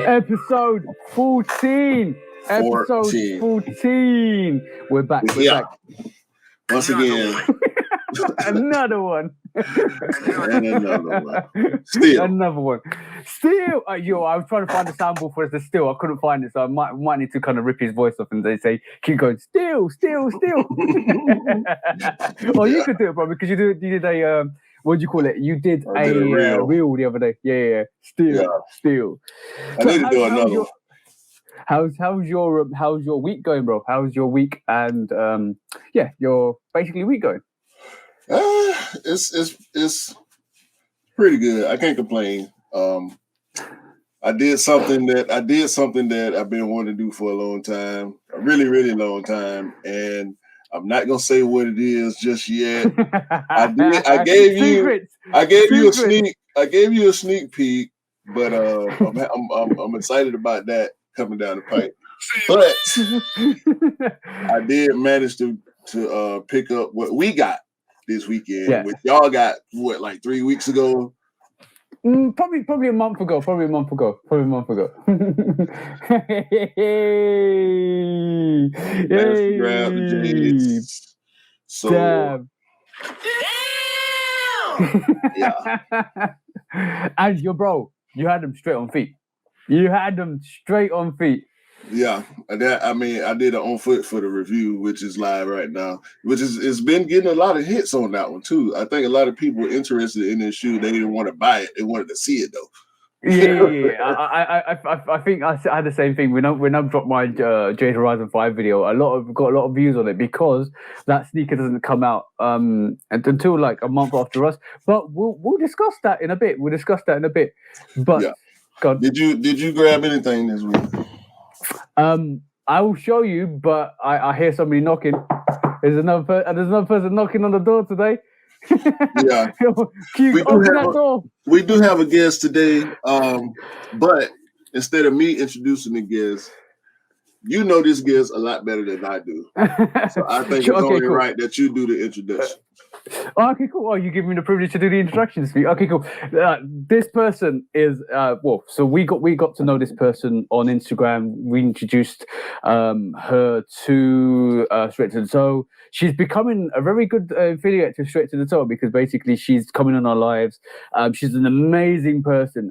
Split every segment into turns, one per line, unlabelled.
Episode 14. Episode 14. We're back. We're back.
Once again.
Another one.
And another one. Still.
Another one. Still. I was trying to find a sample for us to still. I couldn't find it, so I might need to kind of rip his voice off and they say, keep going, still. Or you could do it, bro, because you did a what do you call it? You did a reel the other day. Yeah. Still.
I need to do another one.
How's your week going, bro? How's your week and your basically week going?
It's pretty good. I can't complain. I did something that I've been wanting to do for a long time, a really, really long time, and I'm not gonna say what it is just yet. I gave you a sneak peek, but I'm excited about that coming down the pipe. But I did manage to pick up what we got this weekend, which y'all got like 3 weeks ago.
Probably a month ago.
Hey. Grab the J's. So
damn.
Yeah.
And you had them straight on feet.
Yeah, I did it on foot for the review, which is live right now. It's been getting a lot of hits on that one too. I think a lot of people were interested in this shoe. They didn't want to buy it; they wanted to see it though.
Yeah. I think I had the same thing. When I dropped my Jade Horizon 5 video, got a lot of views on it because that sneaker doesn't come out until like a month after us. But we'll discuss that in a bit. But
yeah. God. Did you grab anything this week?
I will show you, but I hear somebody knocking. There's another person knocking on the door today.
Yeah,
we
do have a guest today. But instead of me introducing the guest, you know this guest a lot better than I do. So I think it's only right that you do the introduction.
Okay, cool. Oh, you give me the privilege to do the introduction speech. Okay, cool. This person is so we got to know this person on Instagram. We introduced her to Straight to the Toe. She's becoming a very good affiliate to Straight to the Toe because basically she's coming on our lives. She's an amazing person.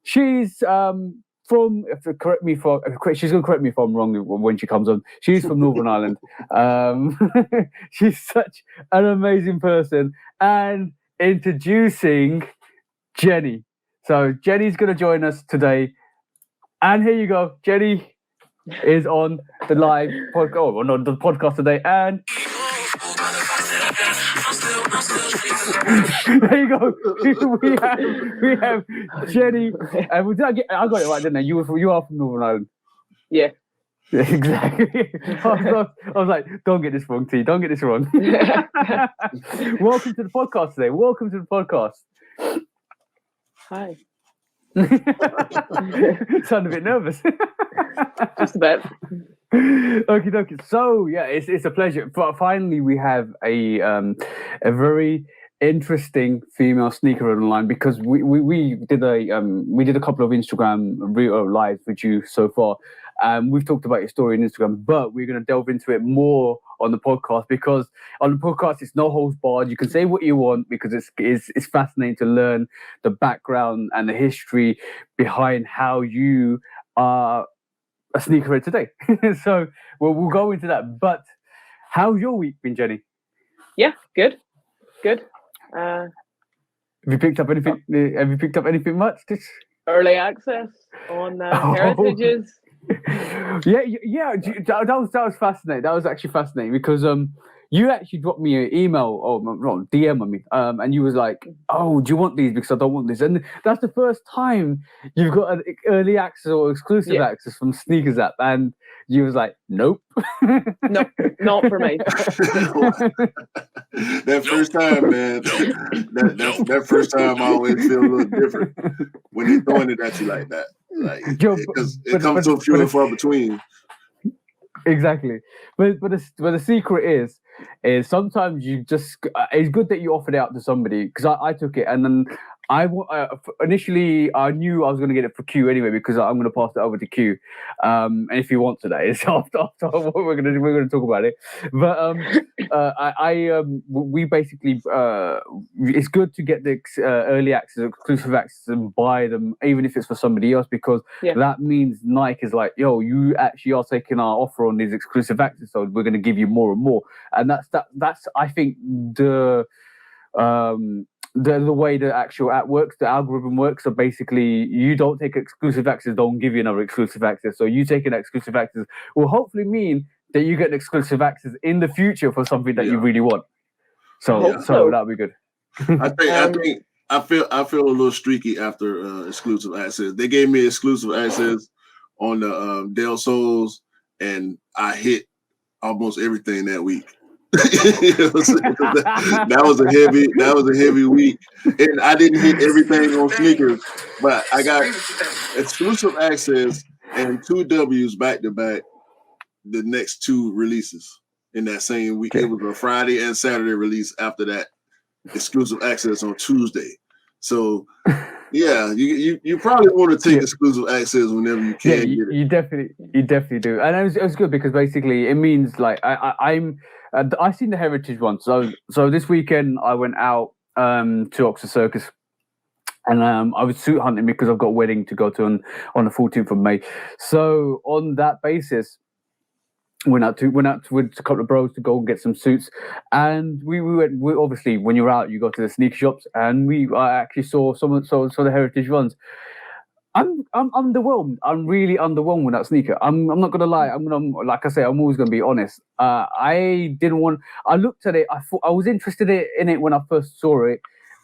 She's she's gonna correct me if I'm wrong when she comes on. She's from Northern Ireland. She's such an amazing person. And introducing Jenny. So Jenny's gonna join us today. And here you go. Jenny is on the live podcast, the podcast today. And there you go. we have Jenny. I got it right, didn't I? You are from Northern Ireland.
Yeah.
Exactly. I was like, don't get this wrong, T. Don't get this wrong. Welcome to the podcast today. Welcome to the podcast.
Hi.
Sound a bit nervous.
Just a bit.
Okay. So yeah, it's a pleasure. But finally, we have a very interesting female sneaker online because we did a couple of Instagram lives with you so far. We've talked about your story on Instagram, but we're going to delve into it more on the podcast because on the podcast it's no holds barred. You can say what you want because it's fascinating to learn the background and the history behind how you are a sneakerhead today. So we'll go into that. But how's your week been, Jenny?
Yeah, good.
Have you picked up anything? Have you picked up anything much?
Early access on heritages.
Yeah. That was fascinating. That was actually fascinating because you actually dropped me an email or DM on me, and you was like, "Oh, do you want these? Because I don't want this." And that's the first time you've got an early access or exclusive access from Sneakers App, and you was like, "Nope,
no, not for me."
That first time, man. That first time I always feel a little different when they're throwing it at you like that. Like because it comes so few and far between.
Exactly, but the secret is sometimes you just it's good that you offered it out to somebody because I took it and then Initially I knew I was going to get it for Q anyway because I'm going to pass it over to Q, and if he wants today, it's after what we're going to do. We're going to talk about it, but we basically it's good to get the early access, exclusive access, and buy them even if it's for somebody else because that means Nike is like, yo, you actually are taking our offer on these exclusive access, so we're going to give you more and more, and that's I think the way the actual app works, the algorithm works. So basically, you don't take exclusive access, don't give you another exclusive access. So you taking exclusive access will hopefully mean that you get exclusive access in the future for something that you really want. So that'll be good.
I feel a little streaky after exclusive access. They gave me exclusive access on the Del Sols, and I hit almost everything that week. that was a heavy week, and I didn't hit everything on sneakers, but I got exclusive access and 2 W's back to back the next 2 releases in that same week. It was a Friday and Saturday release after that exclusive access on Tuesday. So yeah, you probably want to take exclusive access whenever you can.
Yeah, you definitely do, and it was good because basically it means like I've seen the heritage one. So this weekend I went out to Oxford Circus, and I was suit hunting because I've got a wedding to go to on the 14th of May. So on that basis, went out with a couple of bros to go and get some suits, and we obviously when you're out you go to the sneaker shops, and I actually saw the heritage ones. I'm underwhelmed. I'm really underwhelmed with that sneaker. I'm not gonna lie. Like I say, I'm always gonna be honest. I looked at it. I thought I was interested in it when I first saw it,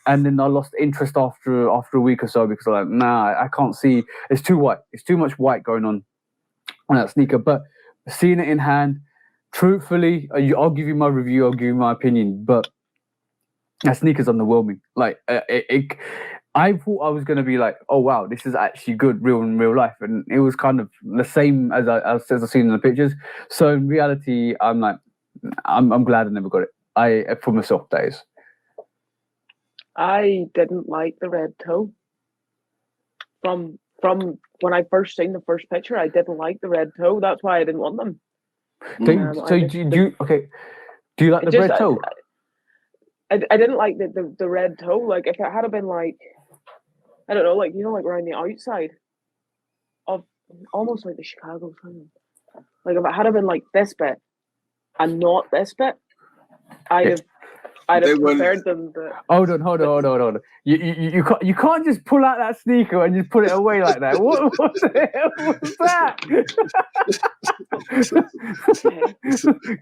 and then I lost interest after a week or so because I'm like, nah, I can't see. It's too white. It's too much white going on that sneaker. But seeing it in hand, truthfully, I'll give you my review. I'll give you my opinion. But that sneaker's underwhelming. Like I thought I was going to be like, oh wow, this is actually good, in real life, and it was kind of the same as I've seen in the pictures. So in reality, I'm like, I'm glad I never got it. For myself, that is.
I didn't like the red toe. From when I first seen the first picture, I didn't like the red toe. That's why I didn't want them.
Do you like the red toe?
I didn't like the red toe. Like if it had been like, I don't know, like like around the outside of almost like the Chicago thing. Like if it had been like this bit and not this bit, I'd have prepared them. But
hold on. You can't just pull out that sneaker and just put it away like that. What the hell was that?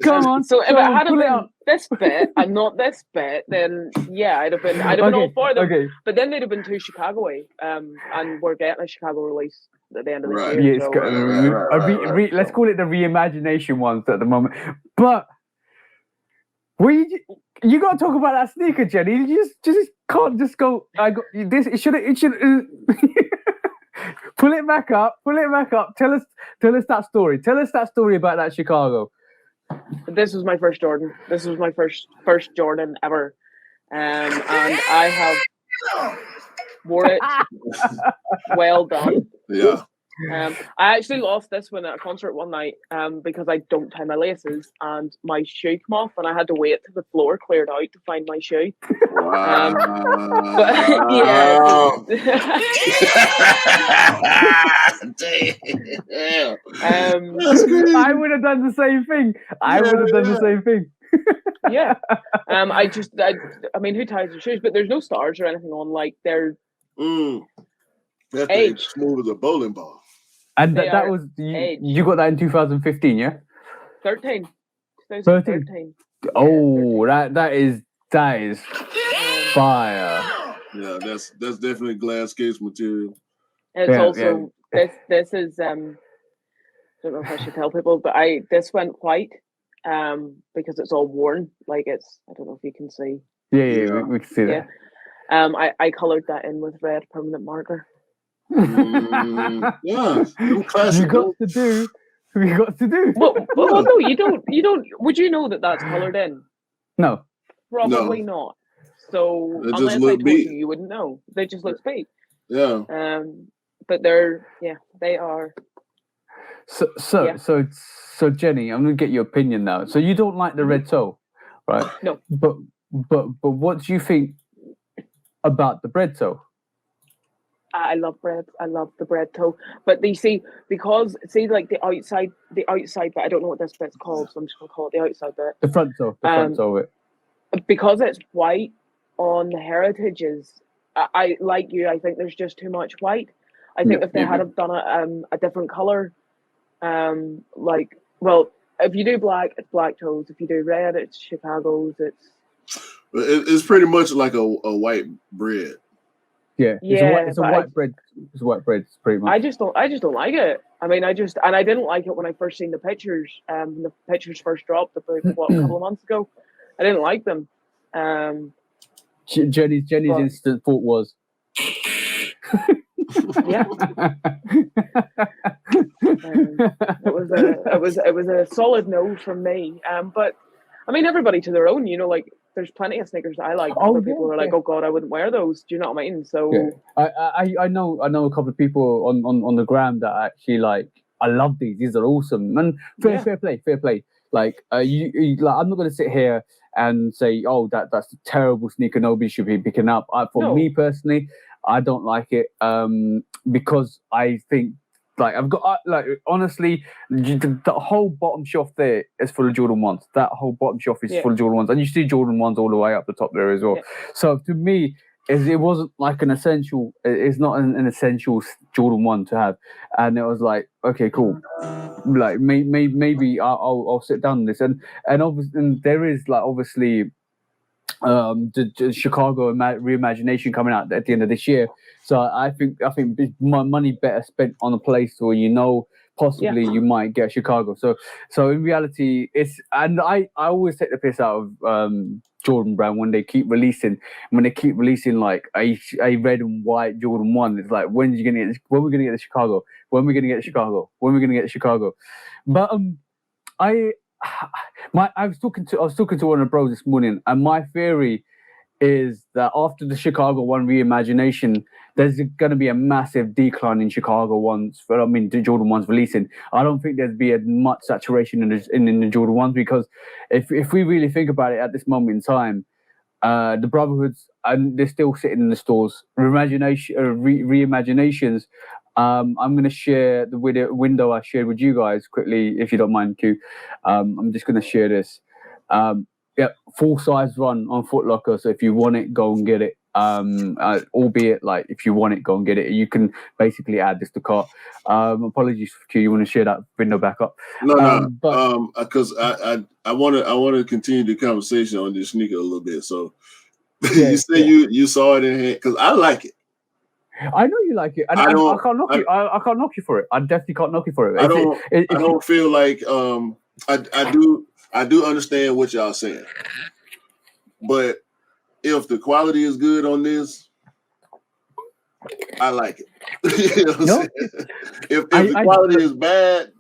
Come on.
So if it had been this bit and not this bit, then yeah, I'd have been all for them. Okay. But then they'd have been too Chicago-y, and we're getting a Chicago release at the end of the year.
Yeah, let's call it the reimagination ones at the moment. But you got to talk about that sneaker, Jenny. You just can't just go. I got this. It should. Pull it back up. Tell us that story. Tell us that story about that Chicago.
This was my first Jordan. This was my first Jordan ever, and I have wore it. Well done.
Yeah.
I actually lost this one at a concert one night because I don't tie my laces and my shoe came off and I had to wait till the floor cleared out to find my shoe.
Wow.
I would have done the same thing.
Yeah. I mean, who ties their shoes? But there's no stars or anything on. Like they're
that thing smooth as a bowling ball.
And that was you got that in 2015, yeah?
2013.
Oh, that is fire.
Yeah, that's definitely glass case material.
It's also this is I don't know if I should tell people, but this went white because it's all worn. Like it's, I don't know if you can see.
Yeah, we can see that.
I coloured that in with red permanent marker.
Yeah,
you got to do. Well, no, you don't. Would you know that that's coloured in?
No,
probably not. So
They just
unless I
look
told
beat.
you wouldn't know. They just look fake.
Yeah.
But they are.
So Jenny, I'm gonna get your opinion now. So you don't like the red toe, right?
No.
But what do you think about the bread toe?
I love bread. I love the bread toe. But they see like the outside bit. I don't know what this bit's called, so I'm just gonna call it the outside bit.
The front toe of it.
Because it's white on the heritages. I like you. I think there's just too much white. I think if they had have done a different color, if you do black, it's black toes. If you do red, it's Chicago's.
It's pretty much like a white bread.
Yeah, it's a white bread. It's a white bread, pretty much.
I just don't like it. I mean, I didn't like it when I first seen the pictures. When the pictures first dropped about a couple of months ago. I didn't like them.
Jenny's instant thought was,
yeah. It was a solid no from me. But I mean, everybody to their own. Like there's plenty of sneakers that I like. Other people are like, oh god, I wouldn't wear those. Do you know what I mean? So
I know a couple of people on the gram that actually like, I love these. These are awesome. And fair play. Like you like, I'm not going to sit here and say, oh, that's a terrible sneaker. Nobody should be picking up. Me personally, I don't like it because I think like I've got honestly the whole bottom shelf there is full of Jordan 1s. That whole bottom shelf is full of Jordan 1s, and you see Jordan 1s all the way up the top there as well. So to me, it wasn't like an essential. It's not an essential Jordan 1 to have, and it was like, okay, cool. Like maybe I'll sit down on this, and obviously and there is like obviously the Chicago reimagination coming out at the end of this year. So I think my money better spent on a place where possibly you might get Chicago. So in reality, I always take the piss out of Jordan Brand when they keep releasing like a red and white Jordan 1. It's like, when are we gonna get the Chicago? When are we gonna get the Chicago? When are we gonna get the Chicago? But I was talking to one of the bros this morning, and my theory is that after the Chicago 1 reimagination, there's going to be a massive decline in Chicago 1s. The Jordan 1s releasing. I don't think there'd be as much saturation in the Jordan 1s, because if we really think about it at this moment in time, the Brotherhoods, and they're still sitting in the stores. Reimaginations. I'm going to share the window I shared with you guys quickly, if you don't mind, Q. I'm just going to share this. Full size run on Foot Locker. So if you want it, go and get it. Albeit, like, if you want it, go and get it. You can basically add this to cart. Apologies, Q. You want to share that window back up?
No, because I want to continue the conversation on this sneaker a little bit. So you say you saw it in hand, because I like it. I
know you like it, and I can't knock you. I can't knock you for it. I definitely can't knock you for it.
I don't feel like I do understand what y'all saying, but if the quality is good on this, I like it. You know what I'm saying? If the quality is bad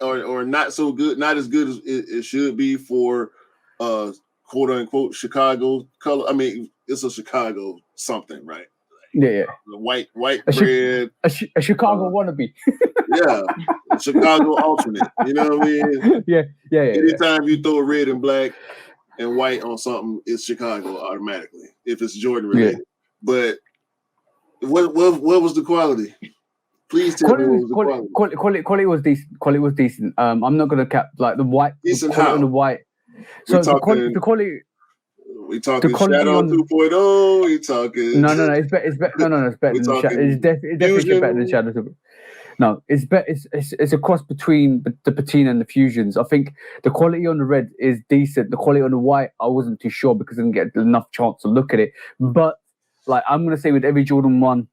or not so good, not as good as it should be for quote unquote Chicago color. I mean, it's a Chicago something, right?
Yeah.
The white bread.
A Chicago wannabe.
Yeah. A Chicago alternate. You know what I mean?
Yeah.
Anytime you throw red and black and white on something, it's Chicago automatically, if it's Jordan related. But what was the quality? Please tell me what was the quality.
Quality was decent. Quality was decent. I'm not gonna cap like the white.
Decent
how? On the white. So the quality.
We talking Shadow 2.0. We talking.
No. It's better. It's better than Shadow. It's definitely better than Shadow 2.0. No, it's better. It's a cross between the patina and the fusions. I think the quality on the red is decent. The quality on the white, I wasn't too sure because I didn't get enough chance to look at it. But like, I'm gonna say with every Jordan 1,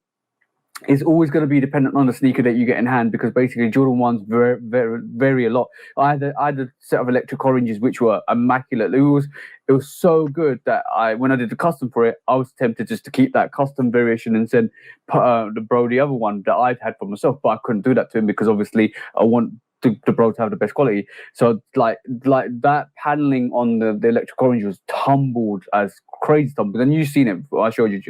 it's always going to be dependent on the sneaker that you get in hand, because basically Jordan 1s vary a lot. I had a set of electric oranges which were immaculate. It was so good that when I did the custom for it, I was tempted just to keep that custom variation and send the other one that I'd had for myself, but I couldn't do that to him because obviously I want the bro to have the best quality. So like that paneling on the electric orange was tumbled as crazy tumbled. And you've seen it before. I showed you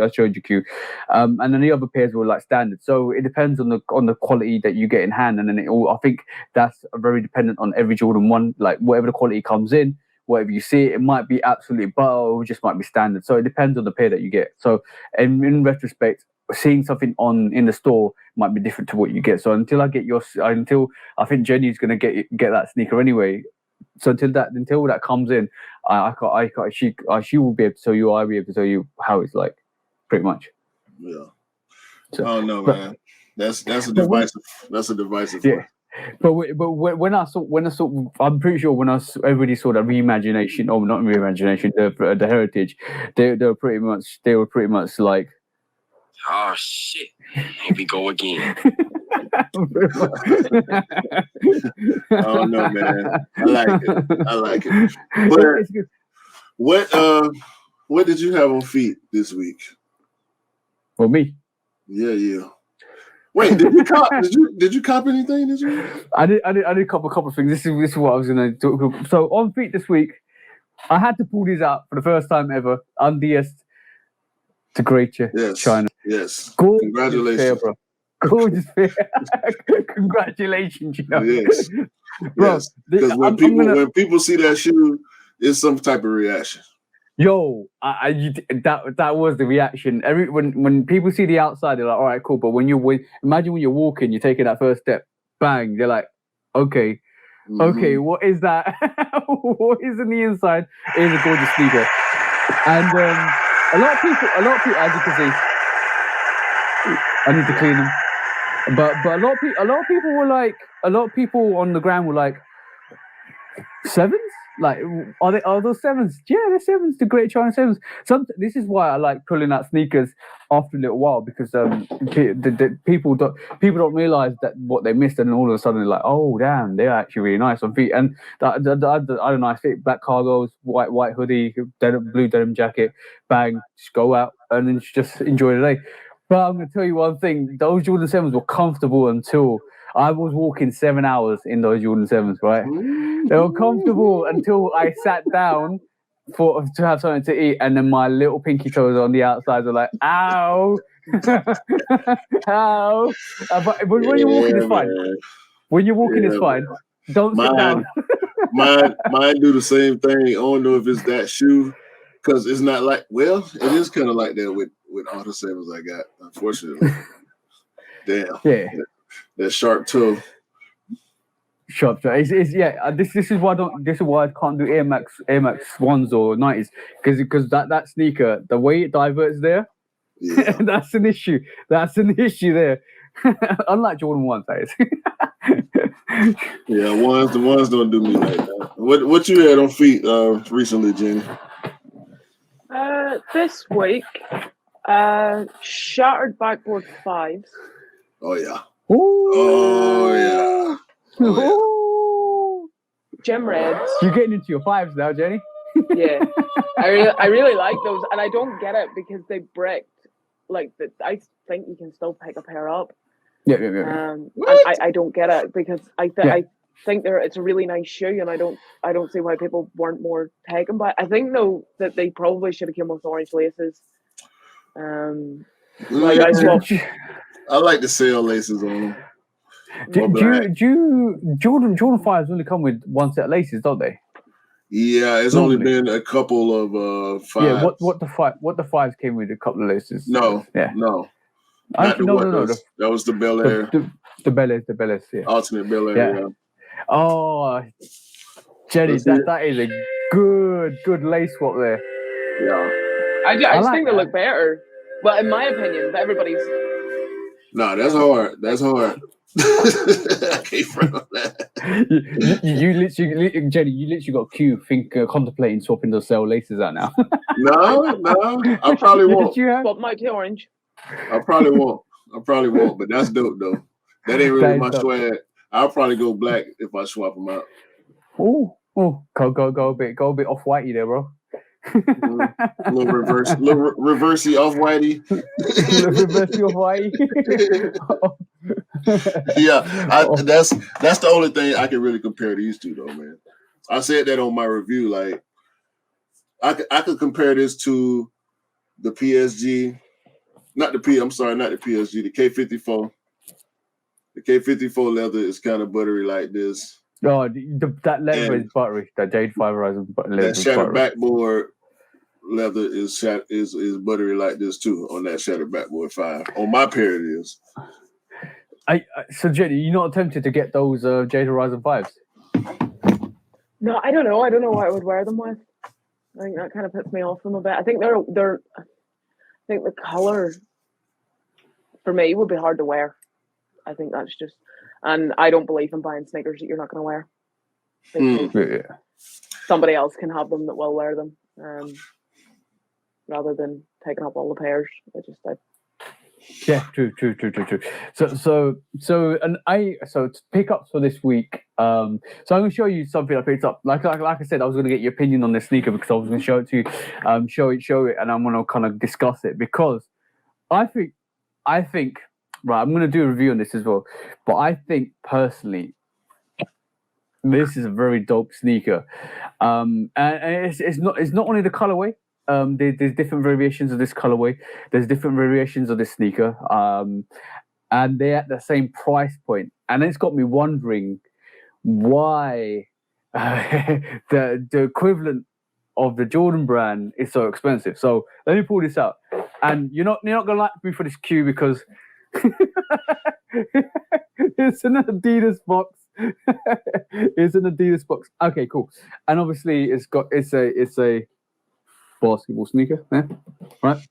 Q. And then the other pairs were like standard. So it depends on the quality that you get in hand, and then I think that's very dependent on every Jordan 1. Like whatever the quality comes in, whatever you see, it might be absolutely butter, or it just might be standard. So it depends on the pair that you get. So in retrospect, seeing something in the store might be different to what you get. So until I think Jenny's gonna get that sneaker anyway. So until that comes in, she will be able to tell you, I'll be able to tell you how it's like, pretty much.
Yeah.
So,
oh no, man. That's a divisive.
Yeah. But when I saw, I'm pretty sure when everybody saw that reimagination, or not reimagination, the heritage, they were pretty much like,
oh shit, here we go again.
I don't know, man. I like it. But what did you have on feet this week?
For me?
Yeah. Wait, did you cop? Did you cop anything this week?
I did cop a couple of things. This is what I was gonna talk. So on feet this week, I had to pull these out for the first time ever. 1'S to great you,
yes,
China.
Yes.
Gorgeous
congratulations,
pair, bro. Gorgeous pair. Congratulations, you know.
Yes,
bro.
Because when people see that shoe, it's some type of reaction.
Yo, that was the reaction. When people see the outside, they're like, all right, cool. But imagine when you're walking, you're taking that first step, bang, they're like, okay, okay, what is that? What is in the inside? It is a gorgeous sneaker. And a lot of people, as you can see, I need to clean them. But a lot of people were like, a lot of people on the ground were like, 7s? Like, are those 7s? Yeah, they're 7s, the great China 7s. This is why I like pulling out sneakers after a little while, because the people don't realize that what they missed, and all of a sudden they're like, oh damn, they're actually really nice on feet. And I don't know, I think black cargos, white hoodie, blue denim jacket, bang, just go out and then just enjoy the day. But I'm gonna tell you one thing: those Jordan 7s were comfortable until I was walking 7 hours in those Jordan 7s, right? They were comfortable until I sat down to have something to eat, and then my little pinky toes on the outside were like, ow, ow. But when you're walking, it's fine. When you're walking, it's fine. Don't sit down.
mine do the same thing. I don't know if it's that shoe, because it's not like, well, it is kind of like that with all the 7s I got, unfortunately. Damn.
Yeah.
That sharp toe.
Sharp toe. This is why I can't do Air Max 1s or 90s, because that sneaker, the way it diverts there,
yeah.
that's an issue. That's an issue there. Unlike Jordan 1s, that is.
Yeah, the ones don't do me like that. What you had on feet recently, Jenny?
This week, shattered backboard 5s.
Oh yeah.
Ooh.
Oh yeah.
Ooh.
Gem reds.
You're getting into your 5s now, Jenny.
Yeah, I really like those, and I don't get it because they bricked. Like I think you can still pick a pair up.
Yeah.
And I don't get it, because I think it's a really nice shoe, and I don't see why people weren't more taken by it. I think though that they probably should have come with orange laces.
I like the sail laces on them.
Jordan 5s only come with one set of laces, don't they?
Yeah, it's only been a couple of 5s.
Yeah, what the 5s came with a couple of laces.
No.
Actually, no.
That was the Bel Air.
The Bel Air, yeah.
Alternate Bel Air. Yeah.
Oh, Jenny, that is a good lace swap there.
Yeah.
I just think they look better. But in my opinion, everybody's.
No, that's hard. I can't front on that.
You literally, Jenny, you literally got Q contemplating swapping those cell laces out now.
No, I probably won't.
Swap my orange.
I probably won't, but that's dope though. That ain't really my swag. I'll probably go black if I swap them out.
Oh, go a bit off whitey there, bro.
A little reversey off whitey.
Reversey off whitey.
That's the only thing I can really compare these two though, man. I said that on my review. Like I could compare this to the PSG, not the PSG, the K54. The K54 leather is kind of buttery like this.
Oh, that leather is buttery. That Jade Fiber leather
that
is
shattered
buttery.
backboard leather is buttery like this too on that shattered backboard 5. On my pair it is.
So Jenny, you're not tempted to get those Jade Horizon 5s?
No, I don't know. I don't know what I would wear them with. I think that kind of puts me off them a bit. I think I think the color for me would be hard to wear. I think that's just, and I don't believe in buying sneakers that you're not going to wear.
Yeah.
Somebody else can have them that will wear them, rather than taking up all the pairs.
Yeah, true. So to pick up for this week. So I'm going to show you something I picked up. Like I said, I was going to get your opinion on this sneaker because I was going to show it to you, show it, and I'm going to kind of discuss it because I think. Right, I'm going to do a review on this as well, but I think personally, this is a very dope sneaker, and it's not only the colorway. There's different variations of this colorway. There's different variations of this sneaker, and they're at the same price point. And it's got me wondering why the equivalent of the Jordan brand is so expensive. So let me pull this out, and you're not gonna like me for this cue because. It's an Adidas box. It's an Adidas box. Okay, cool. And obviously, it's a basketball sneaker. Yeah, right.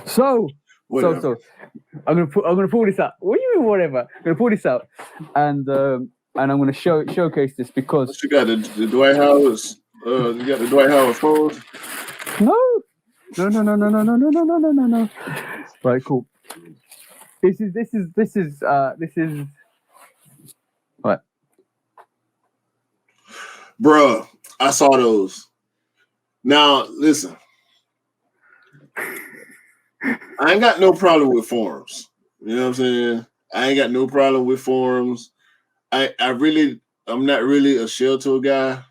So I'm gonna pull this out. What do you mean, whatever? I'm gonna pull this out, and I'm gonna showcase this because
you got the Dwight Howard. You got the Dwight Howard phones.
No. Right, cool. This is what?
Bruh, I saw those. Now listen, I ain't got no problem with forums. You know what I'm saying? I ain't got no problem with forums. I'm not really a shell toe guy,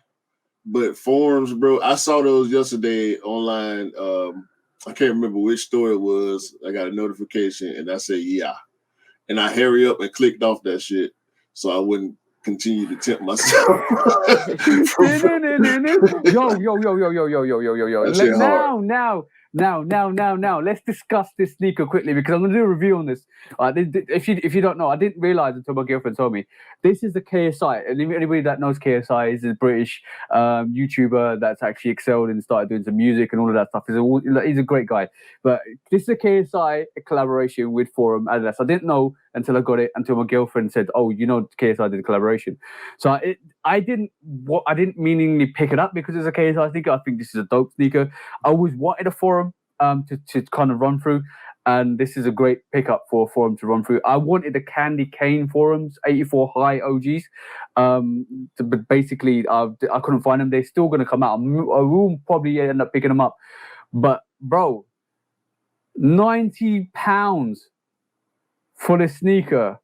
but forums, bro. I saw those yesterday online. I can't remember which store it was. I got a notification and I said, yeah. And I hurry up and clicked off that shit so I wouldn't continue to tempt myself.
Now. Let's discuss this sneaker quickly because I'm going to do a review on this. If you don't know, I didn't realize until my girlfriend told me. This is the KSI. And anybody that knows KSI is a British YouTuber that's actually excelled and started doing some music and all of that stuff. He's a great guy. But this is a KSI collaboration with Forum Adidas. I didn't know until I got it, until my girlfriend said, "Oh, you know, KSI did a collaboration." So I didn't meaningly pick it up because it's a KSI sneaker. I think this is a dope sneaker. I always wanted a Forum to kind of run through, and this is a great pickup for a Forum to run through. I wanted the Candy Cane Forums 84 high OGs, but basically I couldn't find them. They're still going to come out. I will probably end up picking them up, but bro, £90 for the sneaker,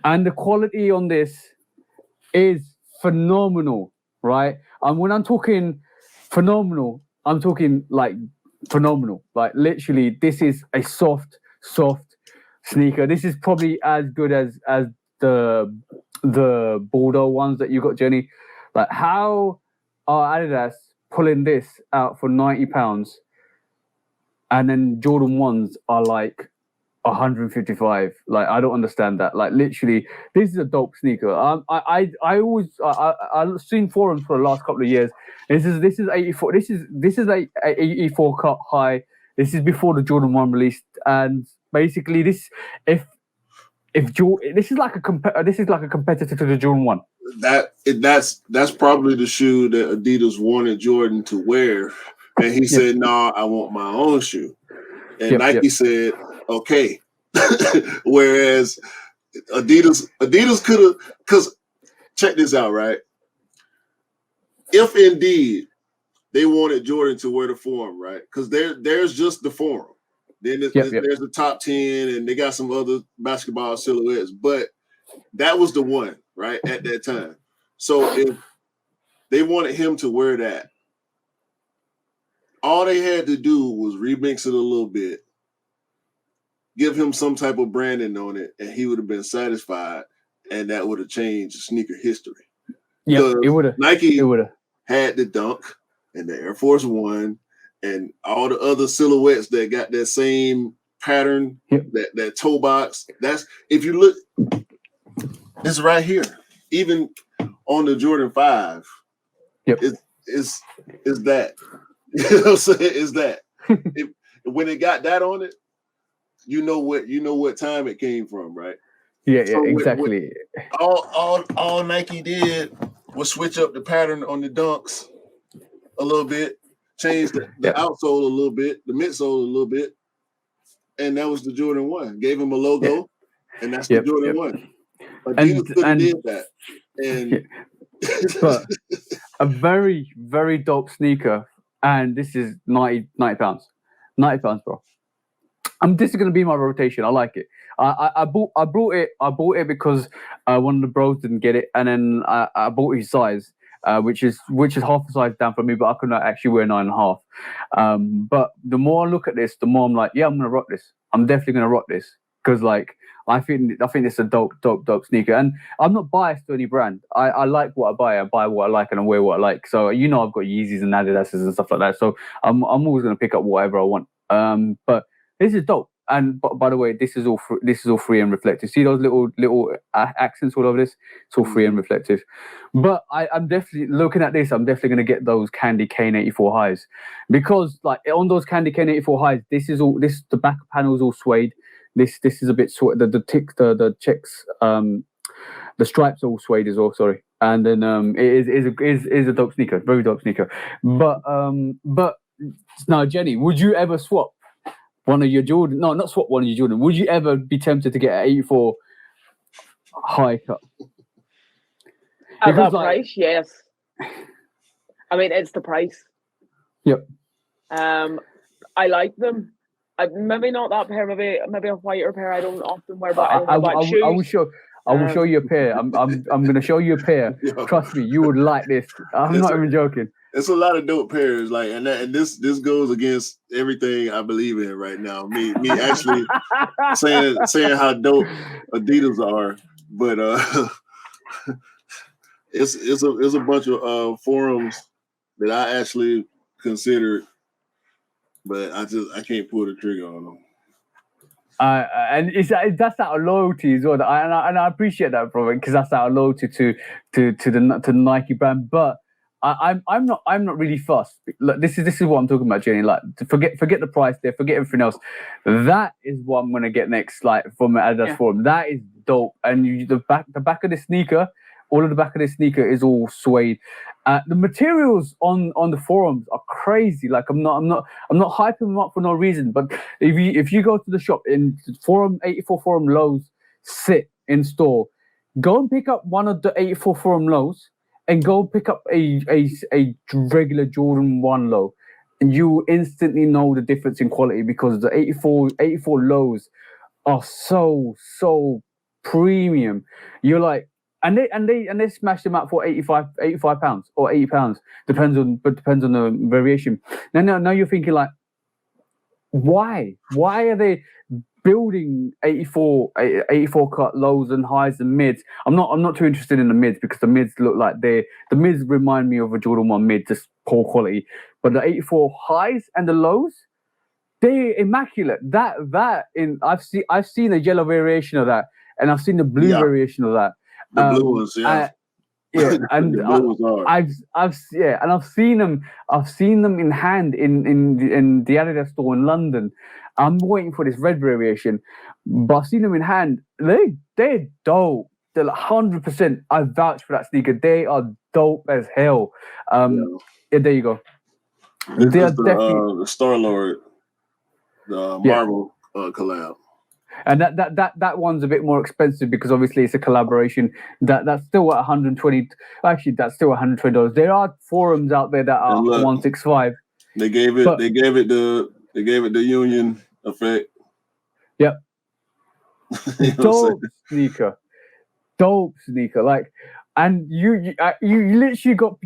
and the quality on this is phenomenal, right? And when I'm talking phenomenal, I'm talking like phenomenal. Like literally, this is a soft sneaker. This is probably as good as the Bordeaux ones that you got, Jenny. Like, how are Adidas pulling this out for £90, and then Jordan ones are like 155? Like, I don't understand that. Like, literally, this is a dope sneaker. I've seen forums for the last couple of years. This is 84. This is a 84 cut high. This is before the Jordan 1 released, and basically this this is like a competitor to the Jordan 1.
That's probably the shoe that Adidas wanted Jordan to wear, and he said, "Nah, I want my own shoe." And Nike said, "Okay." Whereas Adidas could have, because check this out, right? If indeed they wanted Jordan to wear the Forum, right? Because there's just the Forum. Then there's the top 10, and they got some other basketball silhouettes. But that was the one, right, at that time. So if they wanted him to wear that, all they had to do was remix it a little bit, give him some type of branding on it, and he would have been satisfied, and that would have changed sneaker history.
Yeah, it would have.
Nike
It would have
had the Dunk and the Air Force One and all the other silhouettes that got that same pattern, that toe box. That's, if you look, it's right here. Even on the Jordan 5, is that. You know what I'm saying? Is that. When it got that on it, you know what time it came from, right?
Yeah, so exactly.
All Nike did was switch up the pattern on the Dunks a little bit, change the outsole a little bit, the midsole a little bit, and that was the Jordan 1. Gave him a logo, and that's the Jordan 1. Adidas could have did that. And
but a very, very dope sneaker, and this is £90. £90, bro. This is gonna be my rotation. I like it. I bought it because one of the bros didn't get it, and then I bought his size, which is half the size down for me, but I could actually wear 9.5. But the more I look at this, the more I'm like, yeah, I'm gonna rock this. I'm definitely gonna rock this because like I think it's a dope sneaker, and I'm not biased to any brand. I like what I buy. I buy what I like, and I wear what I like. So I've got Yeezys and Adidas and stuff like that. So I'm always gonna pick up whatever I want. But this is dope. And by the way, this is all free and reflective. See those little accents all over this? It's all free and reflective. But I'm definitely looking at this. I'm definitely going to get those Candy Kane 84 highs, because like on those Candy Kane 84 highs, the back panel is all suede. This is a bit suede. The checks, the stripes are all suede as well. Sorry, and then it is a dope sneaker, very dope sneaker. But now, Jenny, would you ever swap one of your Jordan? No, not swap one of your Jordan. Would you ever be tempted to get an 84 high cut?
At that price, yes. I mean, it's the price.
Yep.
I like them. Maybe not that pair. Maybe a whiter pair. I don't often wear black shoes.
I will show you a pair. I'm going to show you a pair. Trust me, you would like this. I'm not even joking.
It's a lot of dope pairs, like, and this goes against everything I believe in right now. Me actually saying how dope Adidas are, but it's a bunch of forums that I actually considered, but I can't pull the trigger on them.
And that's out of loyalty as well, and I appreciate that, bro, because that's out of loyalty to the Nike brand, but. I'm not really fussed. Look, this is what I'm talking about, Jenny. Like, forget the price there, forget everything else. That is what I'm gonna get next, like from Adidas forum. That is dope. And the back of the sneaker, all of the back of the sneaker is all suede. The materials on the forums are crazy. Like I'm not hyping them up for no reason. But if you go to the shop in forum 84 forum lows sit in store, go and pick up one of the 84 forum lows. And go pick up a regular Jordan 1 low, and you instantly know the difference in quality, because the 84 lows are so premium. You're like, and they smash them out for 85 pounds or 80 pounds, depends on the variation. Now you're thinking like, why are they building 84 cut lows and highs and mids? I'm not too interested in the mids, because the mids look like the mids remind me of a Jordan 1 mid, just poor quality. But the 84 highs and the lows, they're immaculate. I've seen a yellow variation of that, and I've seen the blue variation of that.
The blue ones,
and I've seen them in hand in the Adidas store in London. I'm waiting for this red variation, but I've seen them in hand. They're dope. They're 100%. I vouch for that sneaker. They are dope as hell. There you go.
This is the Star-Lord, the Marvel collab.
And that one's a bit more expensive, because obviously it's a collaboration. That's still at $120. Actually, that's still $120. There are forums out there that are $165.
They gave it the Union effect.
Yep. Dope sneaker. dope sneaker. Like, and you literally got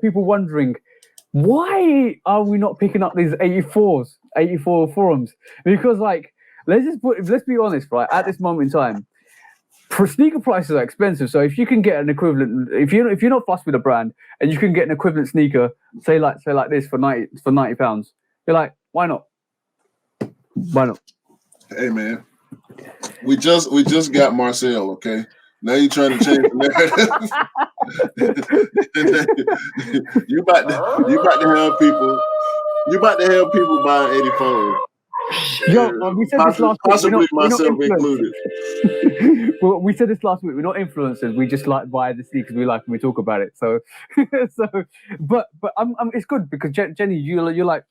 people wondering, why are we not picking up these 84 forums? Because like, let's be honest, right? At this moment in time, sneaker prices are expensive. So if you can get an equivalent, if you're not fussed with a brand and you can get an equivalent sneaker, say like this for £90, you're like, why not? Why not?
Hey man, we just got Marcel. Okay, now you're trying to change the narrative. you about to have people. You about to have people buying 84.
Yo, we said this last week.
Possibly
We're not
myself included.
Well, we said this last week. We're not influencers. We just like buy the sneakers we like and we talk about it. So, but it's good because Jenny, you're like,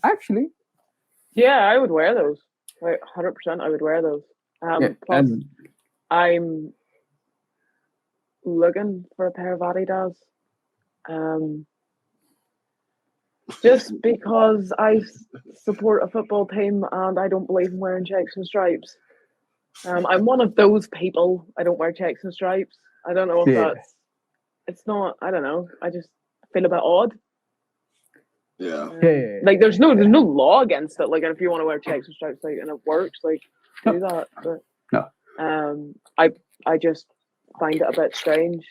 actually,
Yeah, I would wear those. Like 100%, I would wear those. Plus, I'm looking for a pair of Adidas. Just because I support a football team and I don't believe in wearing checks and stripes. I'm one of those people. I don't wear checks and stripes. I don't know if it's not, I don't know. I just feel a bit odd.
Yeah.
Like there's no law against it. Like if you want to wear checks and stripes, like and it works, like do that. But I just find it a bit strange.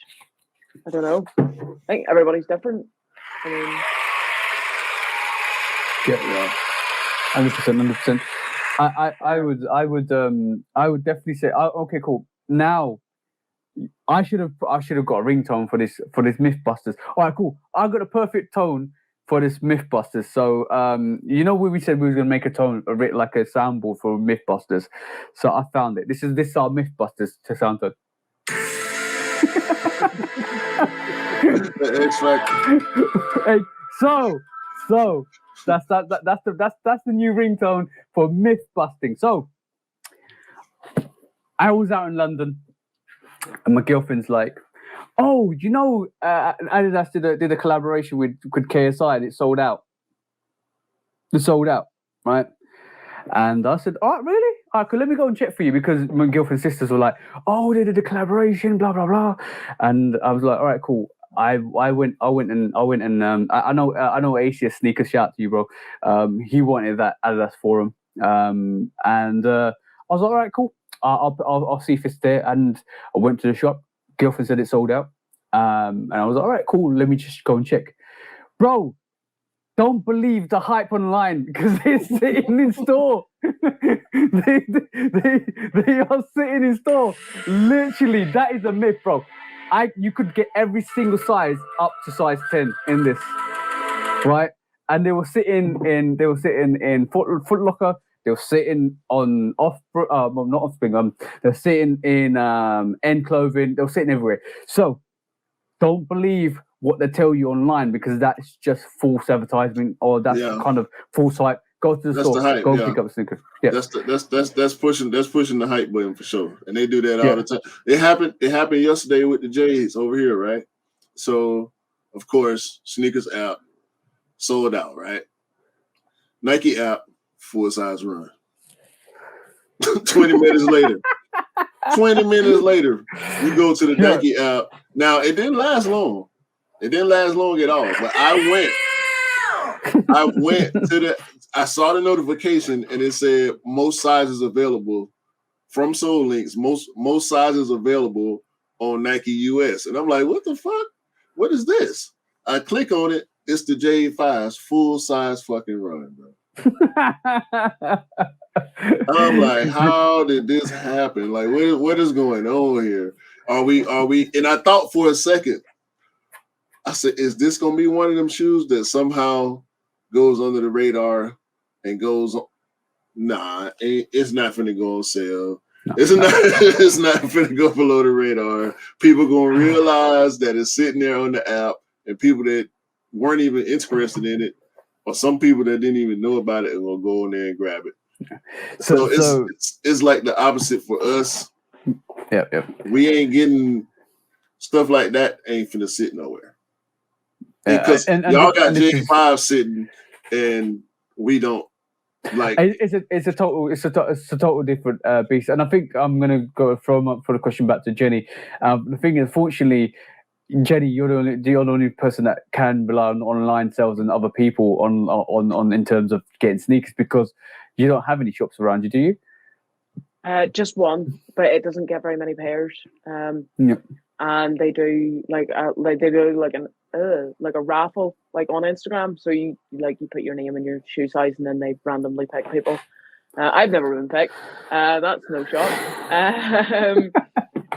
I don't know. I think everybody's different. I mean,
yeah, 100%. I would definitely say, okay, cool. Now, I should have got a ringtone for this Mythbusters. All right, cool. I got a perfect tone for this Mythbusters. So, you know, when we said we were gonna make a tone, like a soundboard for Mythbusters. So I found it. This is our Mythbusters to sound tone.
X Factor.
Hey, so that's the new ringtone for myth busting. So I was out in London, and my girlfriend's like, "Oh, you know, Adidas did a collaboration with KSI, and it sold out. It sold out, right?" And I said, "Oh, really? Cool, let me go and check for you," because my girlfriend's sisters were like, "Oh, they did a collaboration, blah blah blah," and I was like, "All right, cool." I went and I know ACS Sneakers, shout out to you, bro. He wanted that Adidas for him, and I was like, all right, cool. I'll see if it's there. And I went to the shop. Girlfriend said it sold out, and I was like, all right, cool. Let me just go and check, bro. Don't believe the hype online because they're sitting in store. they are sitting in store. Literally, that is a myth, bro. You could get every single size up to size 10 in this, right? And they were sitting in Foot Locker. They were sitting on not Offspring. They're sitting in End Clothing. They were sitting everywhere. So don't believe what they tell you online because that's just false advertisement or that's kind of false hype. Go to the store, go pick up a sneaker. Yeah,
that's pushing the hype button for sure, and they do that all the time. It happened yesterday with the Jays over here, right? So of course, sneakers app sold out, right? Nike app full size run. 20 minutes later. 20 minutes later, you go to the Nike app. Now it didn't last long. It didn't last long at all. But I went to I saw the notification and it said most sizes available from Soul Links. Most sizes available on Nike US. And I'm like, what the fuck? What is this? I click on it. It's the J5's full size fucking run, bro. I'm like, how did this happen? Like, what is going on here? Are we? And I thought for a second, I said, is this gonna be one of them shoes that somehow goes under the radar and goes on? Nah, it's not finna go on sale. No, it's not finna go below the radar. People gonna realize that it's sitting there on the app, and people that weren't even interested in it, or some people that didn't even know about it, are gonna go in there and grab it. So it's like the opposite for us.
Yeah.
We ain't getting stuff like that. Ain't finna sit nowhere. Because y'all got J5 sitting and we don't. Like,
It's a total different beast, and I think I'm gonna go throw up for the question back to Jenny. The thing is, fortunately, Jenny, you're the only person that can rely on online sales and other people on in terms of getting sneakers, because you don't have any shops around you, do you?
Just one, but it doesn't get very many pairs.
Yep.
And they do like a raffle like on Instagram. So you put your name and your shoe size, and then they randomly pick people. I've never been picked. That's no shock.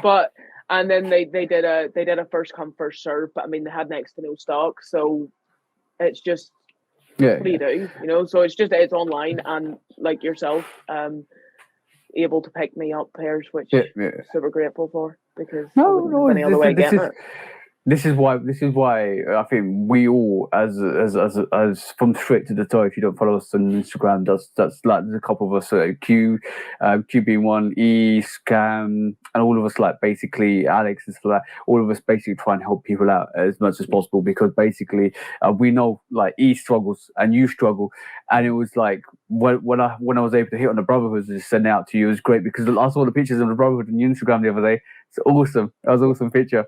But and then they did a first come first serve. But I mean, they had next to no stock, so it's just what do you do? You know, so it's online, and like yourself, able to pick me up pairs, which I'm super grateful for, because I wouldn't have any other way of getting it.
This is why I think we all, as from straight to the top. If you don't follow us on Instagram, that's like there's a couple of us, Q being one, E, Scam, and all of us, like basically Alex and stuff like that, all of us basically try and help people out as much as possible, because basically we know like E struggles and you struggle, and it was like when I was able to hit on the Brotherhood and just send it out to you, it was great, because I saw the pictures of the Brotherhood on Instagram the other day. It's awesome. That was an awesome picture.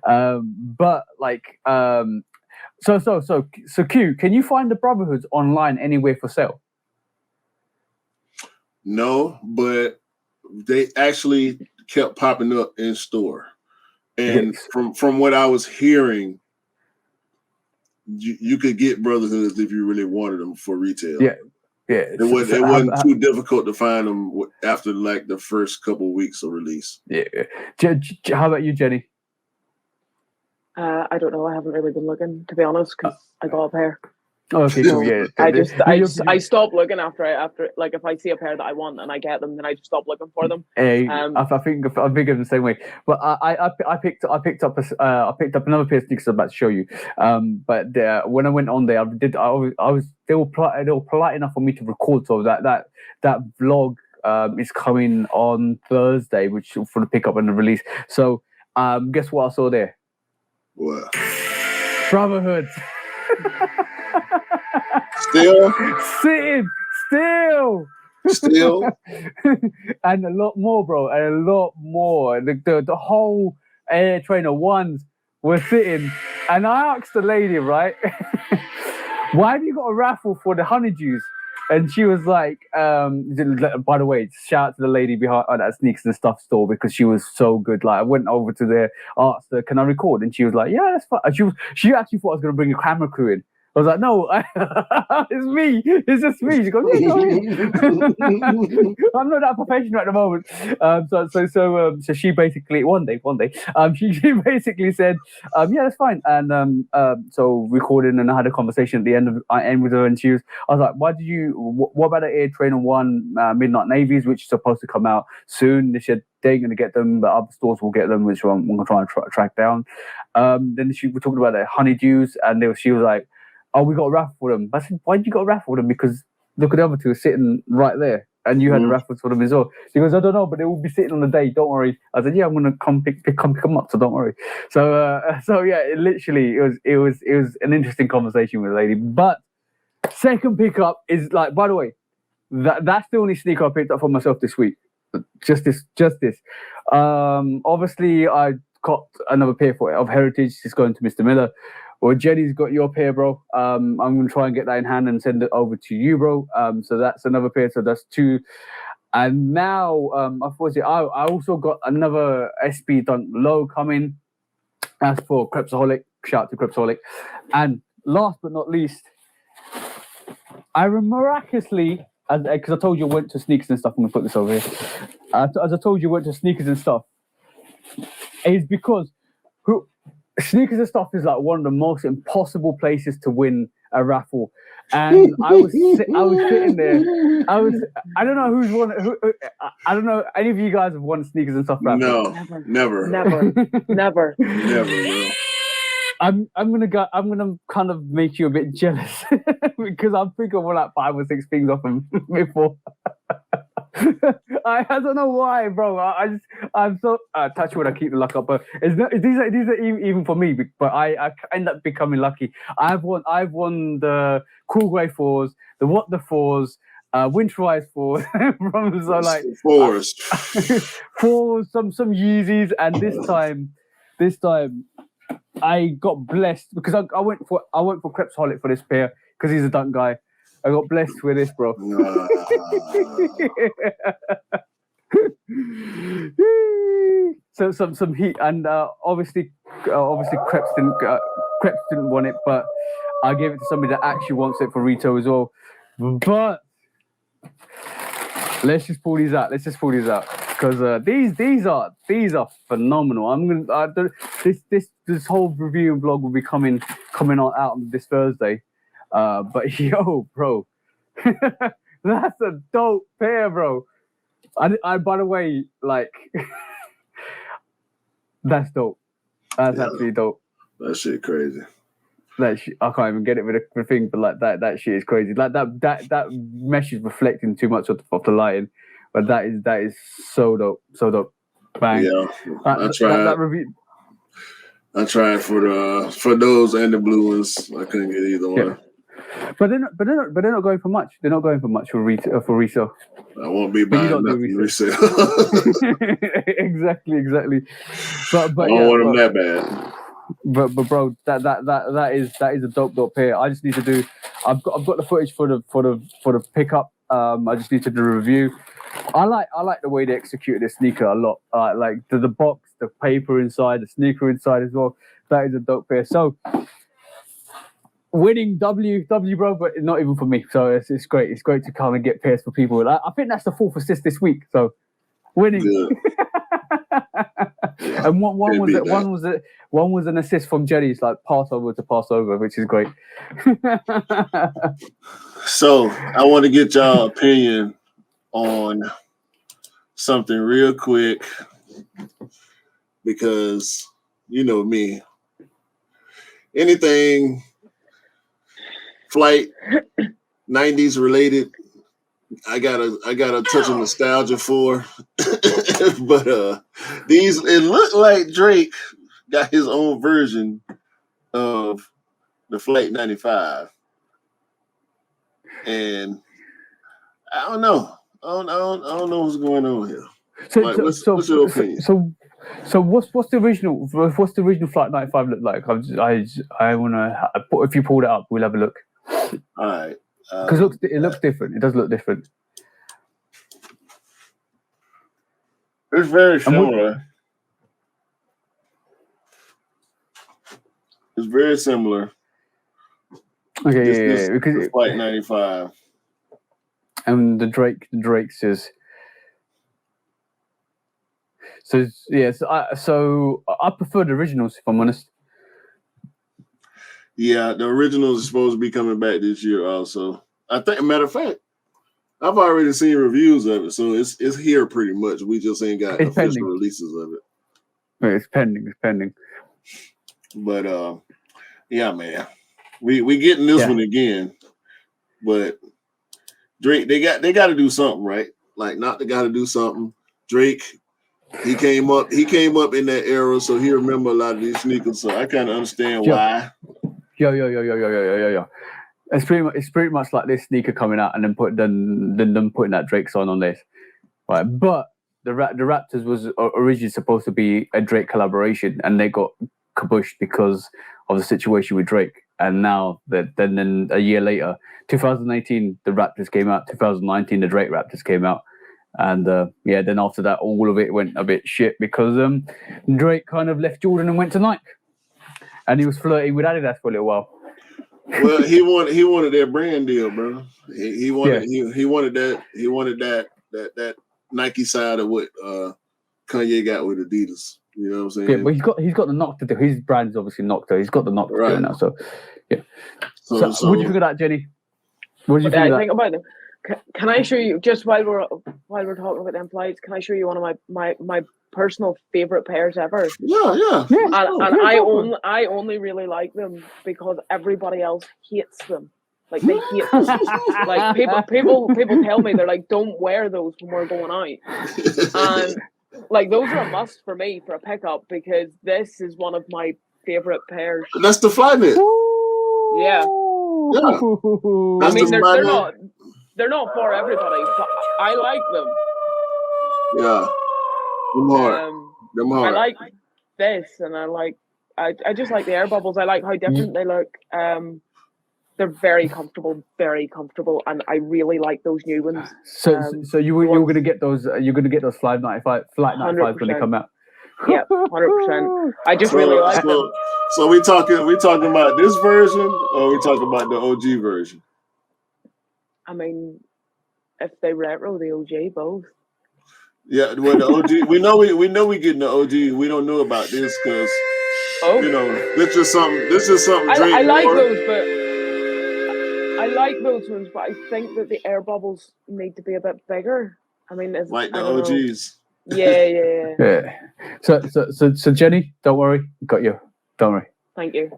But like, so Q, can you find the Brotherhoods online anywhere for sale?
No, but they actually kept popping up in store, and from what I was hearing, you could get Brotherhoods if you really wanted them for retail.
Yeah.
It wasn't too difficult to find them after like the first couple of weeks of release.
Yeah. How about you, Jenny?
I don't know. I haven't really been looking, to be honest, because I got a pair.
Oh, okay, cool. Yeah.
I stop looking after like if I see a pair that I want and I get them, then I just stop looking for them.
I think I'm the same way. But I picked up another pair of sneakers I'm about to show you. But when I went on there, they were polite enough for me to record. So that vlog is coming on Thursday, which for the pickup and the release. So guess what I saw there?
What?
Brotherhood.
Still,
and a lot more, bro, and a lot more. The whole Air Trainer ones were sitting, and I asked the lady, right, why have you got a raffle for the honeydews? And she was like, by the way, shout out to the lady behind that Sneakers and Stuff store, because she was so good. Like, I went over to there, asked her, can I record? And she was like, yeah, that's fine. And she actually thought I was going to bring a camera crew in. I was like, no, it's me. It's just me. She goes, yeah, go ahead. I'm not that professional at the moment. So she basically one day, she basically said, yeah, that's fine. And so recording, and I had a conversation at the end with her, and I was like, what about the Air Trainer 1 Midnight Navies, which is supposed to come out soon? They said they're going to get them, but other stores will get them, which I'm going to try and track down. Then we were talking about the honeydews, and she was like, oh, we got a raffle for them. I said, why did you got a raffle for them? Because look at the other two sitting right there, and you had a raffle for them as well. She goes, I don't know, but they will be sitting on the day. Don't worry. I said, yeah, I'm gonna come pick them up, so don't worry. So yeah, it was an interesting conversation with the lady. But second pickup is like, by the way, that's the only sneaker I picked up for myself this week. Just this. Obviously, I got another pair of Heritage. It's going to Mr. Miller. Well, Jenny's got your pair, bro. I'm going to try and get that in hand and send it over to you, bro. So that's another pair. So that's two. And now, unfortunately, I also got another SB Dunk Low coming. That's for Crepsaholic. Shout out to Crepsaholic. And last but not least, I miraculously, because I told you I went to Sneakers and Stuff. I'm going to put this over here. As I told you, I went to Sneakers and Stuff. It's because Sneakers and Stuff is like one of the most impossible places to win a raffle, and I was sitting there. I don't know who's won. I don't know any of you guys have won Sneakers and Stuff raffle.
No, never. Bro.
I'm gonna kind of make you a bit jealous because I think I won like 5 or 6 things off them before. I don't know why, bro. I'm so touch wood. I keep the luck up, but these are even for me. But I end up becoming lucky. I've won the Cool Grey 4s, the What the 4s, winterized for from so like
Forest.
for some Yeezys, and this time I got blessed because I went for Crepesholic for this pair because he's a dunk guy. I got blessed with this, bro. So some heat, and obviously Creps didn't want it, but I gave it to somebody that actually wants it for retail as well. But let's just pull these out because these are phenomenal. This whole review and vlog will be coming out this Thursday. But yo, bro, that's a dope pair, bro. I by the way, like, that's dope. That's absolutely dope.
That shit crazy.
That shit, I can't even get it with the thing, but like that shit is crazy. Like that mesh is reflecting too much of the lighting, but that is so dope. Bang.
Yeah, I tried.
That review.
I tried for those and the blue ones. I couldn't get either one.
Yeah. But they're not going for much. They're not going for much for resale.
I won't be buying nothing resale.
Exactly. But
I don't want them that bad.
But bro, that is a dope pair. I just need to do. I've got the footage for the pickup. I just need to do a review. I like the way they executed the sneaker a lot. Like the box, the paper inside, the sneaker inside as well. That is a dope pair. So winning W, bro, but not even for me. So it's great. It's great to come and get pairs for people. I think that's the 4th assist this week. So winning. And one was an assist from Jenny's, like pass over, which is great.
So I want to get y'all opinion on something real quick because you know me. Anything flight 90s related, I got a touch of nostalgia for. But these, it looked like Drake got his own version of the Flight 95. And I don't know. I don't know what's going on here. What's your opinion?
So what's the original Flight 95 look like? I wanna if you pulled it up, we'll have a look.
All right.
Because it looks different. It does look different.
It's very similar. It's very similar.
Okay, because
it's Flight 95.
And the Drake's is. So yes, so I prefer the originals if I'm honest.
Yeah, the originals are supposed to be coming back this year also. I think, matter of fact, I've already seen reviews of it, so it's here pretty much. We just ain't got official releases of it.
Right, it's pending.
But yeah, man, we getting this one again. But Drake, they got to do something, right? Like, not they got to do something. Drake, he came up in that era, so he remember a lot of these sneakers. So I kind of understand why.
Yo. It's pretty much like this sneaker coming out and then putting that Drake song on this, right? But the Raptors was originally supposed to be a Drake collaboration, and they got kabushed because of the situation with Drake. And now then a year later, 2018, the Raptors came out. 2019, the Drake Raptors came out. And then after that, all of it went a bit shit because Drake kind of left Jordan and went to Nike, and he was flirting with Adidas for a little while.
Well, he wanted that brand deal, bro. He wanted that Nike side of what Kanye got with Adidas. You know what I'm saying?
Yeah, but he's got the Nocta deal. His brand's obviously Nocta. He's got the Nocta deal now. So yeah. So what do you think of that, Jenny? What do you think of that?
About them? Can I show you, just while we're talking about them flights, can I show you one of my personal favorite pairs ever?
Yeah.
I only really like them because everybody else hates them. Like, they hate them. Like, people tell me, they're like, don't wear those when we're going out. And like, those are a must for me for a pickup because this is one of my favorite pairs.
That's the Flyknit.
Yeah.
I
mean, they're not. they're not for everybody, but I like them.
Yeah. Them hard. Them
I
hard.
like this, and I just like the air bubbles. I like how different they look. They're very comfortable, and I really like those new ones.
So you're gonna get those. You're gonna get those Flight 95 when they come out.
Yeah, 100%. I just really like them.
So we talking about this version, or we talking about the OG version?
I mean, if they retro the OG, both.
Yeah, well, the OG. we know we getting the OG. We don't know about this because this is something.
I like those, but I like those ones. But I think that the air bubbles need to be a bit bigger. I mean,
like the OGs.
Yeah.
So Jenny, don't worry, got you. Don't worry.
Thank you.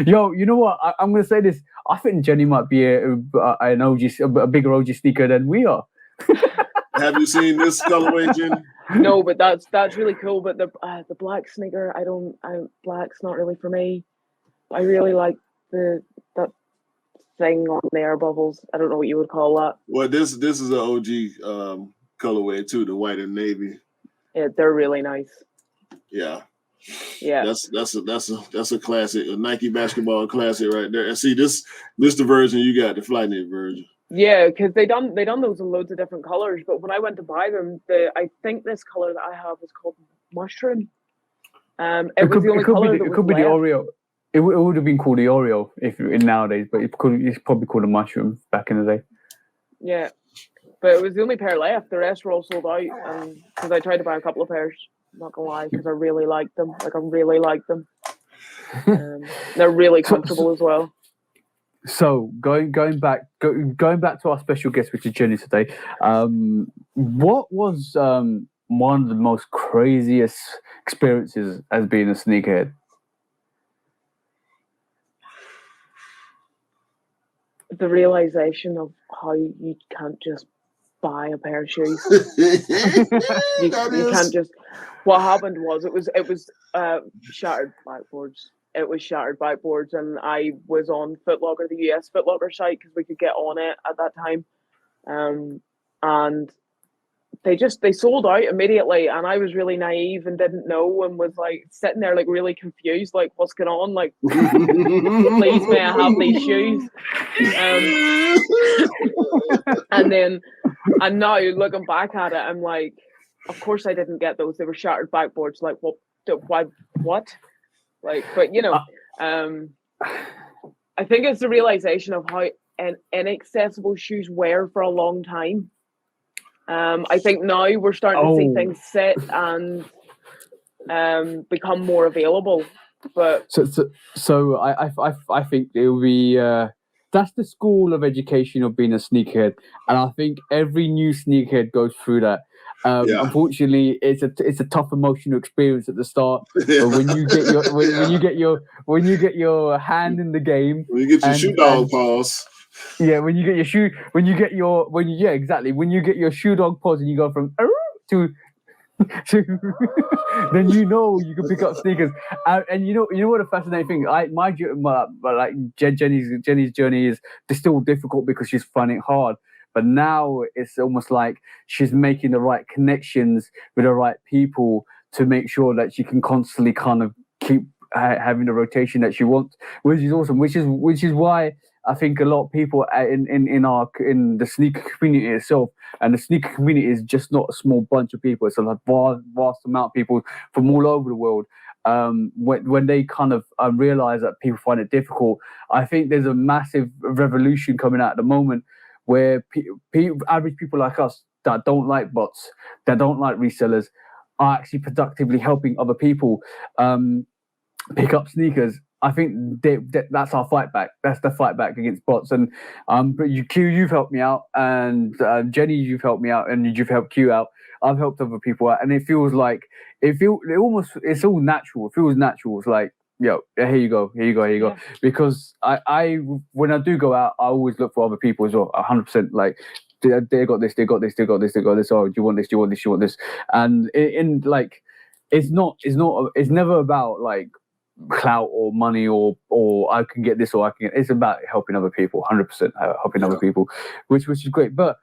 Yo, you know what? I'm gonna say this. I think Jenny might be an OG, a bigger OG sneaker than we are.
Have you seen this colorway, Jenny?
No, but that's really cool. But the black sneaker, black's not really for me. I really like that thing on the air bubbles. I don't know what you would call that.
Well, this is an OG colorway too, the white and navy.
Yeah, they're really nice.
Yeah. That's a classic, a Nike basketball classic right there. And see this the version you got, the Flyknit version.
Yeah, because they done those in loads of different colors. But when I went to buy them, I think this color that I have is called mushroom. It was the only color that was
could be the Oreo. It would have been called the Oreo if in nowadays, but it's probably called a mushroom back in the day.
Yeah, but it was the only pair left. The rest were all sold out, because I tried to buy a couple of pairs. Not gonna lie, because I really liked them. Like I really liked them. They're really comfortable as well.
So going back to our special guest, which is Jenny today. What was one of the most craziest experiences as being a sneakerhead?
The realization of how you can't just buy a pair of shoes. you can't just. What happened was it was shattered backboards. It was shattered backboards, and I was on Foot Locker, the US Foot Locker site, because we could get on it at that time, and they sold out immediately, and I was really naive and didn't know, and was like sitting there like really confused, like what's going on, like please may I have these shoes, and now looking back at it, I'm like, of course I didn't get those. They were shattered backboards. Like what? Like, but I think it's the realization of how inaccessible shoes were for a long time. I think now we're starting to see things sit and become more available. But
so I think it will be that's the school of education of being a sneakerhead, and I think every new sneakerhead goes through that. Unfortunately, it's a tough emotional experience at the start. But when you get your hand in the game,
when you get your shoe dog paws.
Yeah, when you get your shoe dog paws, and you go from to then you can pick up sneakers. And you know what the fascinating thing? Jenny's journey is still difficult because she's finding it hard. But now it's almost like she's making the right connections with the right people to make sure that she can constantly kind of keep having the rotation that she wants, which is awesome. Which is why I think a lot of people in the sneaker community itself, and the sneaker community is just not a small bunch of people. It's a vast amount of people from all over the world. When they kind of realize that people find it difficult, I think there's a massive revolution coming out at the moment, where average people like us that don't like bots, that don't like resellers, are actually productively helping other people pick up sneakers. I think that's our fight back. That's the fight back against bots. And you've helped me out, and Jenny, you've helped me out, and you've helped Q out. I've helped other people out, and it feels like it's all natural. It feels natural. It's like, yo, here you go. Yeah. Because I when I do go out, I always look for other people as well. 100%. Like they got this. Oh, do you want this? Do you want this? And it's never about like clout or money or I can get this or I can get. It's about helping other people, 100% helping other people, which is great. But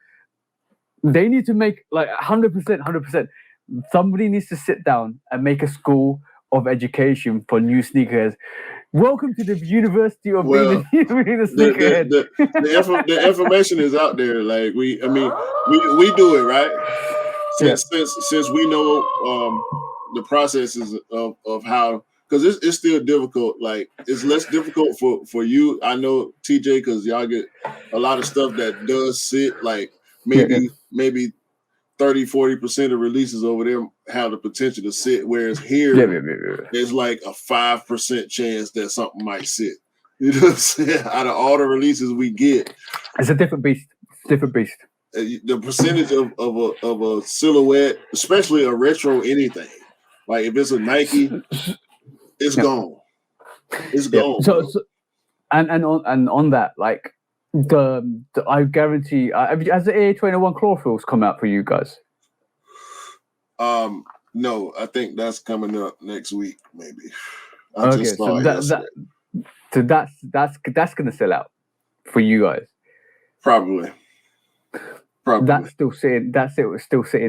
they need to make like 100%. Somebody needs to sit down and make a school of education for new sneakerheads. Welcome to the University of being a sneakerhead.
The information is out there. Like we do it right. Since we know the processes of how, because it's still difficult. Like it's less difficult for you. I know TJ, because y'all get a lot of stuff that does sit. Like maybe 30-40% of releases over there have the potential to sit, whereas here there's like a 5% chance that something might sit. You know what I'm saying? Out of all the releases we get,
it's a different beast.
The percentage of a silhouette, especially a retro anything, like if it's a Nike, it's gone. It's gone.
So and on that, like the I guarantee, has the AA21 Chlorophylls come out for you guys?
No, I think that's coming up next week, maybe.
So that's gonna sell out for you guys.
Probably.
That's still sitting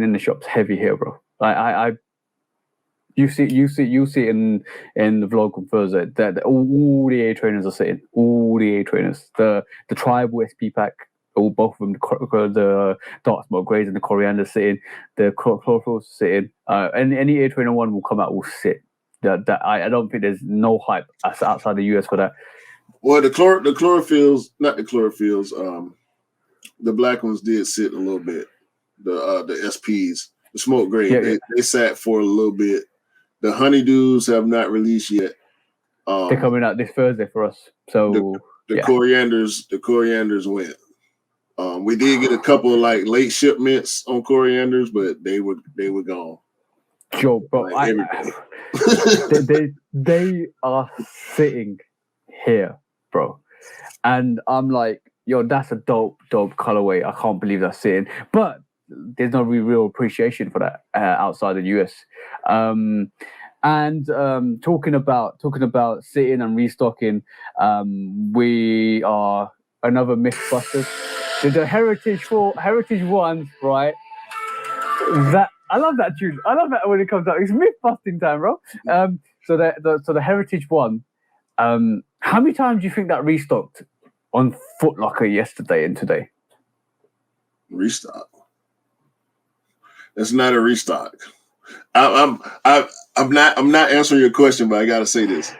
in the shops heavy here, bro. You see it in the vlog on Thursday. That all the A trainers are sitting. All the A trainers. The tribal SP pack. Both of them. The dark smoke greys and the coriander sitting. The chlorophylls sitting. And any A trainer one will come out will sit. I don't think there's no hype outside the US for that.
Well, the chlorophylls, not the chlorophylls. The black ones did sit a little bit. The SPs, the smoke gray, they sat for a little bit. The honeydews have not released yet.
They're coming out this Thursday for us. So
the corianders went. We did get a couple of like late shipments on corianders, but they were gone.
Joe, bro, they are sitting here, bro, and I'm like, yo, that's a dope colorway. I can't believe that's sitting, but there's no real appreciation for that outside the US. And talking about sitting and restocking, we are another Mythbusters. The heritage ones, right? That I love that tune. I love that when it comes out. It's myth busting time, bro. So the heritage one. How many times do you think that restocked on Foot Locker yesterday and today?
Restock. It's not a restock. I'm not answering your question, but I gotta say this.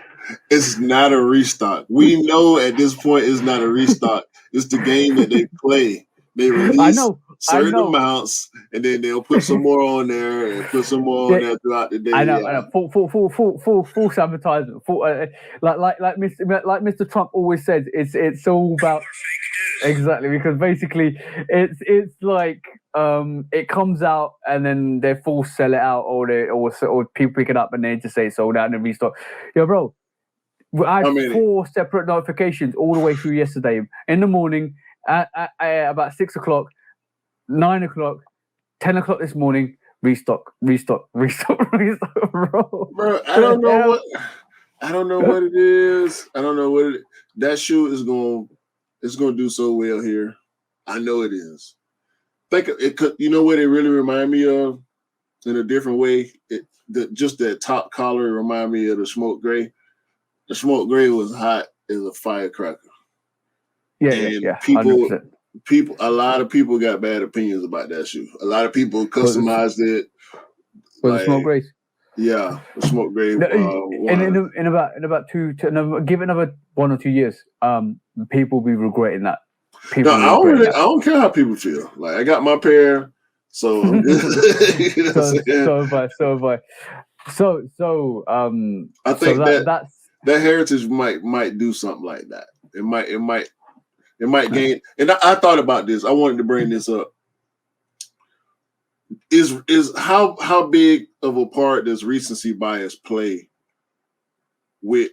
It's not a restock. We know at this point it's not a restock. It's the game that they play. They release certain amounts, and then they'll put some more on there and put some more on there throughout the day.
I know. Full advertisement. Like Mr. Trump always says, it's all about exactly, because basically it's like it comes out and then they full sell it out, or people pick it up and they just say sold out and then restock. Yo, bro, I had 4 separate notifications all the way through yesterday. In the morning, at about 6 o'clock, 9 o'clock, 10 o'clock this morning, restock, bro.
Bro, I don't know what it is. I don't know what it is. That shoe is going to do so well here. I know it is. Think it could. You know what it really remind me of in a different way? Just that top collar remind me of the smoke gray. The smoke gray was hot as a firecracker.
Yeah.
People, a lot of people got bad opinions about that shoe. A lot of people customized it.
The smoke grays.
Yeah, the smoke gray.
In about give it another 1 or 2 years, people will be regretting that.
I don't care how people feel. Like I got my pair, so I'm just, you know
so have I.
I think that heritage might do something like that. It might gain. And I thought about this. I wanted to bring this up. Is how big of a part does recency bias play with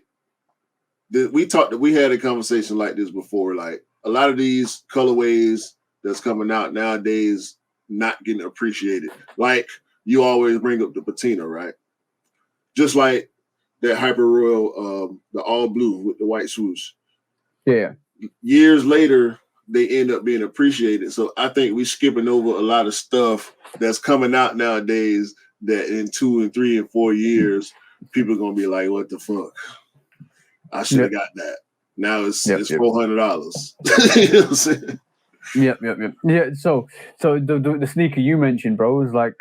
we had a conversation like this before, like a lot of these colorways that's coming out nowadays not getting appreciated. Like you always bring up the patina, right? Just like that Hyper Royal, the all blue with the white swoosh.
Yeah.
Years later, they end up being appreciated. So I think we're skipping over a lot of stuff that's coming out nowadays that in 2 and 3 and 4 years, people are gonna be like, "What the fuck? I should have got that." Now it's $400. You know what I'm saying?
Yep. Yeah. So the sneaker you mentioned, bro, was like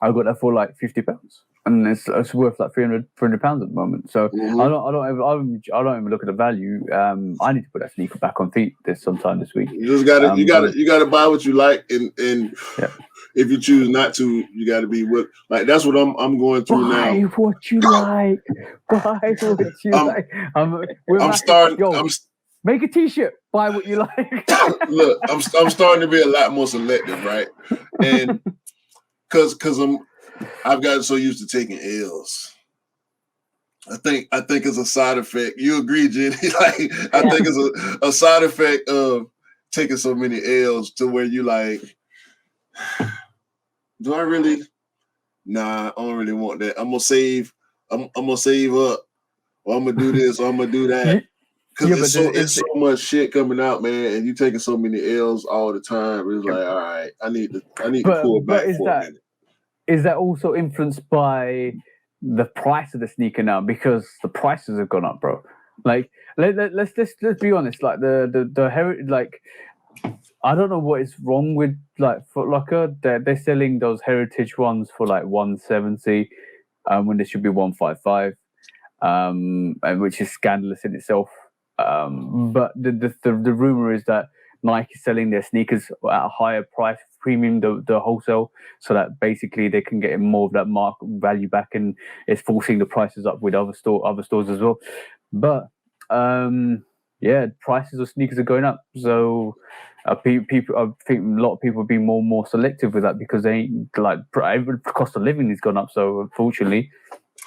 I got that for like £50, and it's worth like £300 at the moment. So I don't even look at the value. I need to put that sneaker back on feet sometime this week.
You just gotta buy what you like, and if you choose not to, you got to be with like that's what I'm going through now.
Buy what you like. Buy what you like. I'm
starting.
Make a T-shirt. Buy what you like.
Look, I'm starting to be a lot more selective, right? And because I've gotten so used to taking L's. I think it's a side effect. You agree, Jenny? Like I think it's a side effect of taking so many L's to where you like, do I really? Nah, I don't really want that. I'm gonna save up, or I'm gonna do this, or I'm gonna do that. Because it's so much shit coming out, man, and you taking so many L's all the time. It's like, all right, I need to pull back for a minute.
Is that also influenced by the price of the sneaker now? Because the prices have gone up, bro. Like, let's be honest. Like like, I don't know what is wrong with like Foot Locker. They're selling those heritage ones for like 170, when they should be 155, and which is scandalous in itself. But the rumor is that Nike is selling their sneakers at a higher price, premium the wholesale, so that basically they can get more of that market value back, and it's forcing the prices up with other stores as well. But prices of sneakers are going up, so people, I think a lot of people are being more and more selective with that because they ain't like the cost of living has gone up. So unfortunately,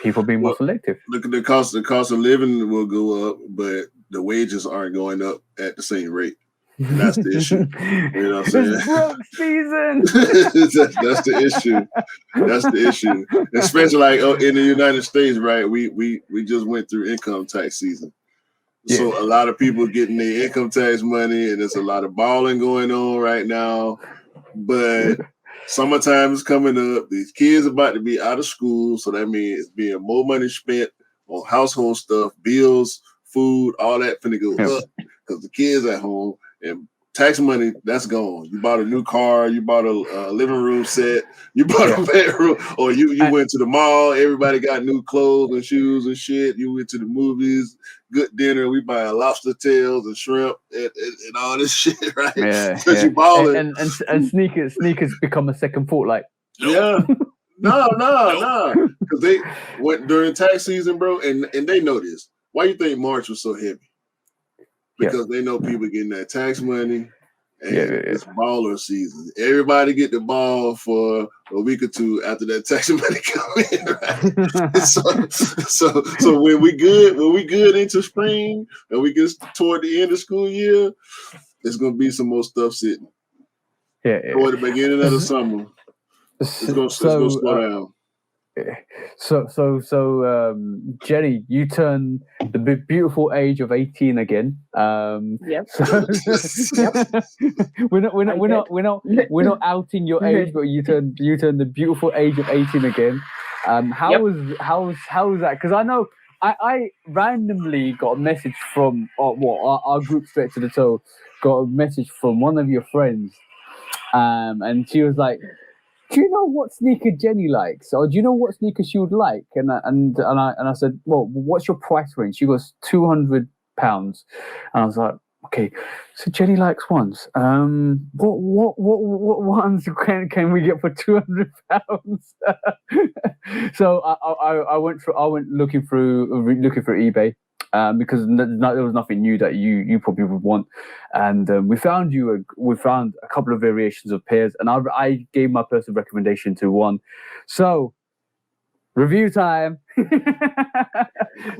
people are being more selective.
Look at the cost of living will go up, but the wages aren't going up at the same rate. And that's the issue. You know what I'm saying?
It's broke season.
That's the issue. That's the issue. Especially like in the United States, right? We just went through income tax season. Yeah. So a lot of people getting their income tax money, and there's a lot of balling going on right now. But summertime is coming up. These kids about to be out of school, so that means it's being more money spent on household stuff, bills, food, all that finna go up because the kids at home, and tax money that's gone. You bought a new car, you bought a living room set, you bought a bedroom, or you went to the mall. Everybody got new clothes and shoes and shit. You went to the movies, good dinner. We buy lobster tails and shrimp and all this shit, right?
Yeah,
you balling.
And sneakers become a second thought. Like,
no, because they went during tax season, bro, and they know this. Why you think March was so heavy? Because they know people getting that tax money, and it's baller season. Everybody get the ball for a week or two after that tax money come in, right? so when we good into spring and we get toward the end of school year, there's gonna be some more stuff sitting. Toward the beginning of the summer, it's gonna slow down.
So, Jenny, you turn the beautiful age of 18 again.
Yep.
We're not outing your age, but you turn the beautiful age of 18 again. How was that? Because I know I randomly got a message from our group Straight to the Toe got a message from one of your friends, and she was like, do you know what sneaker Jenny likes, or do you know what sneaker she would like? And I said, well, what's your price range? She goes £200, and I was like, okay, so Jenny likes ones. What ones can we get for £200? So I went looking through eBay. Because there was nothing new that you probably would want, and we found a couple of variations of pairs, and I gave my personal recommendation to one. So, review time.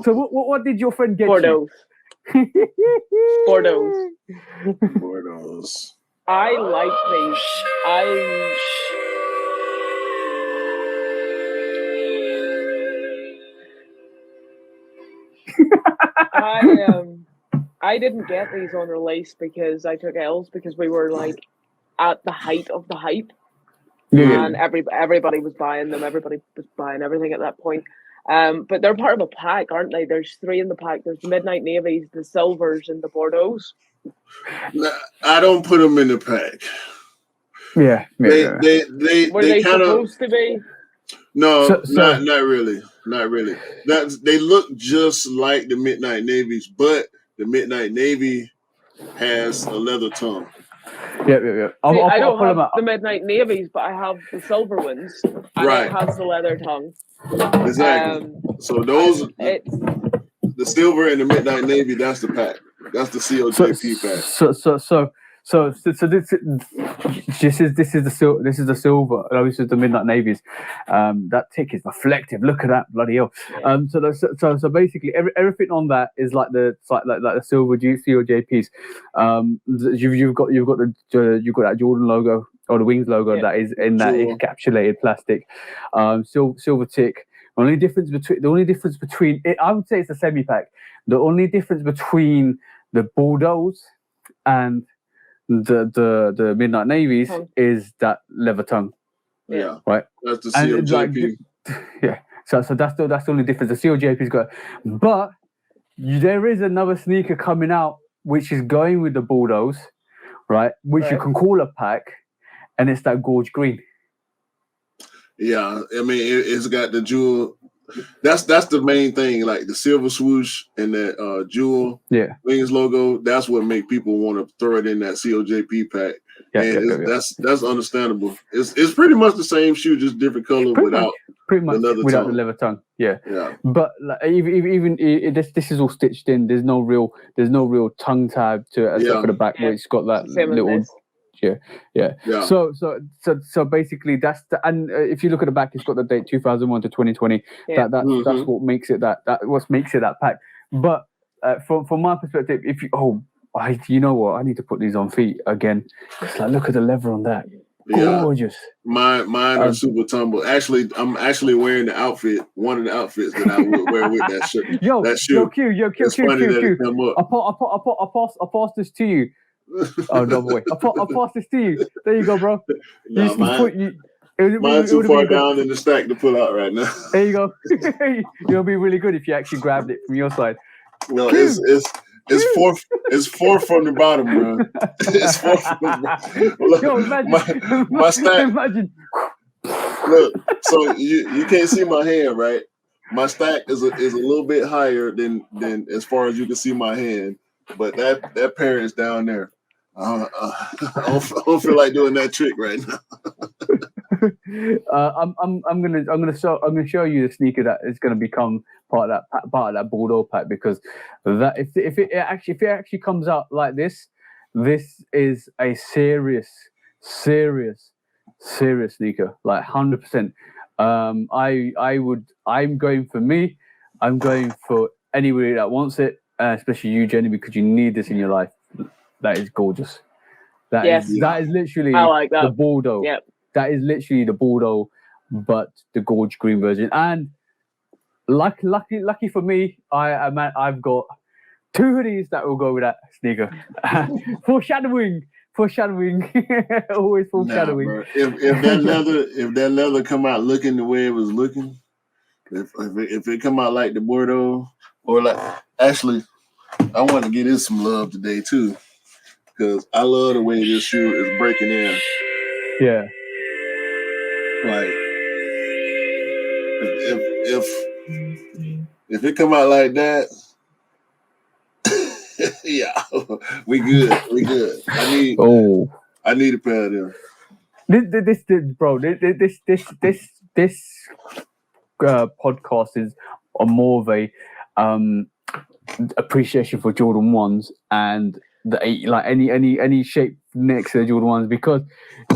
So what did your friend get you?
Bordeaux. I like these. I didn't get these on release because I took L's because we were like at the height of the hype.
Yeah.
And everybody was buying them. Everybody was buying everything at that point. But they're part of a pack, aren't they? There's 3 in the pack. There's the Midnight Navies, the Silvers, and the Bordeaux's.
I don't put them in the pack.
Yeah.
Were they
kind of
supposed to be?
no,
So-
not really. They look just like the Midnight Navies, but the Midnight Navy has a leather tongue.
Yeah.
See, I don't
pull
have
them out.
the Midnight Navies, but I have the silver ones, and
Right.
it has the leather tongue.
Exactly. So those,
It's
the silver and the Midnight Navy, that's the pack. That's the COJP pack.
So this is the silver. Oh, this is the Midnight Navies. That tick is reflective. Look at that, bloody hell.
Yeah.
So basically everything on that is like the silver COJPs. You've got that Jordan logo or the Wings logo that is in that encapsulated plastic. Silver tick. The only difference between it, I would say it's a semi pack. The only difference between the Bordeaux and the Midnight Navies is that leather tongue.
Yeah.
Right.
That's the COJP.
Yeah. So that's the only difference. The COJP's got, but there is another sneaker coming out which is going with the Bordeaux, right? Which you can call a pack, and it's that gorge green.
Yeah, I mean it's got the jewel. That's the main thing, like the silver swoosh and that jewel Wings logo. That's what make people want to throw it in that COJP pack. That's understandable. It's pretty much the same shoe, just different color without the
leather tongue. Yeah. But like, even this is all stitched in. There's no real tongue tab to it except for the back where it's got that little. Yeah. So basically, that's and if you look at the back, it's got the date 2001 to 2020. That's what makes it that pack. But from my perspective, if you know what, I need to put these on feet again. It's like, look at the leather on that, gorgeous.
Mine are super tumble. Actually, I'm wearing the outfit, one of the outfits that I would wear with that shirt. That shoe.
Q.
It's funny that it come up.
I pass this to you. Oh no, boy! I'll pass this to you. There you go, bro.
Mine's too far down in the stack to pull out right now.
There you go. It'll be really good if you actually grabbed it from your side.
No, it's fourth from the bottom, bro. It's fourth from the bottom.
Yo, imagine,
my stack.
Imagine.
Look, so you can't see my hand, right? My stack is a little bit higher than as far as you can see my hand, but that pair is down there. I don't feel like doing that trick right now.
I'm gonna show you the sneaker that is gonna become part of that Bordeaux pack, because that if it actually comes out like this is a serious sneaker, like 100%. I'm going for anybody that wants it, especially you, Jenny, because you need this in your life. That is gorgeous. That is literally
I like that.
the Bordeaux.
Yep.
That is literally the Bordeaux, but the gorge green version. And lucky for me, I've got 2 hoodies that will go with that sneaker. Foreshadowing. Always foreshadowing.
Nah, if that leather come out looking the way it was looking, if it come out like the Bordeaux, or like, actually, I want to give this some love today too, because I love the way this shoe is breaking in.
Yeah.
Like, if it come out like that, yeah, we good. I need a pair of them.
This podcast is more of a appreciation for Jordan 1s and the 8, like any shape next to the Jordan 1s, because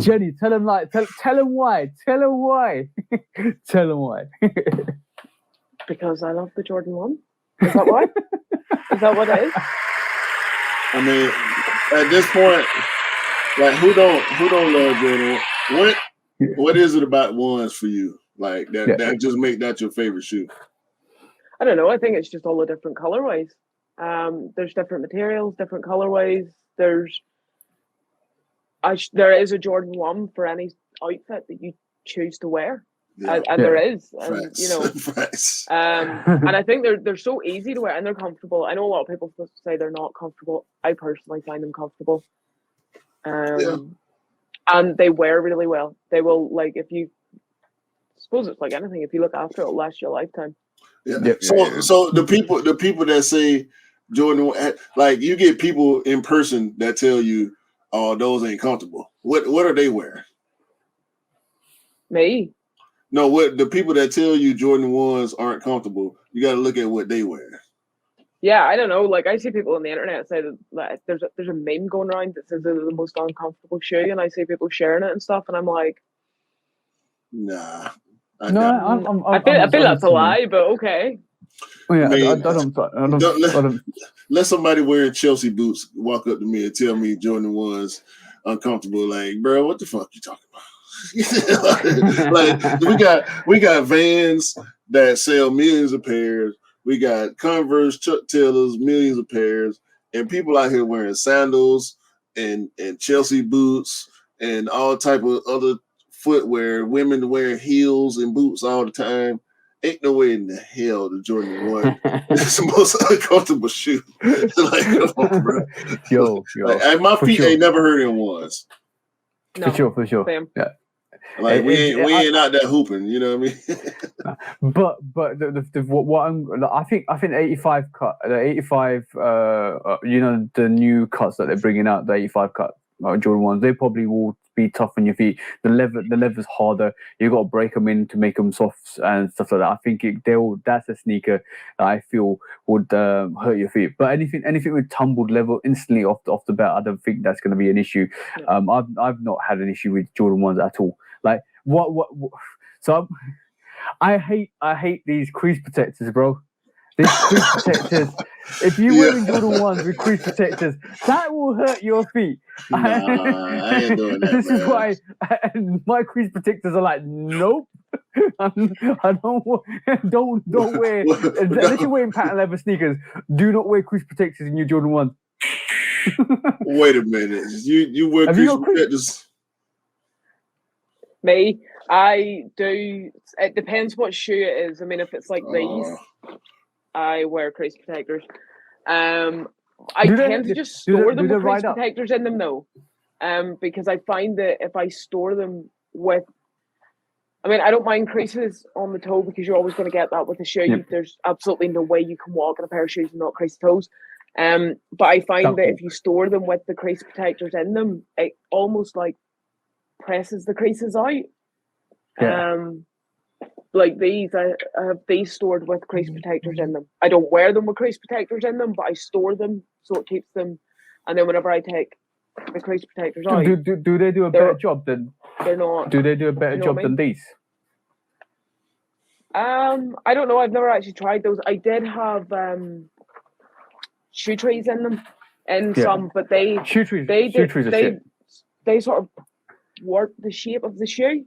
Jenny, tell them why.
Because I love the Jordan 1. Is that why? Is that what it is?
I mean, at this point, like, who don't love Jordan 1? What is it about 1s for you? Like that just make that your favorite shoe?
I don't know. I think it's just all the different colorways. There's different materials, different colorways. There is a Jordan 1 for any outfit that you choose to wear.
Yeah.
And there is, and
Facts.
you know,
Facts.
and I think they're so easy to wear and they're comfortable. I know a lot of people say they're not comfortable. I personally find them comfortable. And they wear really well. They will, like, if you suppose it's like anything, if you look after it, it'll last you a lifetime.
Yeah. So the people that say Jordan, like, you get people in person that tell you, "Oh, those ain't comfortable." What are they wearing?
Me?
No, what the people that tell you Jordan 1s aren't comfortable, you got to look at what they wear.
Yeah, I don't know. Like, I see people on the internet say that, like, there's a meme going around that says they're the most uncomfortable shoe, and I see people sharing it and stuff, and I'm like,
nah.
I feel that's a lie, but okay.
Yeah,
I mean,
I don't.
Let somebody wearing Chelsea boots walk up to me and tell me Jordan 1's uncomfortable. Like, bro, what the fuck you talking about? Like, we got Vans that sell millions of pairs. We got Converse, Chuck Taylors, millions of pairs, and people out here wearing sandals and Chelsea boots and all type of other footwear. Women wearing heels and boots all the time. Ain't no way in the hell the Jordan 1 is the most uncomfortable shoe. Like, come on, bro.
Yo.
Like, my feet ain't never hurt in ones.
No,
For sure.
Same.
Yeah.
Like, we ain't out there hooping, you know what I mean?
But I think 85 cut, the 85 you know, the new cuts that they're bringing out, the 85 cut Jordan 1s, they probably will be tough on your feet. The leather's harder. You got to break them in to make them soft and stuff like that. I think that's a sneaker that I feel would hurt your feet. But anything with tumbled leather instantly off the bat, I don't think that's going to be an issue.
Yeah.
I've not had an issue with Jordan 1s at all. Like what so I hate these crease protectors, bro. These crease protectors. If you wearing Jordan 1s with crease protectors, that will hurt your feet.
Nah, I ain't doing that.
This
man.
is why my crease protectors are like, nope. I don't wear. Unless you're wearing patent leather sneakers, do not wear crease protectors in your Jordan 1s.
Wait a minute. You wear crease protectors?
Me, I do. It depends what shoe it is. I mean, if it's like these, I wear crease protectors. I tend to just store them with crease protectors in them, though. Because I find that if I store them with, I mean, I don't mind creases on the toe because you're always going to get that with a shoe. Yep. There's absolutely no way you can walk in a pair of shoes and not crease toes. But I find that if you store them with the crease protectors in them, it almost like presses the creases out. Yeah. Like these, I have these stored with crease protectors in them. I don't wear them with crease protectors in them, but I store them so it keeps them. And then whenever I take the crease protectors out,
do they do a better job than?
They're not.
Do they do a better job than these?
I don't know. I've never actually tried those. I did have shoe trees in them, some, but they sort of warp the shape of the shoe.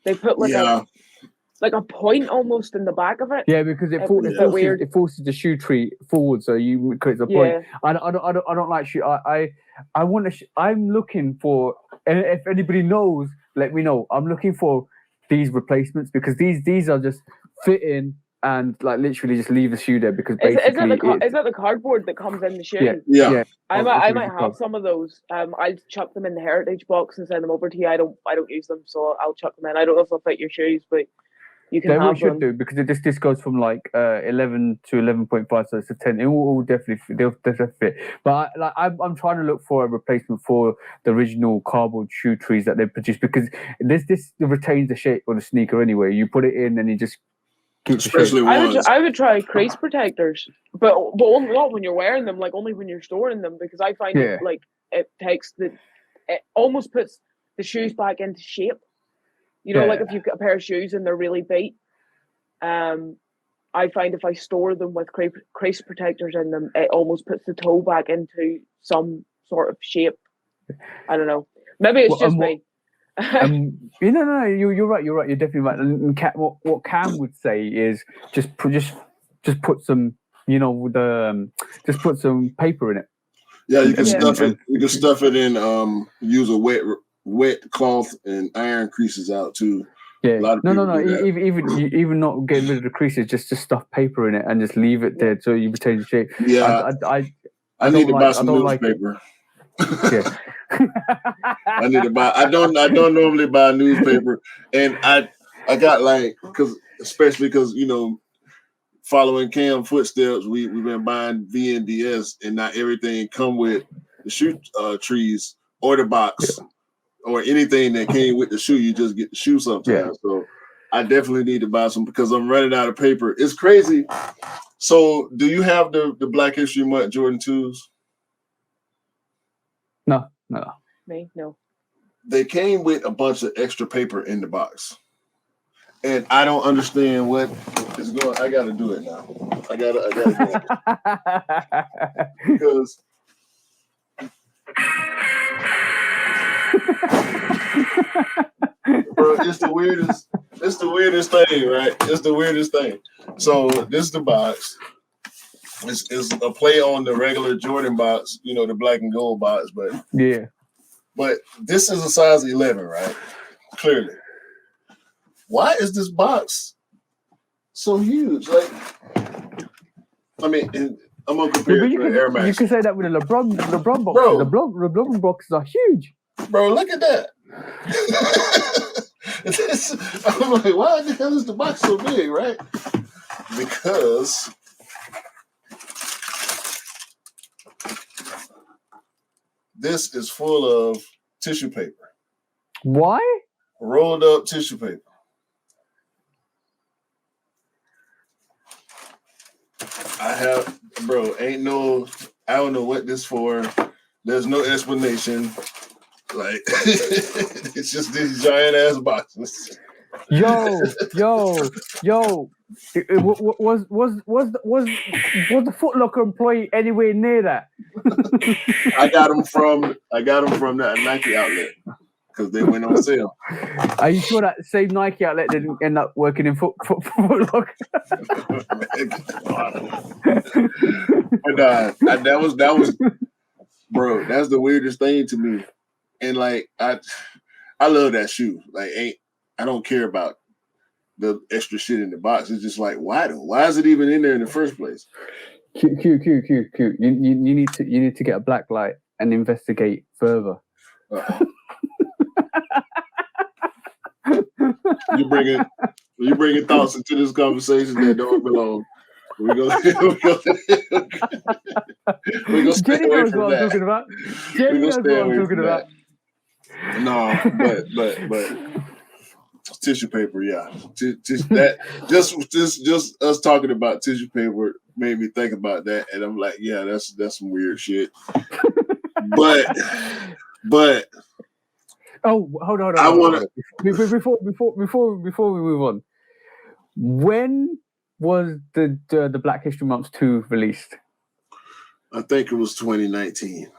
They put like a point almost in the back of it.
Yeah, because it forces the shoe tree forward, so you create a point. I don't like shoe. I want to. I'm looking for, and if anybody knows, let me know. I'm looking for these replacements because these are just fit in and like literally just leave the shoe there because basically
is that the cardboard that comes in the shoe?
Yeah.
I might have some of those. I'll chuck them in the heritage box and send them over to you. I don't use them, so I'll chuck them in. I don't know if they'll fit your shoes, but you can have them.
Do because this goes from like 11 to 11.5, so it's a 10. It will definitely fit. But I'm trying to look for a replacement for the original cardboard shoe trees that they produce because this retains the shape of the sneaker anyway. You put it in and you just.
Especially
I would try crease protectors, but only not when you're wearing them, like only when you're storing them, because I find it like it almost puts the shoes back into shape. You know, like if you've got a pair of shoes and they're really beat, I find if I store them with crease protectors in them, it almost puts the toe back into some sort of shape. I don't know. Maybe it's just me.
No, you're right. You're definitely right. And what Cam would say is just put some you know, with the just put some paper in it.
Yeah, you can
And-
stuff
and-
it. You can stuff it in. Use a wet cloth and iron creases out too.
Yeah,
A lot of
no,
people do that.
even not getting rid of the creases, just stuff paper in it and just leave it there so you retain the shape.
Yeah,
I
I need
don't
to
like-
buy
I
some
don't like it.
newspaper.
yeah.
I need to buy. I don't normally buy newspaper, and I got like especially because following Cam footsteps, we've been buying VNDS, and not everything come with the shoe trees or the box or anything that came with the shoe. You just get the shoe sometimes.
Yeah.
So I definitely need to buy some because I'm running out of paper. It's crazy. So do you have the Black History Month Jordan 2s?
No.
Me? No.
They came with a bunch of extra paper in the box. And I don't understand what is going. I gotta do it now. I gotta do it. Because bro, it's the weirdest thing, right? It's the weirdest thing. So this is the box. It's a play on the regular Jordan box, the black and gold box, but this is a size 11, right? Clearly. Why is this box so huge? Like, I mean, I'm gonna compare it to an Air Max.
You can say that with the LeBron boxes.
Bro.
The LeBron boxes are huge.
Bro, look at that. I'm like, why the hell is the box so big, right? Because this is full of tissue paper.
Why?
Rolled up tissue paper. I don't know what this for. There's no explanation. Like, it's just these giant ass boxes.
Yo. Was the Foot Locker employee anywhere near that?
I got them from that Nike outlet because they went on sale.
Are you sure that same Nike outlet didn't end up working in Foot Locker?
But that was bro. That's the weirdest thing to me. And like I love that shoe. Like I don't care about the extra shit in the box. It's just like why though? Why is it even in there in the first place?
Q. You need to get a black light and investigate further.
You bringing thoughts into this conversation that don't belong. We're gonna
Jenny knows what I'm talking about. Jenny knows what I'm talking about.
No, but tissue paper, yeah. Just us talking about tissue paper made me think about that, and I'm like, yeah, that's some weird shit. But
oh, hold on.
I want to
before we move on. When was the Black History Month 2 released?
I think it was 2019.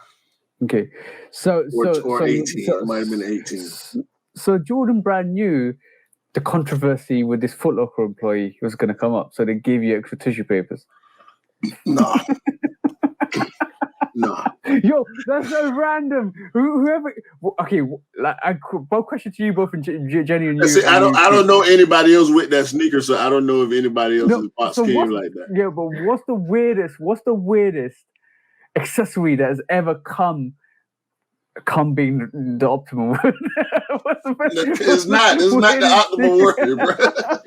Okay, so
18. It might have been 18.
So Jordan Brand knew the controversy with this Foot Locker employee was going to come up, so they gave you extra tissue papers.
No.
Yo, that's so random. Whoever. Okay, both question to you, both and Jenny and you.
See, I don't know anybody else with that sneaker, so I don't know if anybody else's box came like that.
Yeah, but what's the weirdest accessory that has ever come being the optimal word?
It's not the optimal word, bro.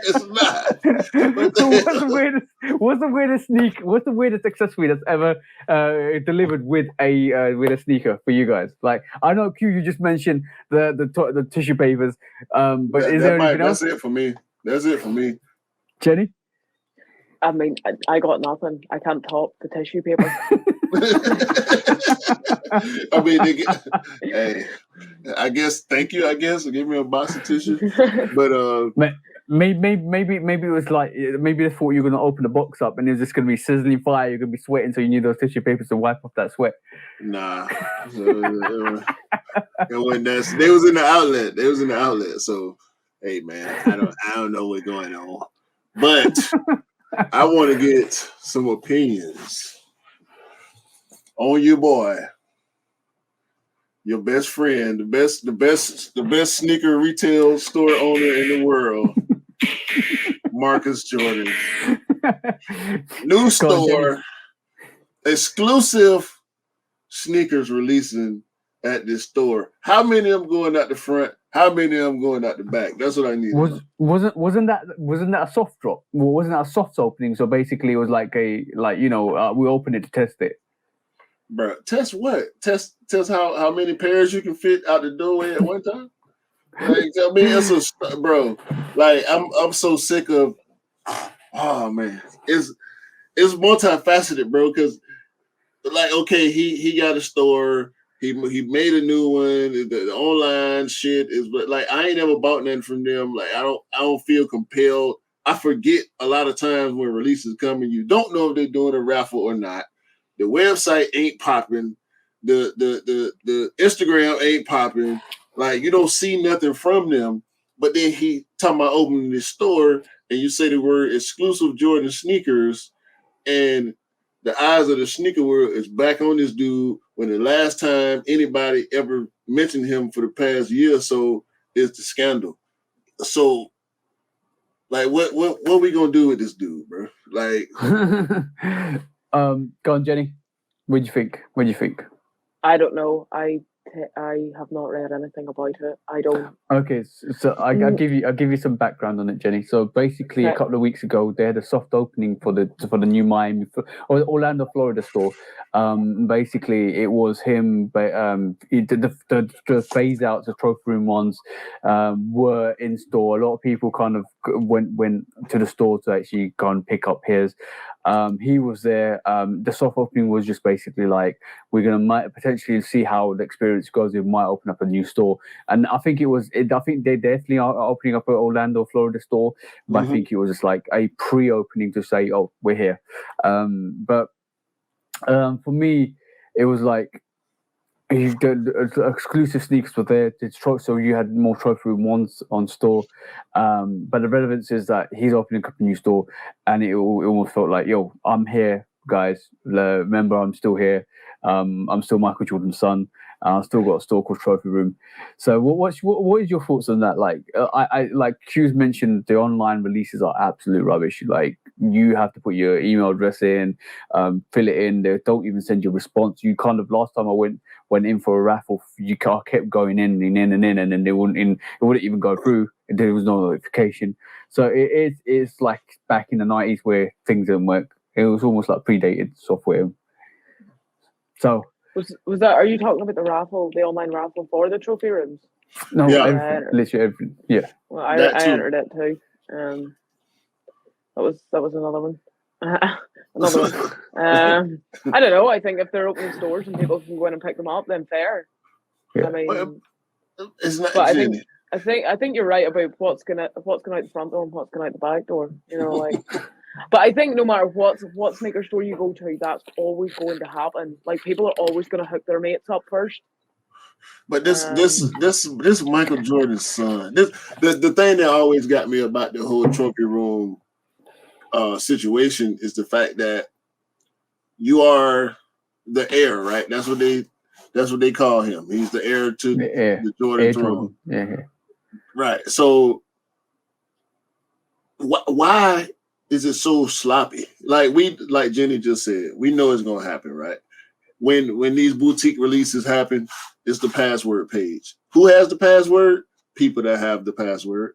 It's not.
So what's the weirdest accessory that's ever delivered with a sneaker for you guys? Like, I know Q, you just mentioned the tissue papers, but is there anything else?
That's it for me.
Jenny?
I mean, I got nothing. I can't top the tissue paper.
I mean, hey, I guess. Thank you. I guess give me a box of tissue. But
maybe it was like maybe they thought you were gonna open the box up and it was just gonna be sizzling fire. You're gonna be sweating, so you need those tissue papers to wipe off that sweat.
Nah, it wasn't that. They was in the outlet. So hey, man, I don't know what's going on. But I want to get some opinions on your boy, your best friend, the best sneaker retail store owner in the world, Marcus Jordan. New
Go on,
store, exclusive sneakers releasing at this store. How many of them going out the front? How many of them going out the back? That's what I need.
Wasn't that a soft drop? Well, wasn't that a soft opening? So basically, it was like we opened it to test it.
Bro, test what? Test how many pairs you can fit out the doorway at one time. Like, I mean, it's a bro. Like, I'm so sick of. Oh man, it's multifaceted, bro. Because like, okay, he got a store. He made a new one. The online shit is, but like, I ain't ever bought nothing from them. Like, I don't feel compelled. I forget a lot of times when releases come and you don't know if they're doing a raffle or not. The website ain't popping. The Instagram ain't popping. Like, you don't see nothing from them. But then he talking about opening this store, and you say the word exclusive Jordan sneakers, and the eyes of the sneaker world is back on this dude when the last time anybody ever mentioned him for the past year or so is the scandal. So, like, what we gonna do with this dude, bro? Like,
go on, Jenny. What do you think?
I don't know. I have not read anything about it. I don't.
Okay, so I'll give you some background on it, Jenny. So basically, a couple of weeks ago, they had a soft opening for the new Miami or Orlando, Florida store. Basically, it was him, but the phase outs, the trophy room ones, were in store. A lot of people kind of went to the store to actually go and pick up his. He was there. The soft opening was just basically like, we're gonna might potentially see how the experience goes. We might open up a new store, and I think I think they definitely are opening up an Orlando, Florida store. But I think it was just like a pre-opening to say, "Oh, we're here." But for me, it was like, the exclusive sneakers were there. So you had more trophy room ones on store, but the relevance is that he's opening up a new store, and it almost felt like, yo, I'm here, guys. Remember, I'm still here. I'm still Michael Jordan's son. I've still got a store called Trophy Room. So what is your thoughts on that? Like, I like Q's mentioned, the online releases are absolute rubbish. Like, you have to put your email address in, fill it in. They don't even send you a response. You kind of, last time I went in for a raffle, I kept going in, and then it wouldn't even go through. There was no notification. So it's like back in the 90s where things didn't work. It was almost like predated software. So
was that? Are you talking about the online raffle for the trophy rooms?
no,
Yeah.
literally everything. Yeah.
Well, I entered it too. That was another one. Another one. I don't know. I think if they're opening stores and people can go in and pick them up, then fair.
Yeah.
I mean,
well, it's not.
but I think you're right about what's going out the front door and what's going out the back door. You know, like. But I think no matter what sneaker store you go to, that's always going to happen. Like, people are always going to hook their mates up first.
But this Michael Jordan's son. The thing that always got me about the whole trophy room situation is the fact that you are the heir, right? That's what they call him. He's the heir to the Jordan throne.
Yeah.
Right. So why is it so sloppy? Like Jenny just said, we know it's gonna happen, right? When these boutique releases happen, it's the password page. Who has the password? People that have the password.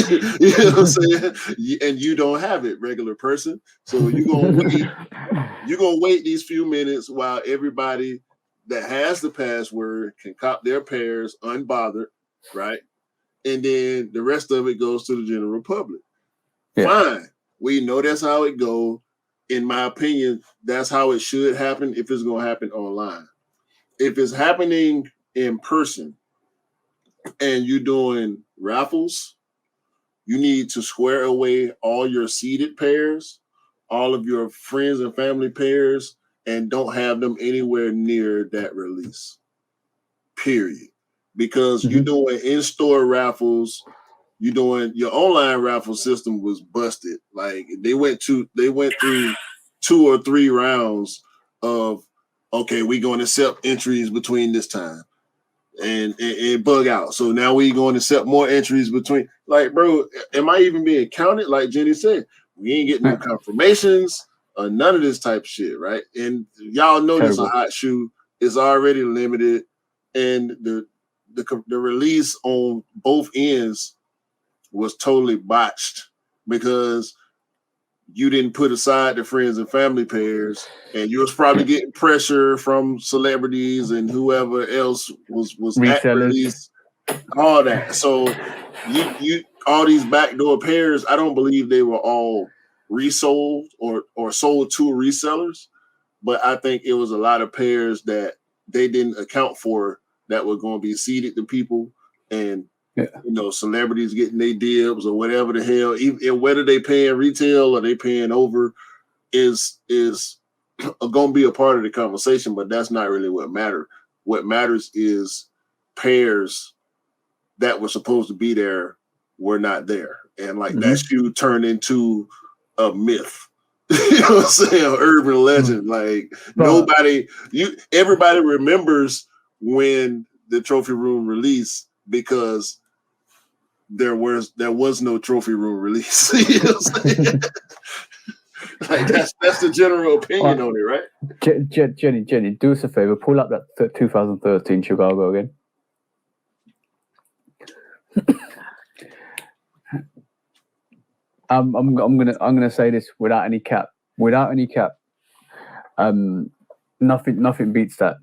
You know what I'm saying? And you don't have it, regular person. So you're gonna wait these few minutes while everybody that has the password can cop their pairs unbothered, right? And then the rest of it goes to the general public. Yeah. Fine. We know that's how it goes. In my opinion, that's how it should happen if it's going to happen online. If it's happening in person and you're doing raffles, you need to square away all your seeded pairs, all of your friends and family pairs, and don't have them anywhere near that release. Period. Because you're doing in-store raffles, your online raffle system was busted. Like they went through 2 or 3 rounds of, okay, we're going to accept entries between this time. And bug out. So now we going to accept more entries between. Like, bro, am I even being counted? Like Jenny said, we ain't getting no confirmations or none of this type of shit, right? And y'all know this a hot shoe is already limited, and the release on both ends was totally botched because you didn't put aside the friends and family pairs, and you was probably getting pressure from celebrities and whoever else was at release, all that. So you all these backdoor pairs, I don't believe they were all resold or sold to resellers, but I think it was a lot of pairs that they didn't account for that were going to be seeded to people, and celebrities getting their dibs or whatever the hell, even whether they paying retail or they paying over is going to be a part of the conversation, but that's not really what matters. What matters is pairs that were supposed to be there were not there. And like that shoe turned into a myth. You know what I'm saying? Urban legend. Like everybody remembers when the trophy room released because there was no trophy room release. You know what I'm saying? Like that's the general opinion on it, right?
Jenny, do us a favor, pull up that 2013 Chicago again. I'm gonna say this without any cap. Nothing beats that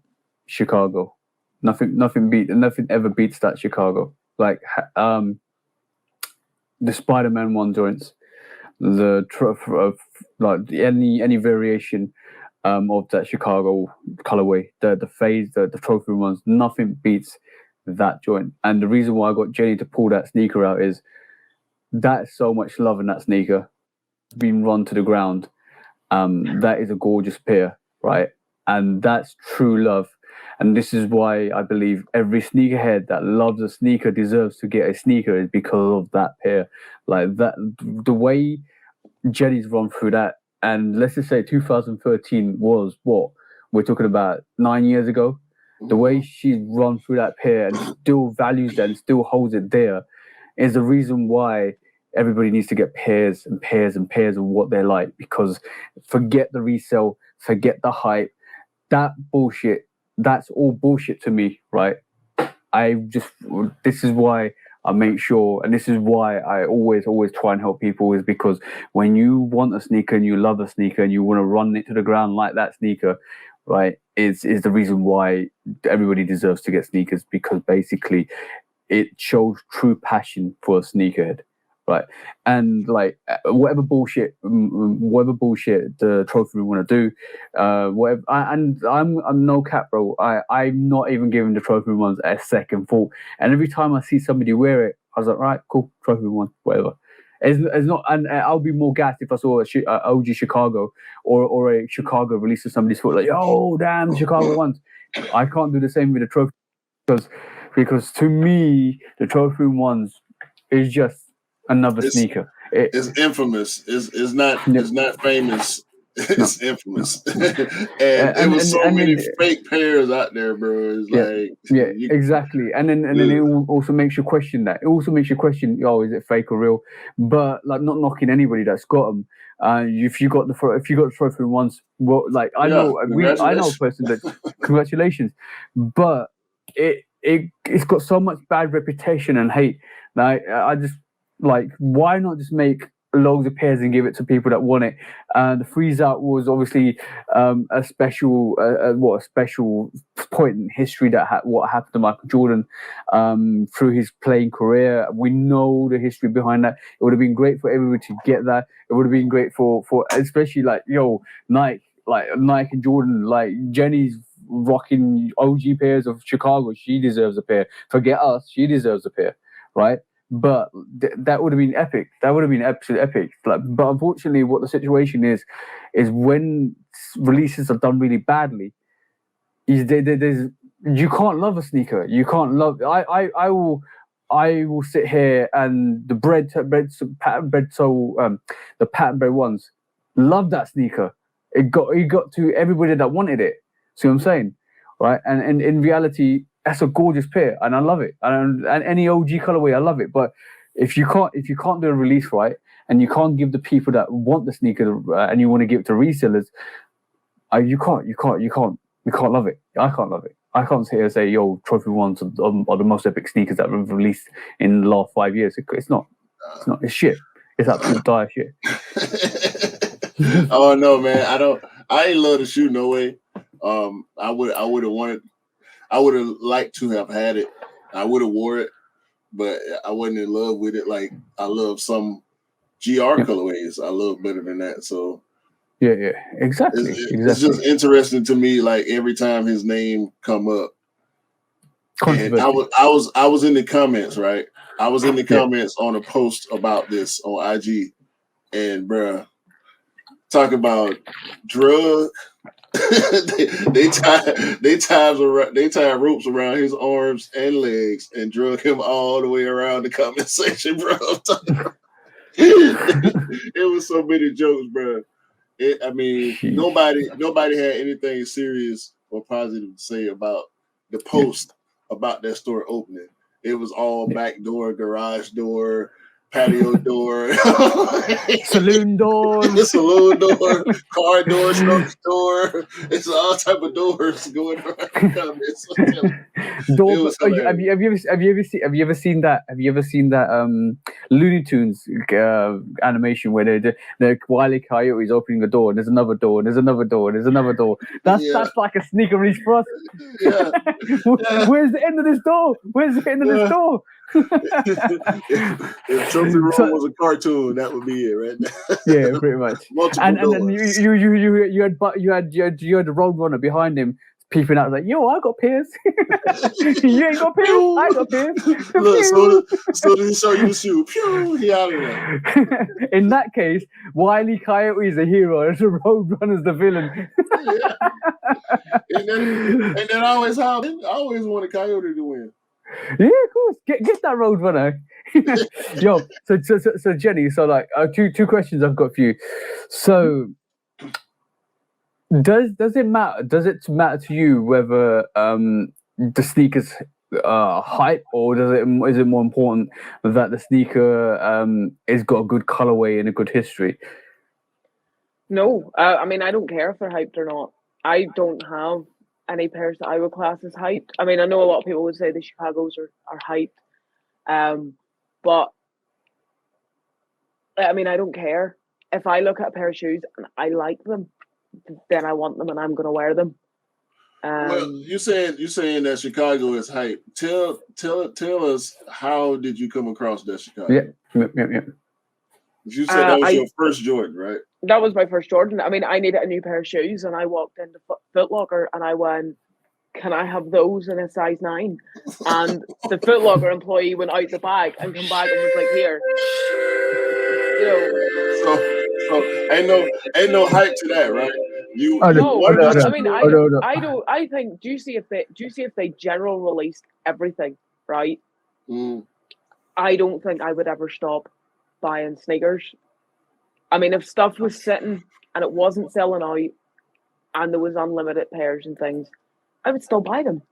Chicago. Nothing ever beats that Chicago. Like the Spider-Man 1 joints, the like any variation of that Chicago colorway, the phase, the trophy ones, nothing beats that joint. And the reason why I got Jenny to pull that sneaker out is that's so much love in that sneaker. It's been run to the ground. That is a gorgeous pair, right? And that's true love. And this is why I believe every sneakerhead that loves a sneaker deserves to get a sneaker is because of that pair. Like that, the way Jenny's run through that, and let's just say 2013 was what we're talking about 9 years ago. The way she's run through that pair and still values that and still holds it there is the reason why everybody needs to get pairs and pairs and pairs of what they like. Because forget the resale, forget the hype, that bullshit. That's all bullshit to me, right? This is why I make sure, and this is why I always try and help people, is because when you want a sneaker and you love a sneaker and you want to run it to the ground like that sneaker, right, is the reason why everybody deserves to get sneakers, because basically it shows true passion for a sneakerhead. Right, and like whatever bullshit the trophy want to do, whatever. I'm no cap, bro. I'm not even giving the trophy ones a second thought. And every time I see somebody wear it, I was like, right, cool, trophy one, whatever. It's not, and I'll be more gassed if I saw a OG Chicago or a Chicago release of somebody's foot, like, oh damn, Chicago ones. I can't do the same with the trophy because to me the trophy ones is just another sneaker.
It's infamous. It's not famous. It's infamous. And there was so many fake pairs out there, bro. It's
exactly. And then it also makes you question that. It also makes you question, is it fake or real? But like, not knocking anybody that's got them. If you got the trophy once, well, like I know a person that congratulations, but it's got so much bad reputation and hate. Like I just. Like, why not just make loads of pairs and give it to people that want it? The freeze out was obviously a special point in history that what happened to Michael Jordan through his playing career. We know the history behind that. It would have been great for everybody to get that. It would have been great for especially like Nike and Jordan. Like Jenny's rocking OG pairs of Chicago. She deserves a pair. Forget us. She deserves a pair, right? But that would have been epic. That would have been absolutely epic. Like, but unfortunately, what the situation is when releases are done really badly, you can't love a sneaker. You can't love. I will I will sit here and the pattern bread the pattern bread ones, love that sneaker. It got to everybody that wanted it. See what I'm saying, right? And in reality, that's a gorgeous pair, and I love it. And any OG colorway, I love it. But if you can't do a release right, and you can't give the people that want the sneaker, and you want to give it to resellers, you can't love it. I can't love it. I can't sit here and say, yo, Trophy Ones are the most epic sneakers that were released in the last 5 years. It's not. It's shit. It's absolute dire shit.
Oh no, man! I ain't love the shoe no way. I would have wanted. I would have liked to have had it. I would have wore it, but I wasn't in love with it. Like I love some GR colorways. I love better than that. So
yeah, exactly.
It's just interesting to me. Like every time his name come up, and I was in the comments, right? I was in the comments on a post about this on IG, and bruh, talk about drug. they tied ropes around his arms and legs and drug him all the way around the comment section, bro. It was so many jokes, bro. Nobody had anything serious or positive to say about the post about that store opening. It was all back door, garage door, patio door,
saloon door,
car door, structure door. It's all type of doors going around.
Have you ever seen that Looney Tunes animation where the Wile E. Coyote is opening a door and there's another door and there's another door and there's another door. That's like a sneaker release for us.
Yeah.
Where's the end of this door? Where's the end of this door?
If Trophy Room was a cartoon, that would be it, right?
Yeah, pretty much.
And
then you had the Roadrunner behind him peeping out like, yo, I got pairs. You ain't got pairs? I got pairs.
Look, so did he show you the shoe? Pew, he out of there.
In that case, Wile E. Coyote is the hero and the Roadrunner's the villain.
And then I always wanted Coyote to win.
Yeah, of course. Get that Roadrunner. Yo, so Jenny, so like two questions I've got for you. So does it matter? Does it matter to you whether the sneakers hype, or is it more important that the sneaker has got a good colorway and a good history?
No, I mean I don't care if they're hyped or not. I don't have any pairs that I would class as hyped. I mean, I know a lot of people would say the Chicagos are hyped, but I mean, I don't care. If I look at a pair of shoes and I like them, then I want them and I'm going to wear them.
Well, you're saying that Chicago is hyped. Tell us, how did you come across that Chicago?
Yeah.
You said that was your first Jordan, right?
That was my first Jordan. I mean, I needed a new pair of shoes, and I walked into Foot Locker, and I went, "Can I have those in a size 9?" And the Foot Locker employee went out the bag and come back and was like, "Here."
So ain't no hype to that, right?
I think. Do you see if they general released everything, right? I don't think I would ever stop buying sneakers. I mean, if stuff was sitting and it wasn't selling out and there was unlimited pairs and things, I would still buy them.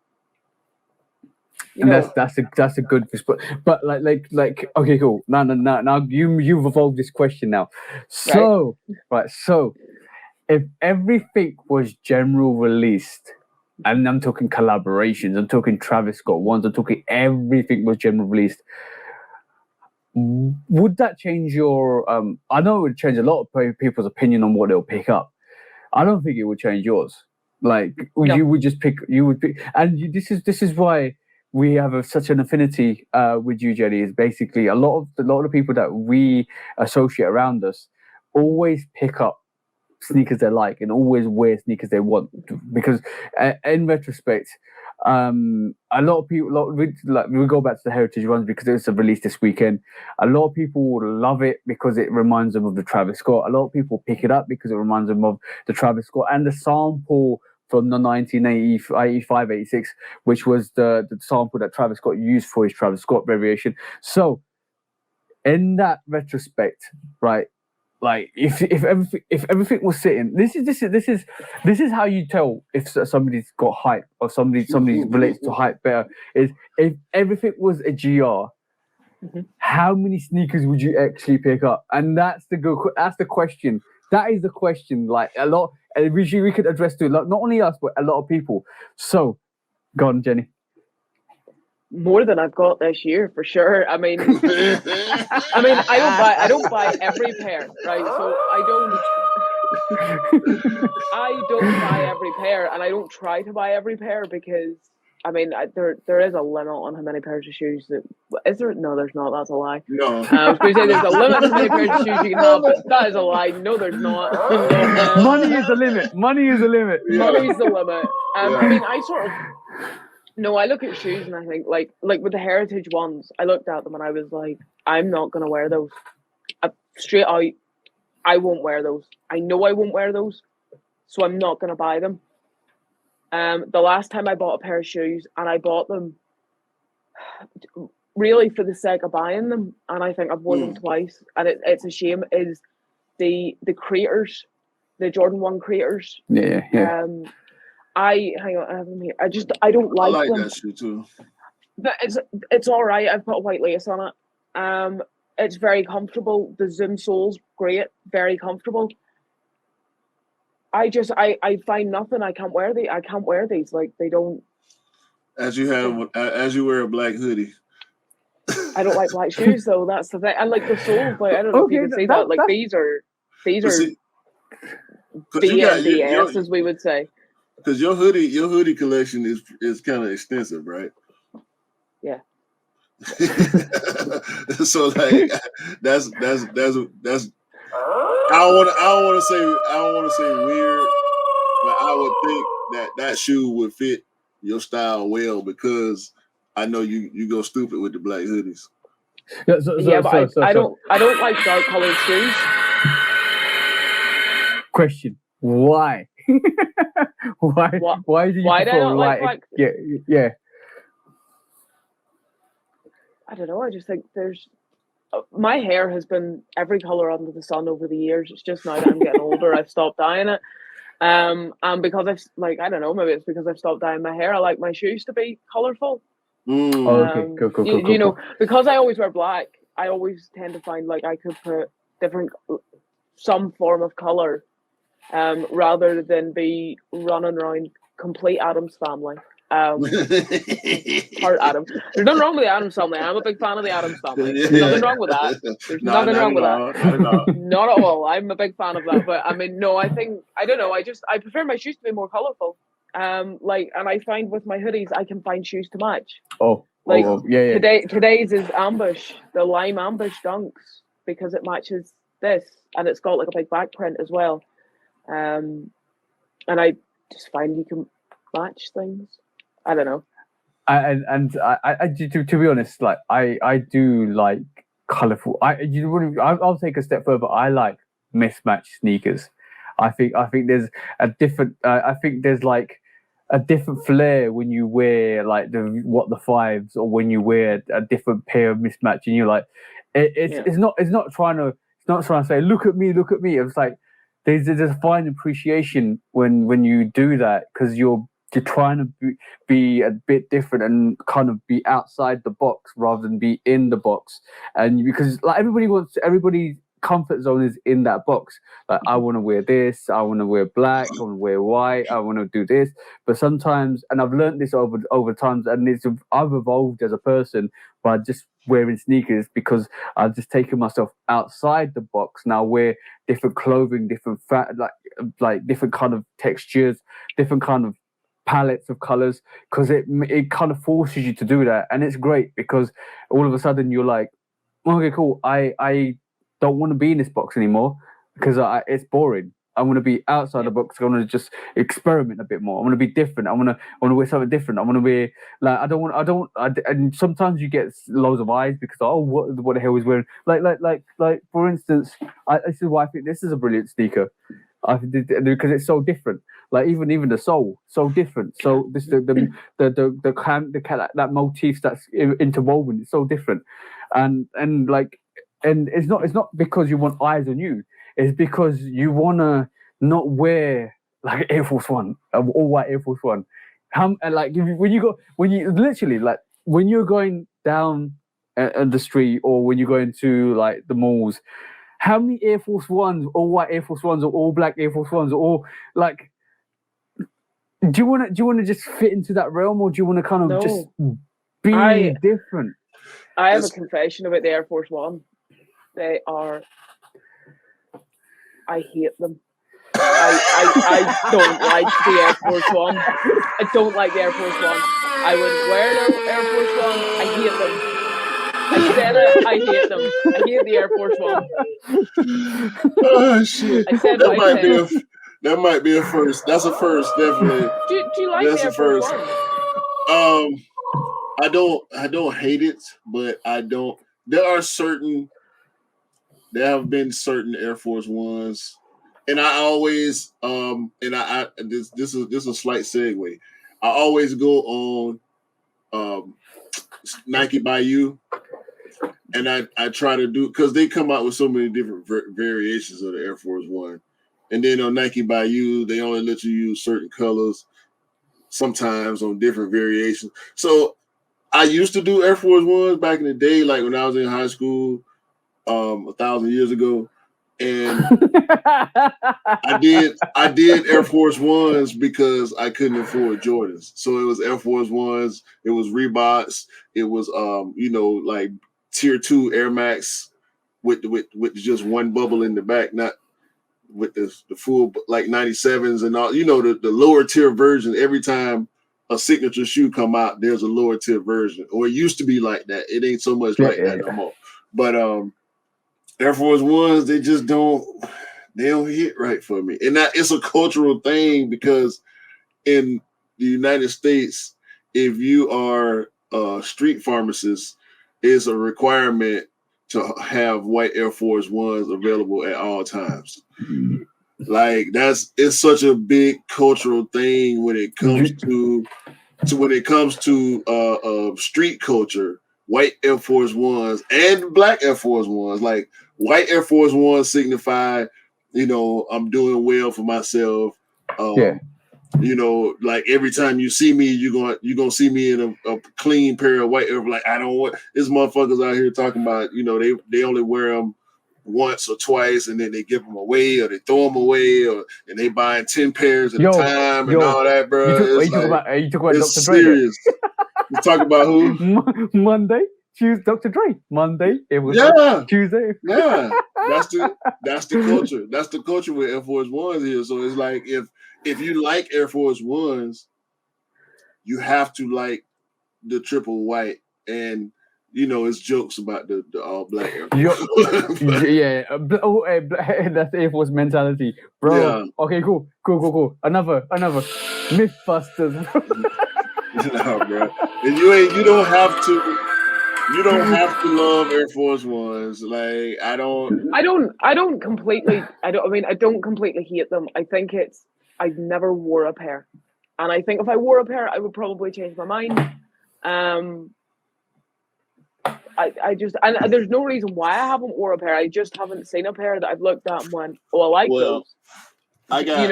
That's a good response. But like okay, cool. Now you've evolved this question now. So so if everything was general released, and I'm talking collaborations, I'm talking Travis Scott ones, I'm talking everything was general released, would that change your I know it would change a lot of people's opinion on what they'll pick up. I don't think it would change yours. Like you would pick, and this is why we have such an affinity with you, Jenny. Is basically a lot of people that we associate around us always pick up sneakers they like and always wear sneakers they want, because in retrospect, a lot of people we go back to the heritage runs because it's a release this weekend. A lot of people would love it because it reminds them of the Travis Scott. A lot of people pick it up because it reminds them of the Travis Scott and the sample from the 1985, 86, which was the sample that Travis Scott used for his Travis Scott variation. So, in that retrospect, right? Like if everything was sitting, this is how you tell if somebody's got hype or somebody relates to hype better. Is if everything was a GR, how many sneakers would you actually pick up? And that's the question. That is the question. Like a lot, and we could address to not only us but a lot of people. So, go on, Jenny.
More than I've got this year for sure. I mean, I don't buy every pair, right? So I don't buy every pair, and I don't try to buy every pair because I mean there is a limit on how many pairs of shoes that is there. No, there's not. That's a lie.
No.
I was going to say there's a limit to how many pairs of shoes you can have, but that is a lie. No, there's not.
Money is the limit. Money is the limit.
Money is the limit. I mean, No, I look at shoes and I think like with the heritage ones, I looked at them and I was like, I'm not gonna wear those. Straight out, I won't wear those. I know I won't wear those, so I'm not gonna buy them. The last time I bought a pair of shoes, and I bought them really for the sake of buying them, and I think I've worn them twice, and it's a shame. Is the creators, the Jordan 1 creators?
Yeah.
I have them here. I don't like them.
I like that shoe too.
But it's all right. I've put a white lace on it. It's very comfortable. The Zoom sole's great, very comfortable. I find nothing. I can't wear these. Like they don't.
As you wear a black hoodie.
I don't like black shoes though. That's the thing. And like the soles, like I don't know if you can see that. Like these are BNDS as we would say.
Because your hoodie collection is kind of extensive, right?
Yeah.
So like that's I don't want to say weird, but I would think that shoe would fit your style well because I know you go stupid with the black hoodies.
I don't like dark colored shoes.
Question: Why? Why do you prefer light? Yeah.
I don't know. I just think there's. My hair has been every color under the sun over the years. It's just now that I'm getting older, I've stopped dyeing it. And because I don't know, maybe it's because I've stopped dyeing my hair. I like my shoes to be colorful.
Okay, cool.
You know, because I always wear black, I always tend to find like I could put some form of color, rather than be running around complete Adams family. Part Adam. There's nothing wrong with the Adams family. I'm a big fan of the Adams family. There's nothing wrong with that. There's nothing wrong with that. Not at all. I'm a big fan of that. But I mean, no, I don't know. I prefer my shoes to be more colorful. And I find with my hoodies, I can find shoes to match.
Yeah.
Today's is ambush, the lime ambush dunks, because it matches this, and it's got like a big back print as well. And I just find you can match things. I don't know.
I to be honest, like I do like colorful. I'll take a step further. I like mismatched sneakers. I think there's a different. I think there's like a different flair when you wear like the fives, or when you wear a different pair of mismatch, and you're like, it's not trying to say look at me. It's like there's a fine appreciation when you do that, because you're trying to be a bit different and kind of be outside the box rather than be in the box. And because like everybody's comfort zone is in that box. Like I want to wear this, I want to wear black, I want to wear white, I want to do this. But sometimes, and I've learned this over times, and I've evolved as a person by just wearing sneakers, because I've just taken myself outside the box. Now wear different clothing, different like different kind of textures, different kind of palettes of colors, because it kind of forces you to do that. And it's great because all of a sudden you're like, okay, cool, I don't want to be in this box anymore because it's boring. I want to be outside the box. I want to just experiment a bit more. I want to be different. I want to wear something different. I want to wear like and sometimes you get loads of eyes because what the hell is wearing like for instance, this is why I think this is a brilliant sneaker. Because it's so different. Like even the sole, so different. So this that motif that's interwoven. It's so different, and it's not because you want eyes on you. It's because you wanna not wear like Air Force One, all white Air Force One. When you literally like when you're going down the street or when you're going to like the malls, how many Air Force Ones, all white Air Force Ones, or all black Air Force Ones, or all like? Do you want to just fit into that realm, or do you want to kind of just be different?
I have a confession about the Air Force One. They are. I hate them. I don't like the Air Force One. I don't like the Air Force One. I would wear the Air Force One. I hate them. I said it. I hate them. I hate the Air Force One.
Oh shit!
I said
that might be a first. That's a first, definitely.
Do you like the Air Force One?
I don't hate it, but I don't. There have been certain Air Force Ones, and I always this is a slight segue. I always go on Nike by You, and I try to do because they come out with so many different variations of the Air Force One, and then on Nike by You they only let you use certain colors, sometimes on different variations. So I used to do Air Force Ones back in the day, like when I was in high school, 1,000 years ago, and I did Air Force Ones because I couldn't afford Jordans. So it was Air Force Ones, it was Reeboks, it was like tier 2 Air Max with just one bubble in the back, not with the full like 97s and all, the lower tier version. Every time a signature shoe come out, there's a lower tier version, or it used to be like that. It ain't so much like that no more. But Air Force Ones, they don't hit right for me. And that it's a cultural thing because in the United States, if you are a street pharmacist, it's a requirement to have white Air Force Ones available at all times. Like it's such a big cultural thing when it comes to street culture. White Air Force Ones and black Air Force Ones, like white Air Force Ones signify, I'm doing well for myself. Like every time you see me, you're gonna see me in a clean pair of white Air. Like I don't want this motherfuckers out here talking about, they only wear them once or twice and then they give them away or they throw them away and they buying 10 pairs at a time and all that, bro.
You talk about
it's
Dr. Dre.
Serious. You talk about who?
Monday, Tuesday, Dr. Dre. Monday, it was Tuesday.
Yeah, that's the culture. That's the culture with Air Force Ones here. So it's like if you like Air Force Ones, you have to like the triple white, and it's jokes about the all black Air Force.
That's Air Force mentality, bro. Yeah. Okay, cool. Another Mythbusters.
No, bro. And you don't have to love Air Force Ones. Like I don't completely
hate them. I think I never wore a pair. And I think if I wore a pair, I would probably change my mind. There's no reason why I haven't wore a pair. I just haven't seen a pair that I've looked at and went, oh, I like those.
I got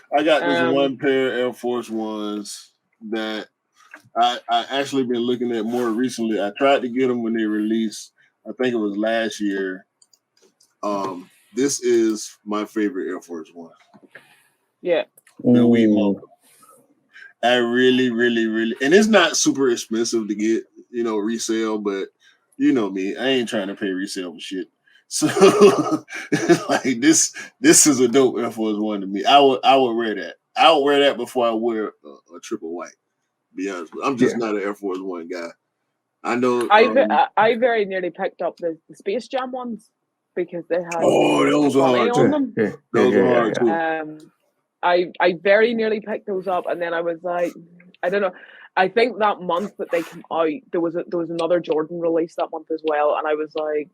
this one pair of Air Force Ones that I actually been looking at more recently. I tried to get them when they released. I think it was last year. This is my favorite Air Force One.
Yeah.
The Wii Moto. I really, really, really, and it's not super expensive to get, resale, but me, I ain't trying to pay resale for shit. So like this is a dope Air Force One to me. I would wear that. I would wear that before I wear a triple white. Be honest with you. I'm just not an Air Force One guy. I know.
I very nearly picked up the Space Jam ones because they had
those were hard
on them.
Those were hard too.
I very nearly picked those up, and then I was like, I don't know. I think that month that they came out, there was another Jordan release that month as well, and I was like,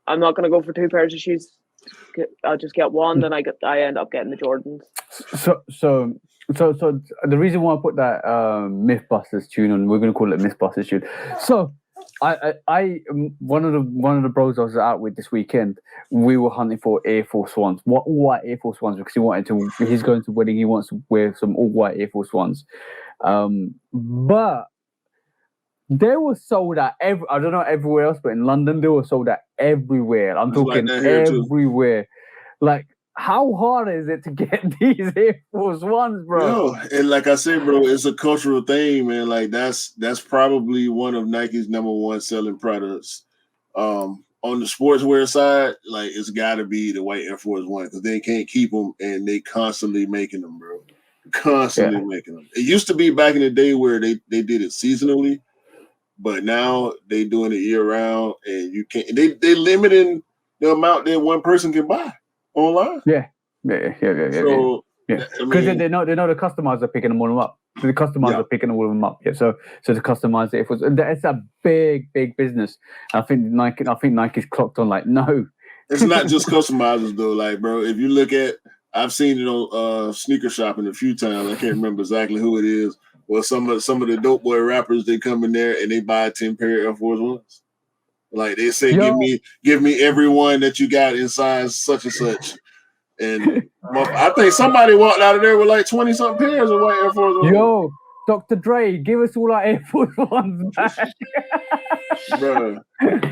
I'm not going to go for two pairs of shoes I'll just get one, and I end up getting the Jordans.
So the reason why I put that Mythbusters tune on, we're gonna call it Mythbusters tune. So I one of the bros I was out with this weekend, we were hunting for Air Force Ones, all white Air Force Ones, because he's going to a wedding, he wants to wear some all white Air Force Ones, but they were sold out I don't know everywhere else, but in London they were sold out everywhere. I'm talking everywhere. Like, how hard is it to get these Air Force Ones, bro?
Yo, and like I said, bro, it's a cultural thing, man. Like that's probably one of Nike's #1 selling products. On the sportswear side, like it's got to be the white Air Force One because they can't keep them, and they constantly making them, bro. Constantly making them. It used to be back in the day where they did it seasonally, but now they doing it year round, and you can't. They limiting the amount that one person can buy online.
Yeah.
So
because they know the customers are picking them all up. So the customers are picking all of them up. Yeah. So to customize it, it's a big business. I think Nike's clocked on like no.
It's not just customizers though. Like, bro, if you look at, I've seen it on sneaker shopping a few times. I can't remember exactly who it is. Well, some of the dope boy rappers, they come in there and they buy 10 pair of Air Force Ones. Like they say, give me every one that you got in size such and such. And I think somebody walked out of there with like 20-something pairs of white Air Force Ones.
Yo, Dr. Dre, give us all our Air Force Ones back.
Bro, like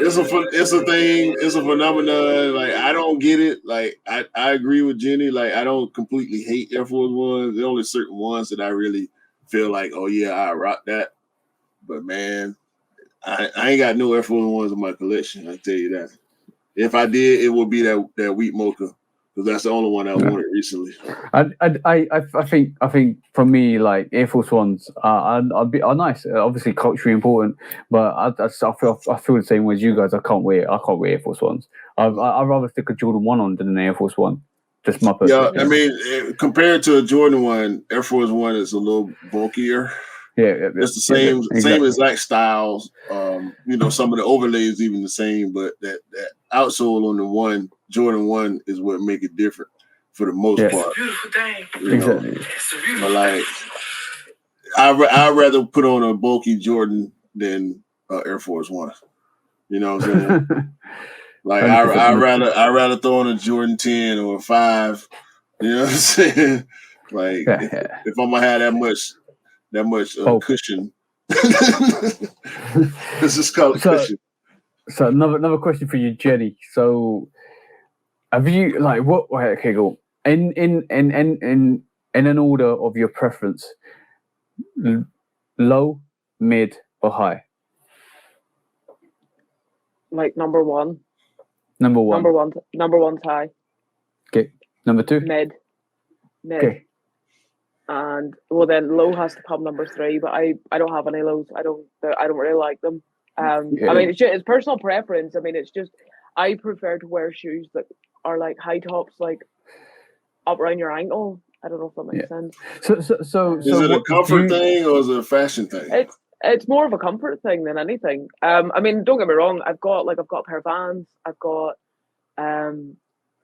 it's a thing. It's a phenomenon. Like I don't get it. Like I agree with Jenny. Like I don't completely hate Air Force Ones. There are only certain ones that I really feel like, oh yeah, I rock that. But man, I ain't got no Air Force Ones in my collection. I tell you that. If I did, it would be that wheat mocha because that's the only one I wanted recently.
I think for me, like Air Force Ones are nice. Obviously, culturally important, but I feel the same way as you guys. I can't wear Air Force Ones. I'd rather stick a Jordan 1 on than an Air Force One. Just my personal.
Yeah, I mean, compared to a Jordan 1, Air Force 1 is a little bulkier.
Yeah,
it's the same exact styles. Some of the overlays even the same, but that outsole on the Jordan 1 is what make it different for the most part.
Beautiful thing.
Exactly.
But like, I'd rather put on a bulky Jordan than Air Force 1. You know what I'm saying? Like I'd rather throw on a Jordan 10 or a 5. You know what I'm saying? Like if I'm gonna have that much cushion. This is called cushion.
So another question for you, Jenny. So have you okay, go in an order of your preference, low, mid, or high?
Like number one.
Number one's high. Okay. Number 2?
Mid.
Okay.
And well, then low has to come number 3. But I don't have any lows. I don't really like them. I mean, it's personal preference. I mean, it's just I prefer to wear shoes that are like high tops, like up around your ankle. I don't know if that makes sense.
So
is it a comfort thing or is it a fashion thing?
It's more of a comfort thing than anything. I mean, don't get me wrong. I've got a pair of Vans. I've got SB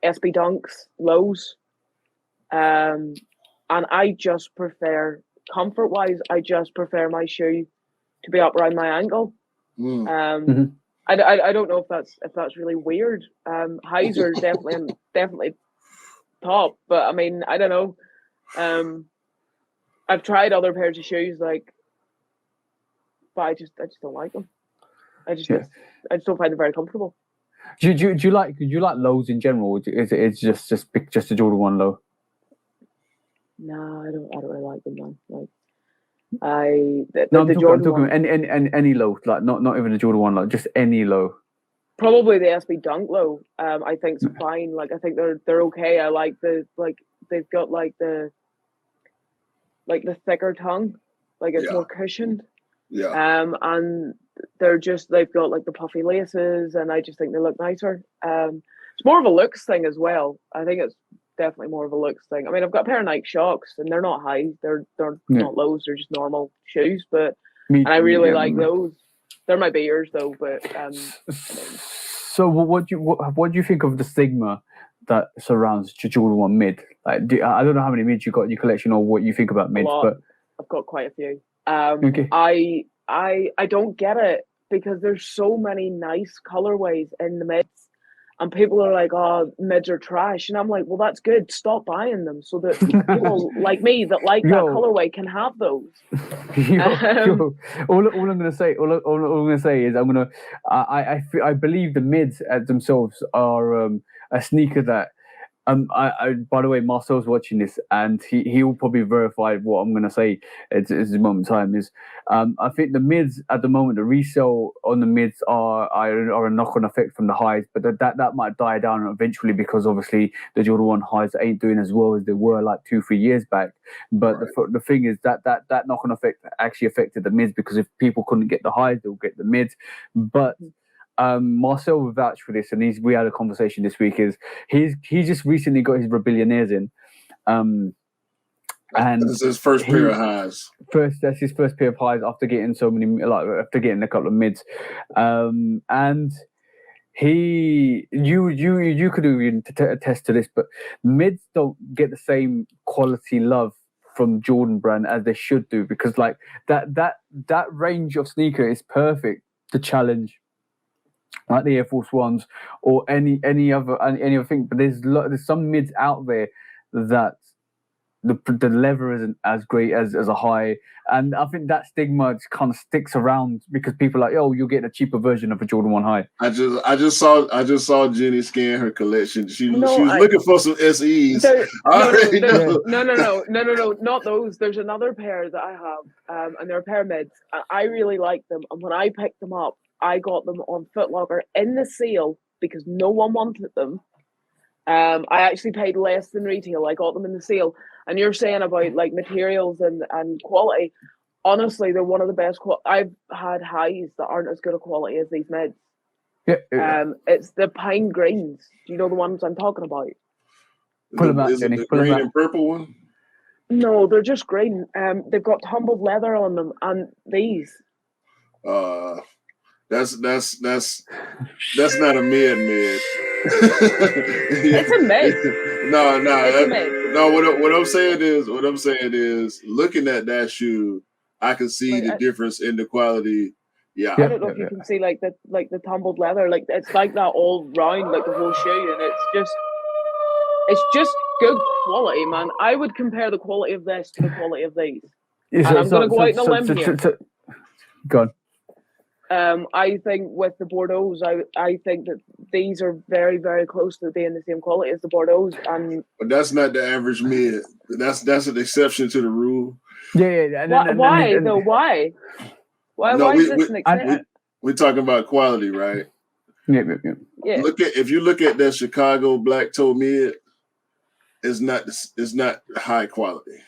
Dunks, lows. And I just prefer, comfort-wise, I just prefer my shoe to be up around my ankle. I don't know if that's really weird. Highs are definitely top, but I mean, I don't know. I've tried other pairs of shoes, but I just don't like them. I just don't find them very comfortable.
Do you like lows in general? Or is it just a Jordan 1 low?
No, I don't really like them, man. Like
I'm talking any low, like not even a Jordan 1 low, just any low.
Probably the SB Dunk low. I think it's fine. Like I think they're okay. I like they've got the thicker tongue, like it's more cushioned.
Yeah.
And they've got like the puffy laces, and I just think they look nicer. It's more of a looks thing as well. I think it's definitely more of a looks thing. I mean, I've got a pair of Nike Shocks, and they're not high. They're not lows. They're just normal shoes. But I really like those. They're my beers though. But
So what do you think of the stigma that surrounds Jordan 1 mid? Like, I don't know how many mids you got in your collection or what you think about
A
mids,
lot.
but
I've got quite a few.
okay.
I don't get it because there's so many nice colorways in the mids, and people are like, "Oh, mids are trash," and I'm like, "Well, that's good. Stop buying them so that people like me that like that
Yo.
colorway can have those."
Yo. All I'm gonna say, all I'm gonna say is I believe the mids themselves are a sneaker that I by the way, Marcel's watching this, and he will probably verify what I'm going to say. It's the moment in time is, I think the mids at the moment, the resale on the mids are a knock-on effect from the highs, but that might die down eventually because obviously the Jordan 1 highs ain't doing as well as they were like 2-3 years back. But the thing is that knock-on effect actually affected the mids because if people couldn't get the highs, they'll get the mids. But Marcel will vouch for this, and we had a conversation this week. He just recently got his Rebillionaires in, and
this is his first pair of highs.
That's his first pair of highs after getting so many, like after getting a couple of mids, and you could even attest to this, but mids don't get the same quality love from Jordan brand as they should do because like that range of sneaker is perfect to challenge like the Air Force Ones or any other thing. But there's some mids out there that the leather isn't as great as a high, and I think that stigma just kind of sticks around because people are like, oh, you'll get a cheaper version of a Jordan 1 high.
I just saw Jenny scan her collection. She was looking for some SEs.
No, not those. There's another pair that I have, and they're pair mids. I really like them, and when I picked them up, I got them on Foot Locker in the sale because no one wanted them. I actually paid less than retail. I got them in the sale. And you're saying about like materials and quality. Honestly, they're one of the best. I've had highs that aren't as good a quality as these mids.
Yeah.
It's the pine greens. Do you know the ones I'm talking about?
Pull them out,
Is it
Jenny.
the
Pull
green
them out.
and purple one?
No, they're just green. They've got tumbled leather on them, and these.
That's not a mid.
It's a mid.
No. What I'm saying is, looking at that shoe, I can see the difference in the quality. Yeah,
I don't know if you can see like the tumbled leather, like it's like that all round, like the whole shoe, and it's just good quality, man. I would compare the quality of this to the quality of these. And I'm going to go out on a limb here.
Go on.
I think with the Bordeaux, I think that these are very, very close to being the same quality as the Bordeaux.
But that's not the average mid. That's an exception to the rule.
Yeah.
Why though? Why? Why is this an exception?
We're talking about quality, right?
Yeah.
If you look at that Chicago black toe mid, it's not high quality.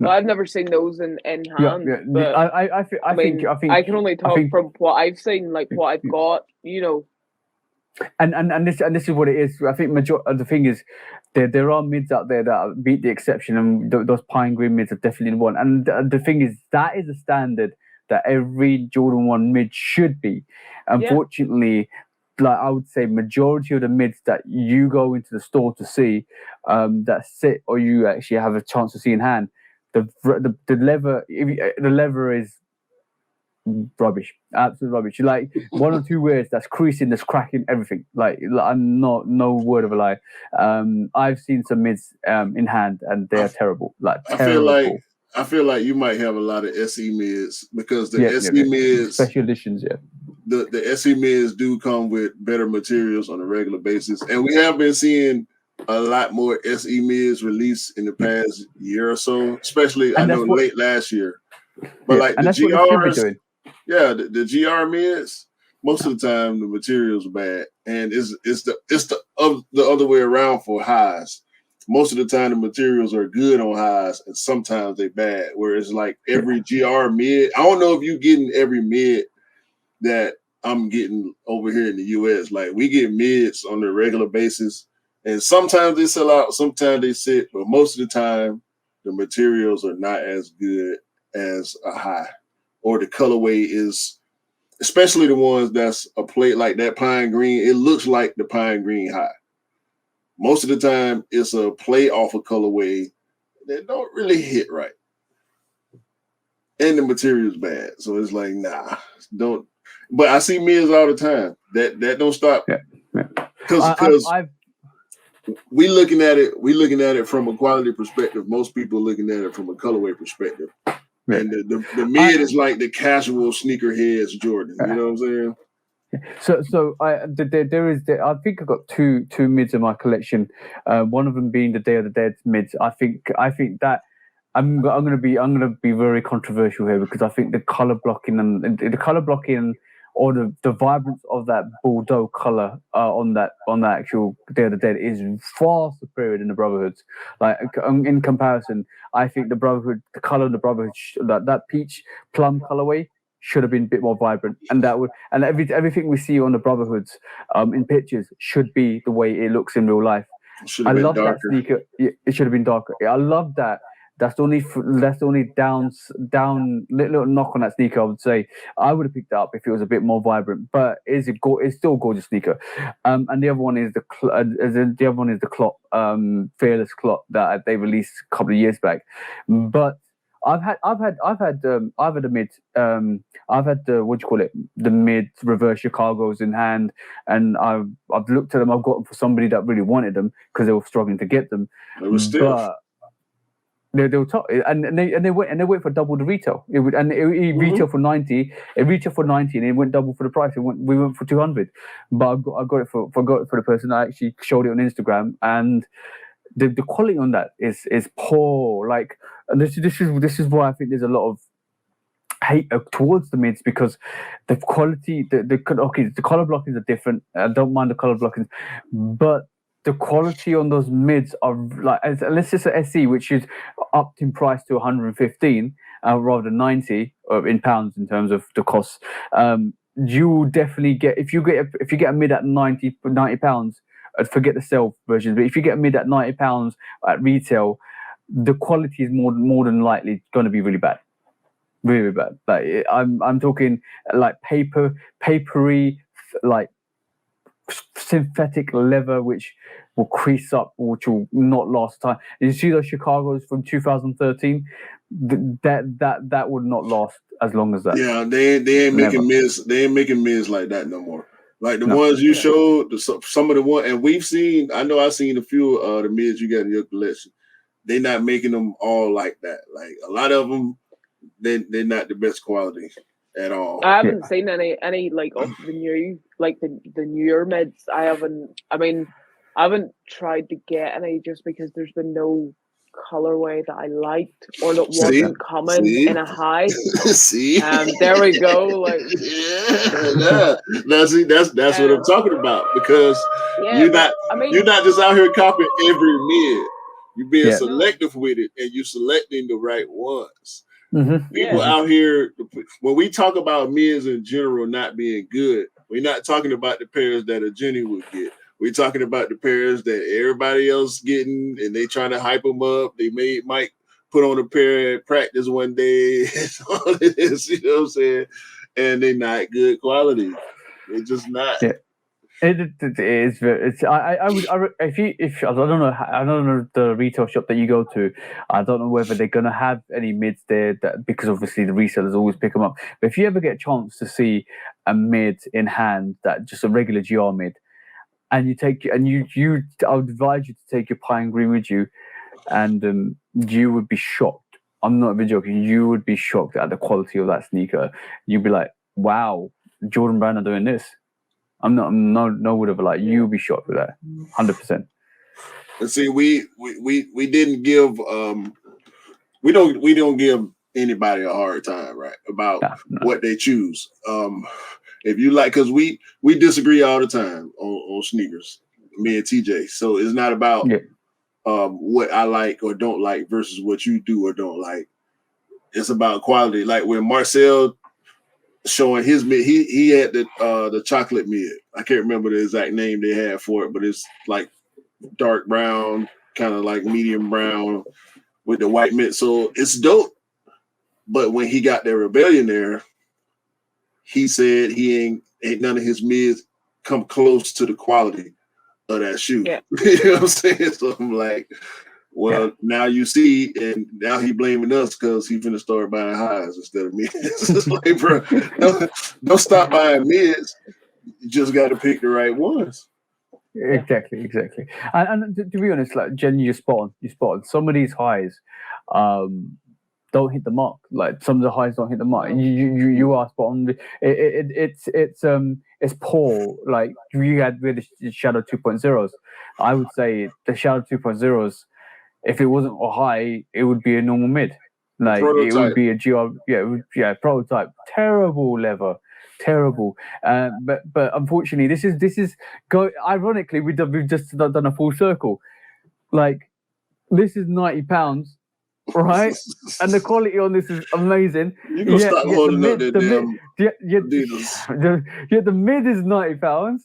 Well, I've never seen those in hand.
Yeah.
But
I think
I can only talk from what I've seen, like what I've got, you know.
And this is what it is. I think the thing is, there are mids out there that beat the exception, and those pine green mids are definitely the one. And the thing is, that is a standard that every Jordan 1 mid should be. Unfortunately, like I would say, majority of the mids that you go into the store to see, that sit or you actually have a chance to see in hand, the leather is rubbish, absolute rubbish. Like 1 or 2 wears that's creasing, that's cracking, everything. Like I'm not, no word of a lie. I've seen some mids in hand, and they are terrible. Like terrible.
I feel like you might have a lot of SE mids because the SE mids,
special editions,
the SE mids do come with better materials on a regular basis, and we have been seeing a lot more SE mids released in the past year or so, especially late last year. But like the GRs, the GR mids, most of the time the materials are bad, and it's the other way around for highs. Most of the time the materials are good on highs, and sometimes they're bad. Whereas like every GR mid, I don't know if you're getting every mid that I'm getting over here in the US. Like we get mids on a regular basis, and sometimes they sell out, sometimes they sit, but most of the time the materials are not as good as a high, or the colorway is especially the ones that's a plate like that pine green. It looks like the pine green high. Most of the time, it's a play off a colorway that don't really hit right, and the material's bad. So it's like, nah, don't. But I see mids all the time. That don't stop. Because we looking at it from a quality perspective. Most people looking at it from a colorway perspective. Yeah. And the mid is like the casual sneakerheads Jordan. You know what I'm saying?
So there is I think I've got two mids in my collection. One of them being the Day of the Dead mids. I think that I'm gonna be very controversial here because I think the color blocking or the vibrance of that Bordeaux color on that actual Day of the Dead is far superior than the Brotherhoods. Like in comparison, I think the Brotherhood, the color of the Brotherhood, that peach plum colorway should have been a bit more vibrant, and everything we see on the Brotherhoods in pictures should be the way it looks in real life. I love that sneaker. It should have been darker. I love that. That's the only down little knock on that sneaker. I would say I would have picked it up if it was a bit more vibrant, but it's still a gorgeous sneaker. And the other one is the Clot, Fearless Clot that they released a couple of years back. But I've had a mid. I've had the mid reverse Chicago's in hand, and I've looked at them. I've got them for somebody that really wanted them because they were struggling to get them.
It was still.
They were top, and they went for double the retail. It retailed for 90. It retailed for 90, and it went double for the price. We went for 200. But I got it for the person. I actually showed it on Instagram, and the quality on that is poor. Like, and this is why I think there's a lot of hate towards the mids because the quality, the color blockings are different. I don't mind the color blockings, but the quality on those mids are like, let's just say SE, which is upped in price to 115 rather than 90 in pounds in terms of the cost. You will definitely get if you get a mid at 90 pounds. Forget the sale version, but if you get a mid at 90 pounds at retail, the quality is more than likely going to be really bad. Really bad. Like I'm talking like papery, like synthetic leather, which will crease up, which will not last time. You see those Chicago's from 2013? That would not last as long as that.
Yeah, they ain't making mids. They ain't making mids like that no more. Like the ones you showed, some of the ones, and we've seen. I know I've seen a few of the mids you got in your collection. They're not making them all like that. Like a lot of them, they're not the best quality at all.
I haven't seen any like of the new, like the newer mids. I haven't tried to get any just because there's been no colorway that I liked or that wasn't coming in a high.
See,
there we go. Like,
that's what I'm talking about because you're not just out here copying every mid. You're being selective with it, and you're selecting the right ones.
Mm-hmm.
People out here, when we talk about mids in general not being good, we're not talking about the pairs that a Jenny would get. We're talking about the pairs that everybody else getting, and they trying to hype them up. They might put on a pair at practice one day, all this, you know what I'm saying? And they're not good quality. They're just not.
Yeah. It is. If I don't know the retail shop that you go to, I don't know whether they're gonna have any mids there because obviously the resellers always pick them up. But if you ever get a chance to see a mid in hand, that just a regular GR mid, and I would advise you to take your pine green with you, and you would be shocked. I'm not even joking. You would be shocked at the quality of that sneaker. You'd be like, "Wow, Jordan Brand are doing this." I'm not no whatever. Like you'll be shocked with that, 100%.
And see, we didn't give we don't give anybody a hard time, right, about what they choose. If you like, because we disagree all the time on sneakers, me and TJ. So it's not about what I like or don't like versus what you do or don't like. It's about quality. Like when Marcel showing his mid, he had the chocolate mid. I can't remember the exact name they had for it, but it's like dark brown, kind of like medium brown with the white mid. So it's dope. But when he got their Rebellion there, he said he ain't none of his mids come close to the quality of that shoe.
Yeah.
You know what I'm saying? So I'm like, well, now you see, and now he blaming us because he finna start buying highs instead of mids. It's like, bro, don't stop buying mids. You just got to pick the right ones.
Exactly. And to be honest, like Jen, you're spot on. Some of these highs, don't hit the mark. Like some of the highs don't hit the mark. You are spot on. It's poor. Like we had with the Shadow 2.0s. I would say the Shadow 2.0s, if it wasn't a high, it would be a normal mid. Like it would be a GR, prototype. Terrible leather. Terrible. But unfortunately, this is ironically we've just done a full circle. Like this is £90, right? And the quality on this is amazing.
You gonna stop holding up that damn Adidas.
The mid is £90.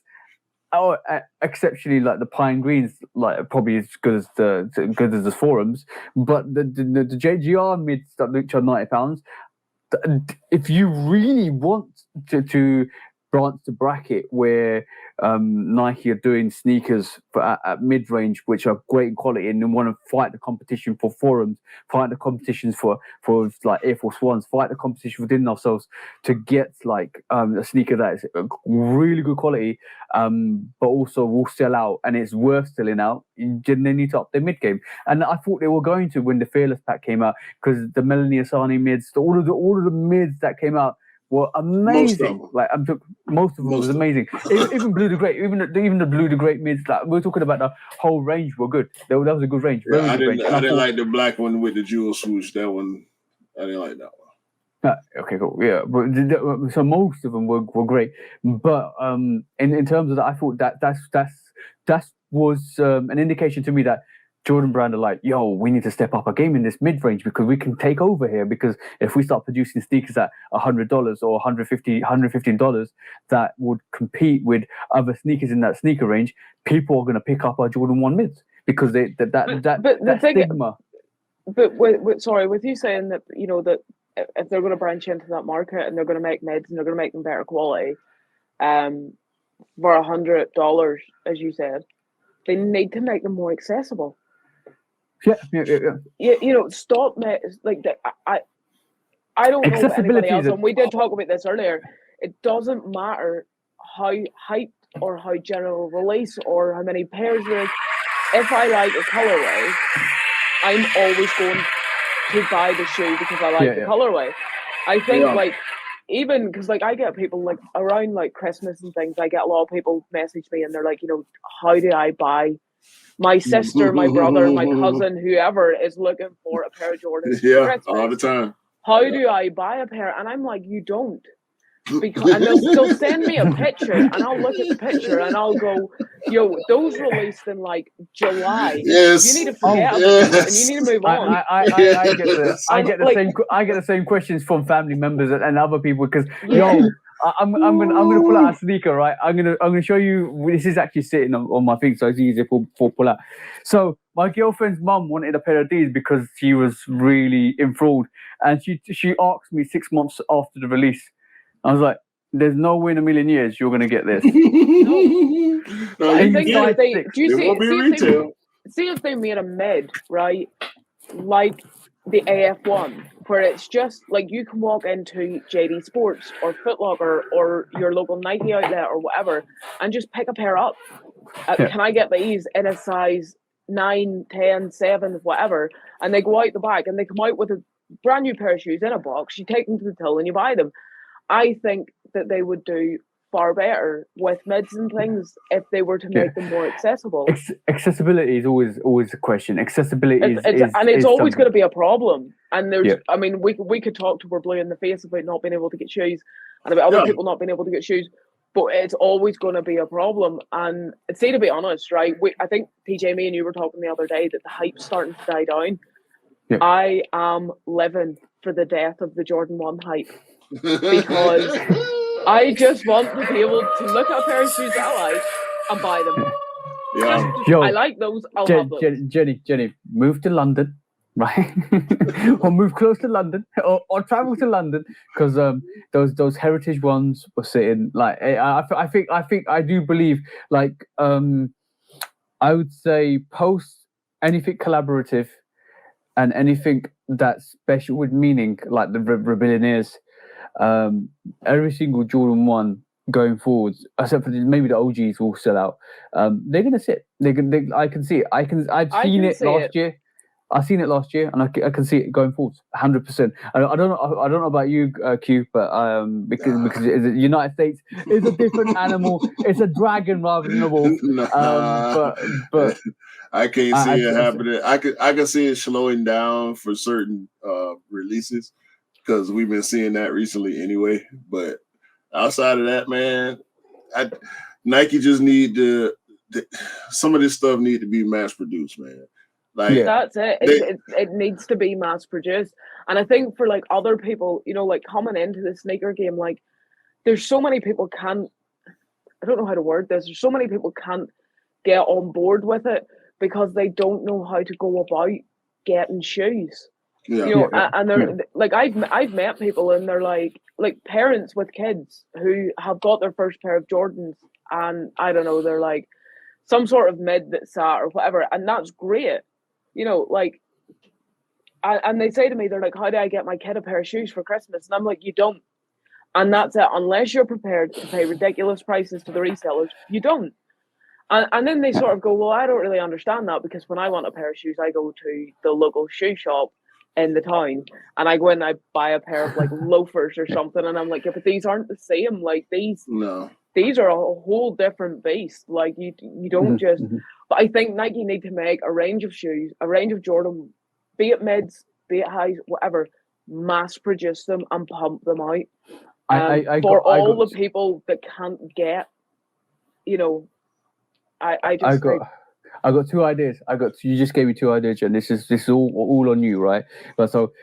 Oh, exceptionally, like the pine greens, like probably as good as the forums. But the JGR mids which are £90. If you really want to branch the bracket where Nike are doing sneakers at mid-range, which are great in quality, and then want to fight the competition for forums, fight the competitions for like Air Force Ones, fight the competition within ourselves to get like a sneaker that is really good quality, but also will sell out and it's worth selling out. Then they need to up their mid game, and I thought they were going to when the Fearless pack came out, because the Melanie Asani mids, all of the mids that came out were amazing. Most of them was amazing. Even Blue the Great, even the Blue the Great mids. Like we're talking about the whole range were good. That was a good range.
I didn't like the black one with the jewel swoosh. That one, I didn't like that one.
Okay, cool. Yeah, but so most of them were great. But in terms of that, I thought that was an indication to me that Jordan Brand are like, yo, we need to step up our game in this mid-range because we can take over here. Because if we start producing sneakers at $100 or $115 that would compete with other sneakers in that sneaker range, people are going to pick up our Jordan 1 mids because that stigma.
But with you saying that, you know, that if they're going to branch into that market and they're going to make mids and they're going to make them better quality, for $100, as you said, they need to make them more accessible.
Yeah.
You know, stop like that. I don't know about anybody else, and we did talk about this earlier. It doesn't matter how hyped or how general release or how many pairs there is. If I like a colorway, I'm always going to buy the shoe because I like the colorway. I think like even because like I get people like around like Christmas and things, I get a lot of people message me and they're like, you know, how do I buy? My sister, my brother, my cousin, whoever is looking for a pair of Jordans.
Yeah, all the time.
How do I buy a pair? And I'm like, you don't. Because and they'll send me a picture and I'll look at the picture and I'll go, yo, those released in like July.
Yes.
You need to forget about it and you need to move on.
I get the same questions from family members and other people because yo, I'm gonna pull out a sneaker, right? I'm gonna show you. This is actually sitting on my thing, so it's easier for pull out. So my girlfriend's mum wanted a pair of these because she was really enthralled, and she asked me 6 months after the release. I was like, "There's no way in a million years you're gonna get this."
No, I think see if they made a mid, right? Like the AF1, where it's just like you can walk into JD Sports or Foot Locker or your local Nike outlet or whatever and just pick a pair up. Can I get these in a size 9, 10, 7, whatever? And they go out the back and they come out with a brand new pair of shoes in a box. You take them to the till and you buy them. I think that they would do far better with mids and things if they were to make them more accessible.
Accessibility is always a question. Accessibility
is always going to be a problem. And there's, I mean, we could talk to we're blue in the face about not being able to get shoes and about other people not being able to get shoes, but it's always going to be a problem. And see, to be honest, right, I think PJ, me and you were talking the other day that the hype's starting to die down. Yeah. I am living for the death of the Jordan 1 hype because I just want to be able to look at a pair of shoes that I like and buy them.
Yeah.
Yo,
I like those. I'll have those.
Jenny, move to London. right? Or move close to London, or travel to London, because those heritage ones were sitting like I think I do believe like I would say post anything collaborative and anything that's special with meaning, like the Rebellionaires, every single Jordan 1 going forwards, except for maybe the OGs will sell out. They're gonna sit. I can see it. I've seen it last year. I've seen it last year, and I can see it going forward, 100%. I don't know. I don't know about you, Q, but because the United States is a different animal. It's a dragon rather than a wolf. But
I can't see it happening. I can see it slowing down for certain releases because we've been seeing that recently anyway. But outside of that, man, Nike just need to. Some of this stuff need to be mass produced, man. Like
that's it. It needs to be mass produced. And I think for like other people, you know, like coming into the sneaker game, like there's so many people can't. I don't know how to word this. There's so many people can't get on board with it because they don't know how to go about getting shoes.
Yeah.
You know, and they're like I've met people and they're like parents with kids who have got their first pair of Jordans and I don't know, they're like some sort of mid that sat or whatever, and that's great. You know, like, and they say to me, they're like, how do I get my kid a pair of shoes for Christmas? And I'm like, you don't. And that's it. Unless you're prepared to pay ridiculous prices to the resellers, you don't. And then they sort of go, well, I don't really understand that because when I want a pair of shoes, I go to the local shoe shop in the town and I go in and I buy a pair of like loafers or something. And I'm like, yeah, but these aren't the same. Like these are a whole different beast. Like you don't just... But I think Nike need to make a range of shoes, a range of Jordan, be it mids, be it highs, whatever, mass produce them and pump them out. For all the people that can't get, you know, I
got two ideas. You just gave me two ideas, and this is all on you, right? But so,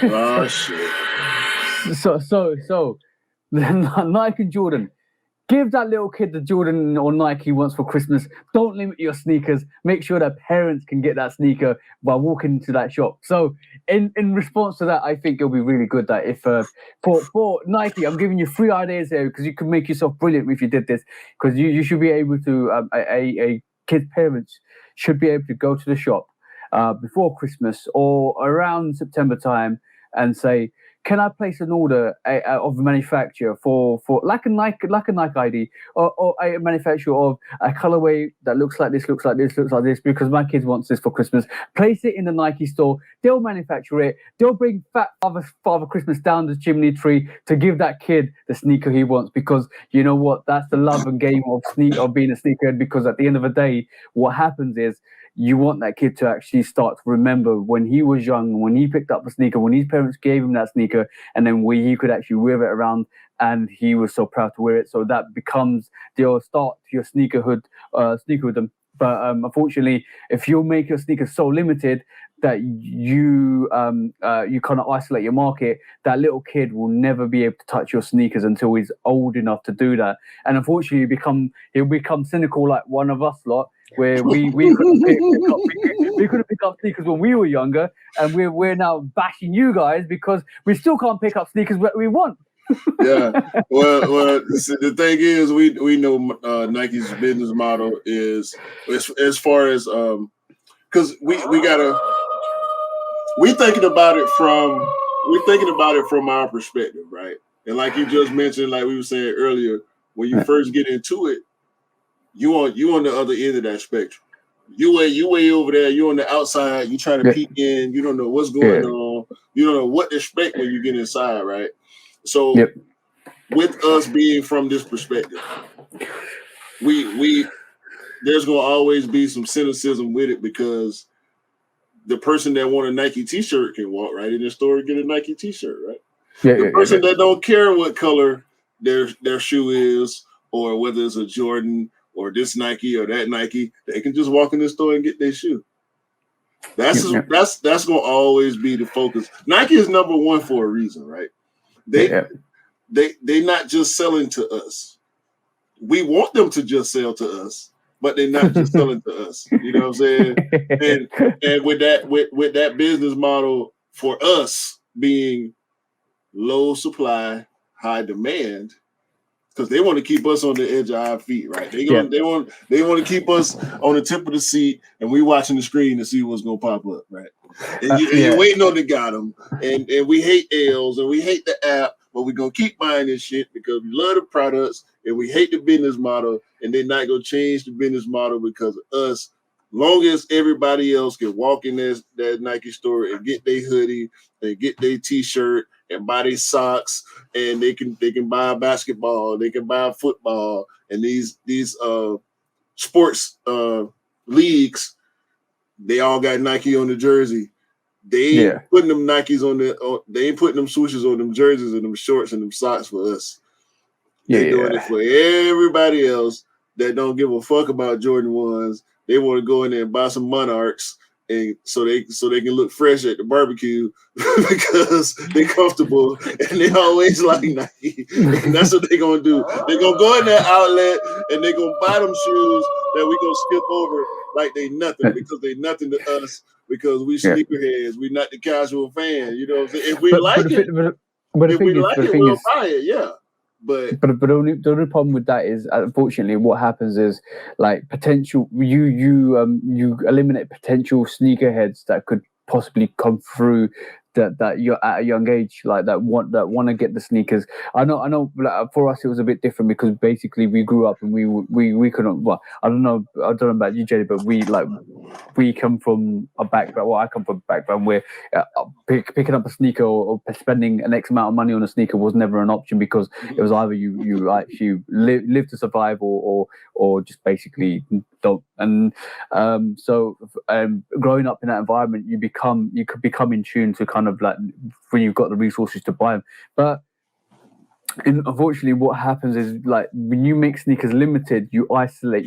oh shit.
So, Nike and Jordan. Give that little kid the Jordan or Nike he wants for Christmas. Don't limit your sneakers. Make sure that parents can get that sneaker by walking into that shop. So, in response to that, I think it'll be really good that if for Nike, I'm giving you 3 ideas here because you could make yourself brilliant if you did this. Because you should be able to a kid's parents should be able to go to the shop before Christmas or around September time and say, can I place an order of a manufacturer for like a Nike ID or a manufacturer of a colorway that looks like this, because my kids wants this for Christmas. Place it in the Nike store. They'll manufacture it. They'll bring Fat Father Christmas down the chimney tree to give that kid the sneaker he wants, because you know what? That's the love and game of being a sneakerhead, because at the end of the day, what happens is you want that kid to actually start to remember when he was young, when he picked up the sneaker, when his parents gave him that sneaker, and then he could actually wear it around, and he was so proud to wear it. So that becomes your start to your sneakerhood. But unfortunately, if you make your sneakers so limited that you kind of isolate your market, that little kid will never be able to touch your sneakers until he's old enough to do that. And unfortunately, he'll become cynical like one of us lot, where we couldn't pick up sneakers when we were younger, and we're now bashing you guys because we still can't pick up sneakers that we want.
Yeah, well, the thing is, we know Nike's business model is as far as because we thinking about it from our perspective, right? And like you just mentioned, like we were saying earlier, when you first get into it, you on the other end of that spectrum. You way over there. You on the outside. You trying to peek in. You don't know what's going on. You don't know what to expect when you get inside, right? So, with us being from this perspective, we there's gonna always be some cynicism with it, because the person that want a Nike T-shirt can walk right in the store and get a Nike T-shirt, right? The person that don't care what color their shoe is, or whether it's a Jordan or this Nike or that Nike, they can just walk in the store and get their shoe. That's gonna always be the focus. Nike is number one for a reason, right? They not just selling to us. We want them to just sell to us, but they're not just selling to us. You know what I'm saying? And with that business model for us being low supply, high demand, because they want to keep us on the edge of our feet, right? They want to keep us on the tip of the seat, and we watching the screen to see what's gonna pop up, right? And you're waiting on the got them, and we hate L's and we hate the app, but we're gonna keep buying this shit because we love the products and we hate the business model, and they're not gonna change the business model because of us. Long as everybody else can walk in that Nike store and get their hoodie and get their t-shirt and buy their socks, and they can buy a basketball, they can buy a football, and these sports leagues, they all got Nike on the jersey. They ain't putting them Nikes they ain't putting them swooshes on them jerseys and them shorts and them socks for us. They're doing it for everybody else that don't give a fuck about Jordan 1s. They want to go in there and buy some Monarchs, and so they can look fresh at the barbecue because they're comfortable and they always like Nike. And that's what they're gonna do. They're gonna go in that outlet and they're gonna buy them shoes that we gonna skip over like they nothing, because they nothing to us, because we sneakerheads. We not the casual fan. You know what I'm saying? If we like it, we'll buy it. Yeah. But
the only problem with that is, unfortunately, what happens is, like, potential you eliminate potential sneakerheads that could possibly come through that you're at a young age, like that want to get the sneakers. I know. Like, for us, it was a bit different because basically we grew up and we couldn't. Well, I don't know about you, Jay, but we come from a background. Well, I come from a background where picking up a sneaker or spending an X amount of money on a sneaker was never an option, because it was either you actually live to survive or just basically don't. And so growing up in that environment, you could become in tune to kind of like when you've got the resources to buy them. But unfortunately, what happens is, like, when you make sneakers limited, you isolate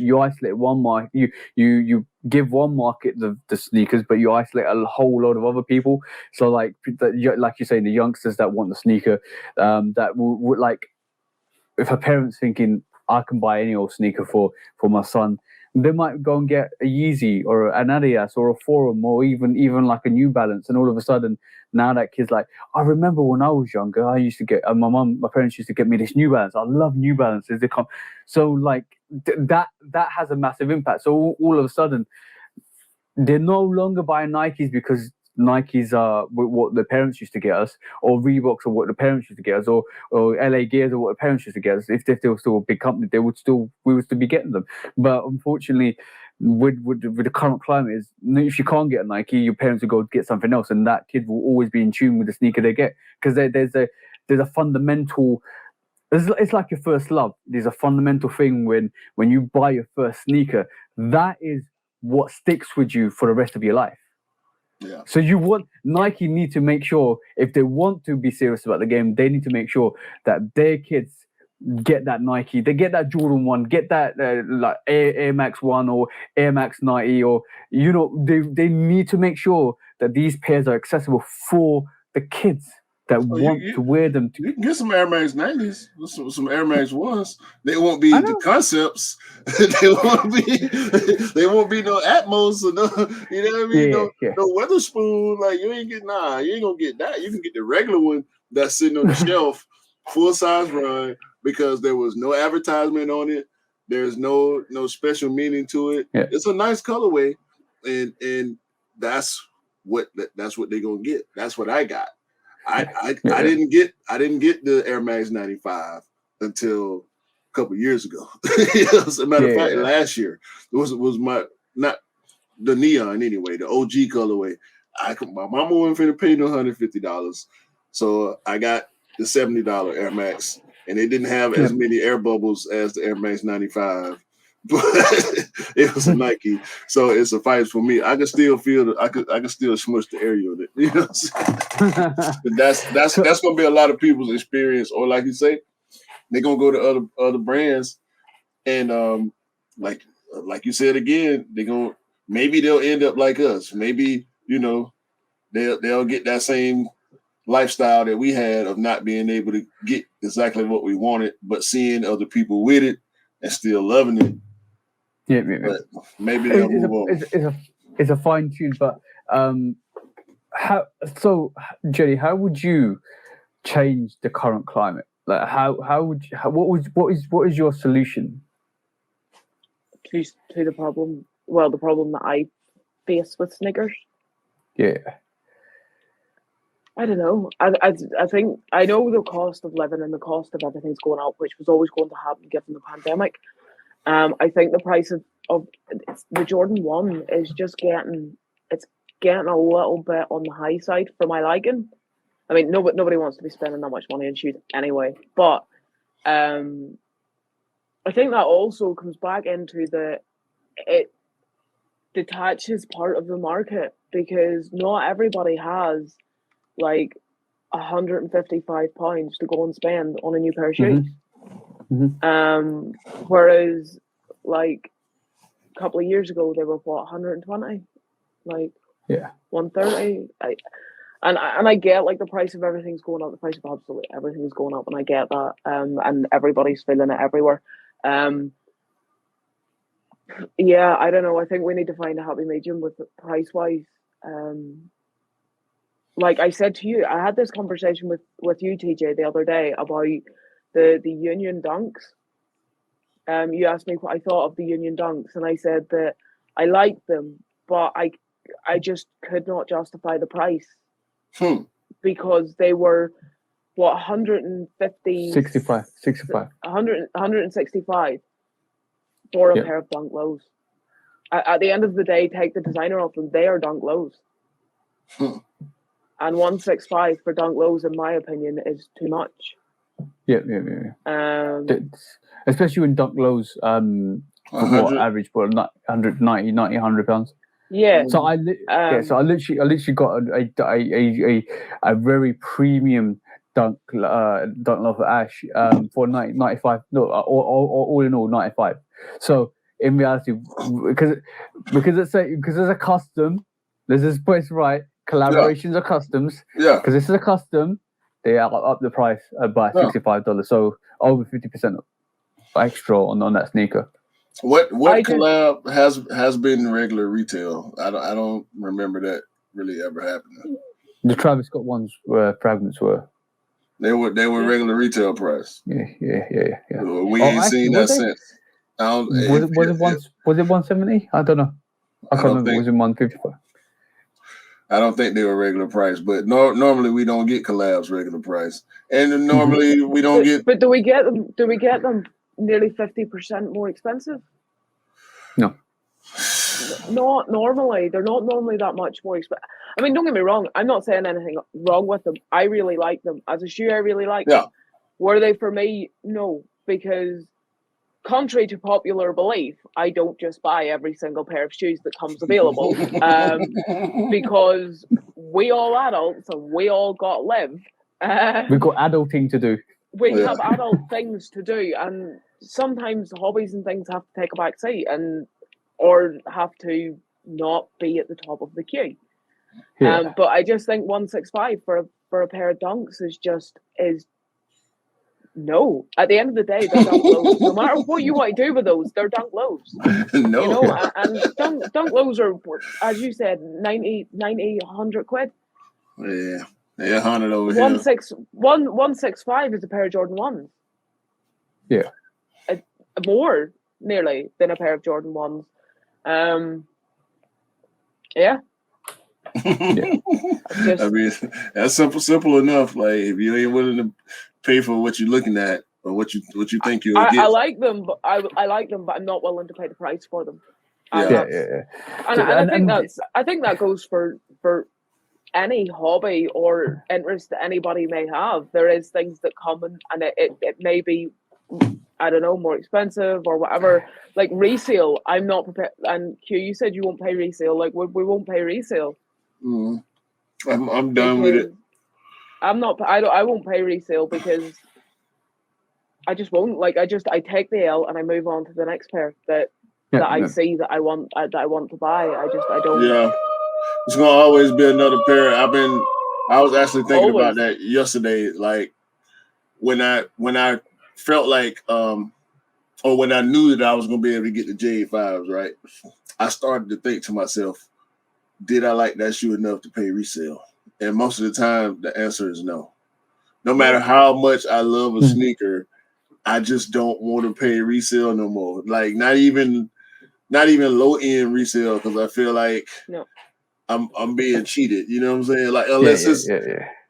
one market. You give one market the sneakers, but you isolate a whole lot of other people. So, like you're saying, the youngsters that want the sneaker, that would like, if a parent's thinking, I can buy any old sneaker for my son, they might go and get a Yeezy or an Adidas or a Forum or even like a New Balance, and all of a sudden now that kid's like, I remember when I was younger, I used to get my parents used to get me this New Balance. I love New Balances. They come, so like that has a massive impact. So all of a sudden they're no longer buying Nikes because Nikes are what the parents used to get us, or Reeboks are what the parents used to get us, or LA Gears are what the parents used to get us. If they were still a big company, we would still be getting them. But unfortunately, with the current climate, is if you can't get a Nike, your parents will go get something else, and that kid will always be in tune with the sneaker they get, because there's a fundamental. It's like your first love. There's a fundamental thing when you buy your first sneaker, that is what sticks with you for the rest of your life.
Yeah.
So Nike need to make sure, if they want to be serious about the game, they need to make sure that their kids get that Nike, they get that Jordan 1, get that like Air Max 1 or Air Max 90, or they need to make sure that these pairs are accessible for the kids that want to wear them.
You can get some Air Max 90s, some Air Max 1s. They won't be the concepts. They won't be no Atmos or no, you know what I mean? No Weatherspoon. Like, you ain't gonna get that. You can get the regular one that's sitting on the shelf, full size run, because there was no advertisement on it. There's no special meaning to it.
Yeah.
It's a nice colorway, and that's what they're gonna get. That's what I got. I didn't get the Air Max 95 until a couple years ago. As a matter of fact, last year was my, not the neon anyway, the OG colorway. My mama wasn't finna pay no $150, so I got the $70 Air Max, and it didn't have as many air bubbles as the Air Max 95. But it was a Nike, so it sufficed for me. I can still feel I can still smush the air unit. You know what I'm saying? That's gonna be a lot of people's experience, or like you say, they're gonna go to other brands, and like you said again, maybe they'll end up like us. Maybe they'll get that same lifestyle that we had of not being able to get exactly what we wanted, but seeing other people with it and still loving it.
Yeah.
But maybe they'll move on.
It's a fine tune, but Jenny, how would you change the current climate? Like, what is your solution
to the problem? Well, the problem that I face with sneakers.
Yeah.
I don't know. I think I know the cost of living and the cost of everything's going up, which was always going to happen given the pandemic. I think the price of the Jordan 1 is just getting a little bit on the high side for my liking. I mean, nobody wants to be spending that much money on shoes anyway, but I think that also comes back into it detaches part of the market because not everybody has like £155 to go and spend on a new pair of shoes.
Mm-hmm.
Whereas like a couple of years ago they were 120, like 130. And I get like the price of everything's going up, the price of absolutely everything is going up, and I get that. And everybody's feeling it everywhere. Yeah, I don't know. I think we need to find a happy medium with price wise. Like I said to you, I had this conversation with you, TJ, the other day about the Union Dunks. You asked me what I thought of the Union Dunks, and I said that I liked them, but I just could not justify the price because they were
65
165 for a pair of Dunk Lows. At the end of the day, take the designer off them, they are Dunk Lows. And 165 for Dunk Lows, in my opinion, is too much.
Yeah. Especially when Dunk Lows, what average for 100 pounds.
Yeah.
So I literally got a very premium Dunk Low for Ash for 95. No, all in all 95. So in reality, because it's a custom, there's this place right. Collaborations are customs.
Yeah.
Because this is a custom, they up the price by $65. So over 50% extra on that sneaker.
What collab has been regular retail? I don't remember that really ever happening.
The Travis Scott ones where fragments were.
They were regular retail price.
Yeah.
We ain't seen that since.
Was it 170? I don't know. I can't remember. Was it 155?
I don't think they were regular price, but normally we don't get collabs regular price, and normally we don't get.
But do we get them? Do we get them nearly 50% more expensive?
No.
Not normally. They're not normally that much more expensive. I mean, don't get me wrong. I'm not saying anything wrong with them. I really like them as a shoe. I really like them. Were they for me? No, because contrary to popular belief, I don't just buy every single pair of shoes that comes available because we all adults and we all got live.
We've got adulting to do.
We have adult things to do, and sometimes hobbies and things have to take a back seat or have to not be at the top of the queue. But I just think 165 for a pair of Dunks is no. At the end of the day, they're Dunk Lows. No matter what you want to do with those, they're Dunk Lows.
No.
You know, and Dunk Lows are, as you said, 90, 100 quid.
Yeah. 100 over here.
165 is a pair of Jordan 1s.
Yeah.
More, nearly, than a pair of Jordan 1s. Yeah.
I mean, that's simple enough. Like, if you ain't willing to pay for what you're looking at or what you think you'll get.
I like them, but I like them, but I'm not willing to pay the price for them.
Yeah.
And I think that goes for any hobby or interest that anybody may have. There is things that come and it may be, I don't know, more expensive or whatever. Like resale, I'm not prepared. And Q, you said you won't pay resale. Like we won't pay resale.
I'm done with it.
I'm not. I won't pay resale because I just won't. Like I take the L and I move on to the next pair that I see that I want to buy. I don't.
Yeah, it's gonna always be another pair. I was actually thinking about that yesterday. Like when I felt like or when I knew that I was going to be able to get the J5s, right, I started to think to myself, did I like that shoe enough to pay resale? And most of the time, the answer is no. No matter how much I love a sneaker, I just don't want to pay resale no more. Like not even low end resale, because I feel like I'm being cheated. You know what I'm saying? Like unless it's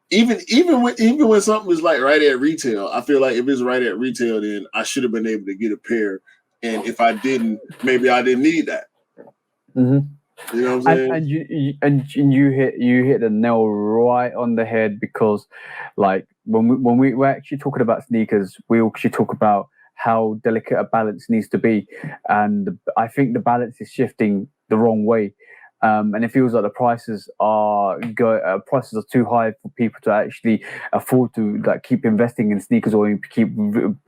even when something is like right at retail, I feel like if it's right at retail, then I should have been able to get a pair. And if I didn't, maybe I didn't need that.
Mm-hmm.
You know what I'm
saying? And you hit the nail right on the head, because like when we're actually talking about sneakers, we actually talk about how delicate a balance needs to be, and I think the balance is shifting the wrong way. And it feels like the prices are too high for people to actually afford to like keep investing in sneakers, or keep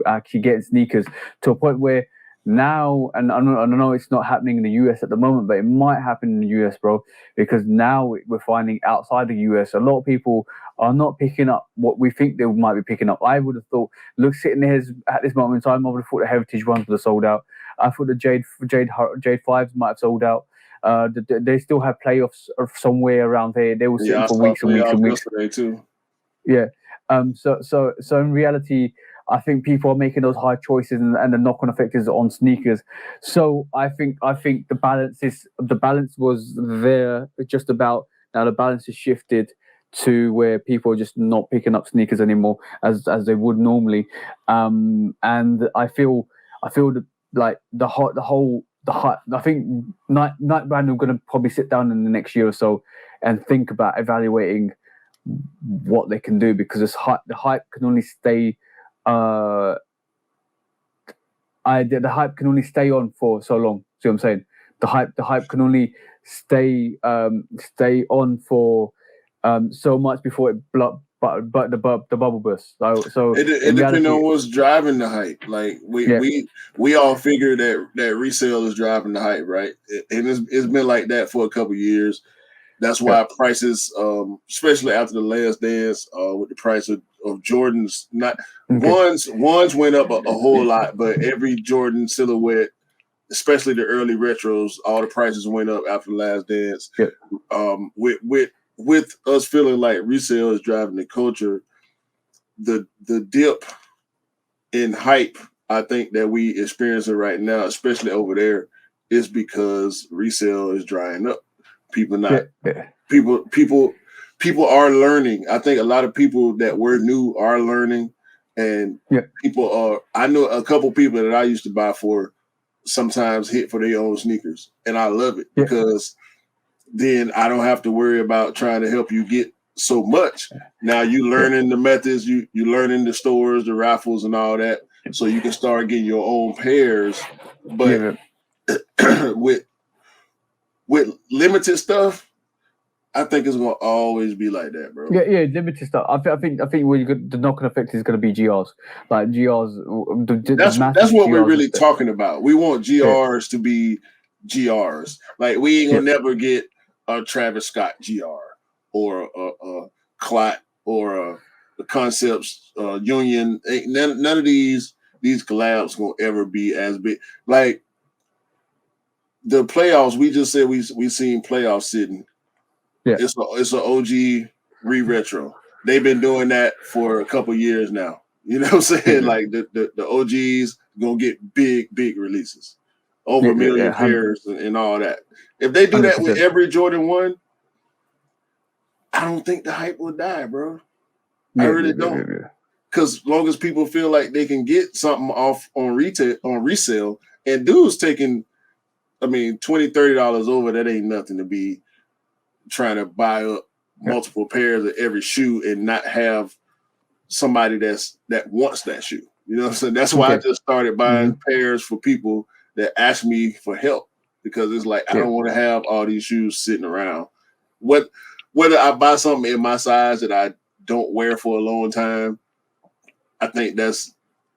actually getting sneakers, to a point where now, and I know it's not happening in the US at the moment, but it might happen in the US, bro, because now we're finding outside the US, a lot of people are not picking up what we think they might be picking up. I would have thought, look, sitting here at this moment in time, I would have thought the Heritage ones would have sold out. I thought the Jade 5s might have sold out. They still have playoffs somewhere around here. They were sitting for weeks and weeks and weeks.
Too.
Yeah. So in reality, I think people are making those hard choices, and the knock-on effect is on sneakers. So I think the balance was there just about. Now the balance has shifted to where people are just not picking up sneakers anymore as they would normally. And I feel that like the whole. I think Night Brand are going to probably sit down in the next year or so and think about evaluating what they can do, because the hype can only stay. The hype can only stay on for so long. See what I'm saying? The hype can only stay on for so much before it but the bubble bursts. So
it depends on what's driving the hype. Like we all figure that resale is driving the hype, right? And it's been like that for a couple of years. That's why prices, especially after the Last Dance, with the price of Jordans, ones went up a whole lot, but every Jordan silhouette, especially the early retros, all the prices went up after the Last Dance. With us feeling like resale is driving the culture, the dip in hype, I think that we experiencing right now, especially over there, is because resale is drying up. People are learning. I think a lot of people that were new are learning, and people are. I know a couple people that I used to buy for sometimes hit for their own sneakers, and I love it because then I don't have to worry about trying to help you get so much. Now you learning the methods, you learning the stores, the raffles, and all that, so you can start getting your own pairs. But with limited stuff, I think it's gonna always be like that, bro.
Yeah, limited stuff. I think where the knock-on effect is gonna be GRs. Like GRs.
That's what we're really talking about. We want GRs to be GRs. Like we ain't gonna never get a Travis Scott GR or a Clot or a Concepts Union. None of these collabs gonna ever be as big. Like the playoffs, we just said we seen playoffs sitting. Yeah, it's an OG re-retro. They've been doing that for a couple years now. You know what I'm saying? Like the OGs gonna get big releases, over a million pairs and all that. If they do 100%. That with every Jordan 1, I don't think the hype will die, bro. I really don't. Because as long as people feel like they can get something off on resale, and dudes taking, $20, $30 over, that ain't nothing to be trying to buy up multiple pairs of every shoe and not have somebody that wants that shoe. You know what I'm saying? That's why I just started buying pairs for people that ask me for help, because it's like I don't want to have all these shoes sitting around. Whether I buy something in my size that I don't wear for a long time, I think that's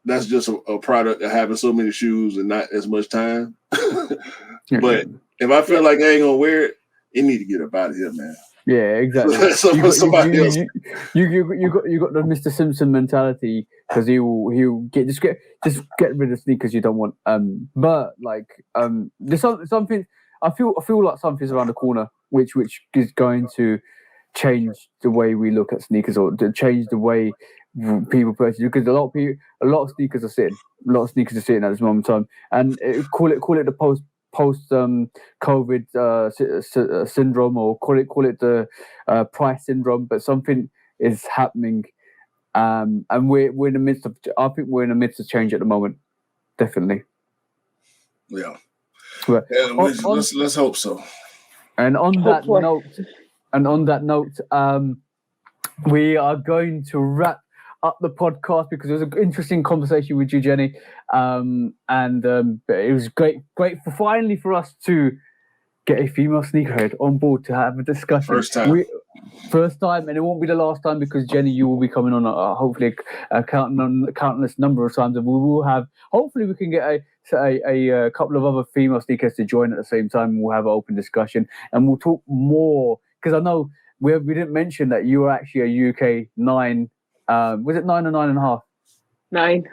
just a product of having so many shoes and not as much time. But if I feel like I ain't gonna wear it, need to get up out of here, man.
Yeah, exactly.
Somebody else.
You got the Mr. Simpson mentality because he'll just get rid of sneakers you don't want. But like there's something I feel like something's around the corner which is going to change the way we look at sneakers or to change the way people purchase because a lot of sneakers are sitting. A lot of sneakers are sitting at this moment in time, and call it the post COVID syndrome, or call it the price syndrome. But something is happening, and we're in the midst of. I think we're in the midst of change at the moment. Definitely.
Yeah.
But
let's hope so.
And on
Hopefully.
that note, we are going to wrap up the podcast because it was an interesting conversation with you, Jenny, and it was great for us to get a female sneakerhead on board to have a discussion. First time, and it won't be the last time because Jenny, you will be coming on hopefully countless number of times, and we will have. Hopefully, we can get a couple of other female sneakers to join at the same time. We'll have an open discussion, and we'll talk more because I know we didn't mention that you were actually a UK 9. Was it 9 or 9.5?
9.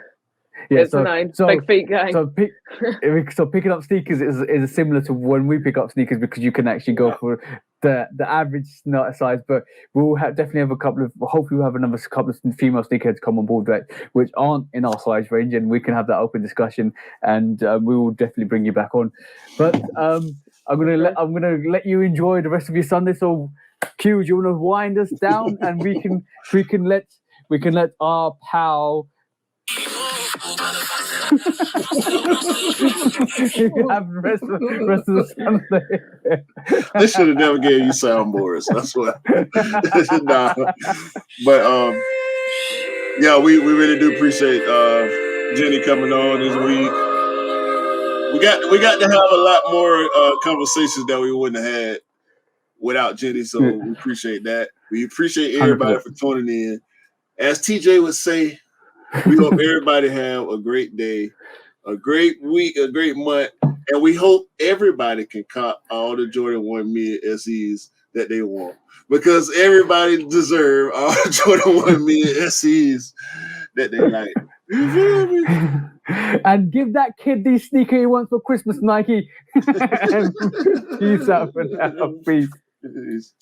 Yeah,
it's a 9. Big feet guy.
So picking up sneakers is similar to when we pick up sneakers because you can actually go for the average size. But we'll definitely have a couple of. Hopefully, we'll have another couple of female sneakerheads come on board which aren't in our size range, and we can have that open discussion. And we will definitely bring you back on. But I'm gonna let you enjoy the rest of your Sunday. So, Q, do you want to wind us down, and we can let our pal. You have the rest of the Sunday.
They should have never gave you soundboards. That's what. Nah. But yeah, we really do appreciate Jenny coming on this week. We got to have a lot more conversations that we wouldn't have had without Jenny. So we appreciate that. We appreciate everybody 100%. For tuning in. As TJ would say, we hope everybody have a great day, a great week, a great month, and we hope everybody can cop all the Jordan 1 Mid SEs that they want because everybody deserve all the Jordan 1 Mid SEs that they like. You feel me?
And give that kid the sneaker he wants for Christmas, Nike. Peace out for now. Peace.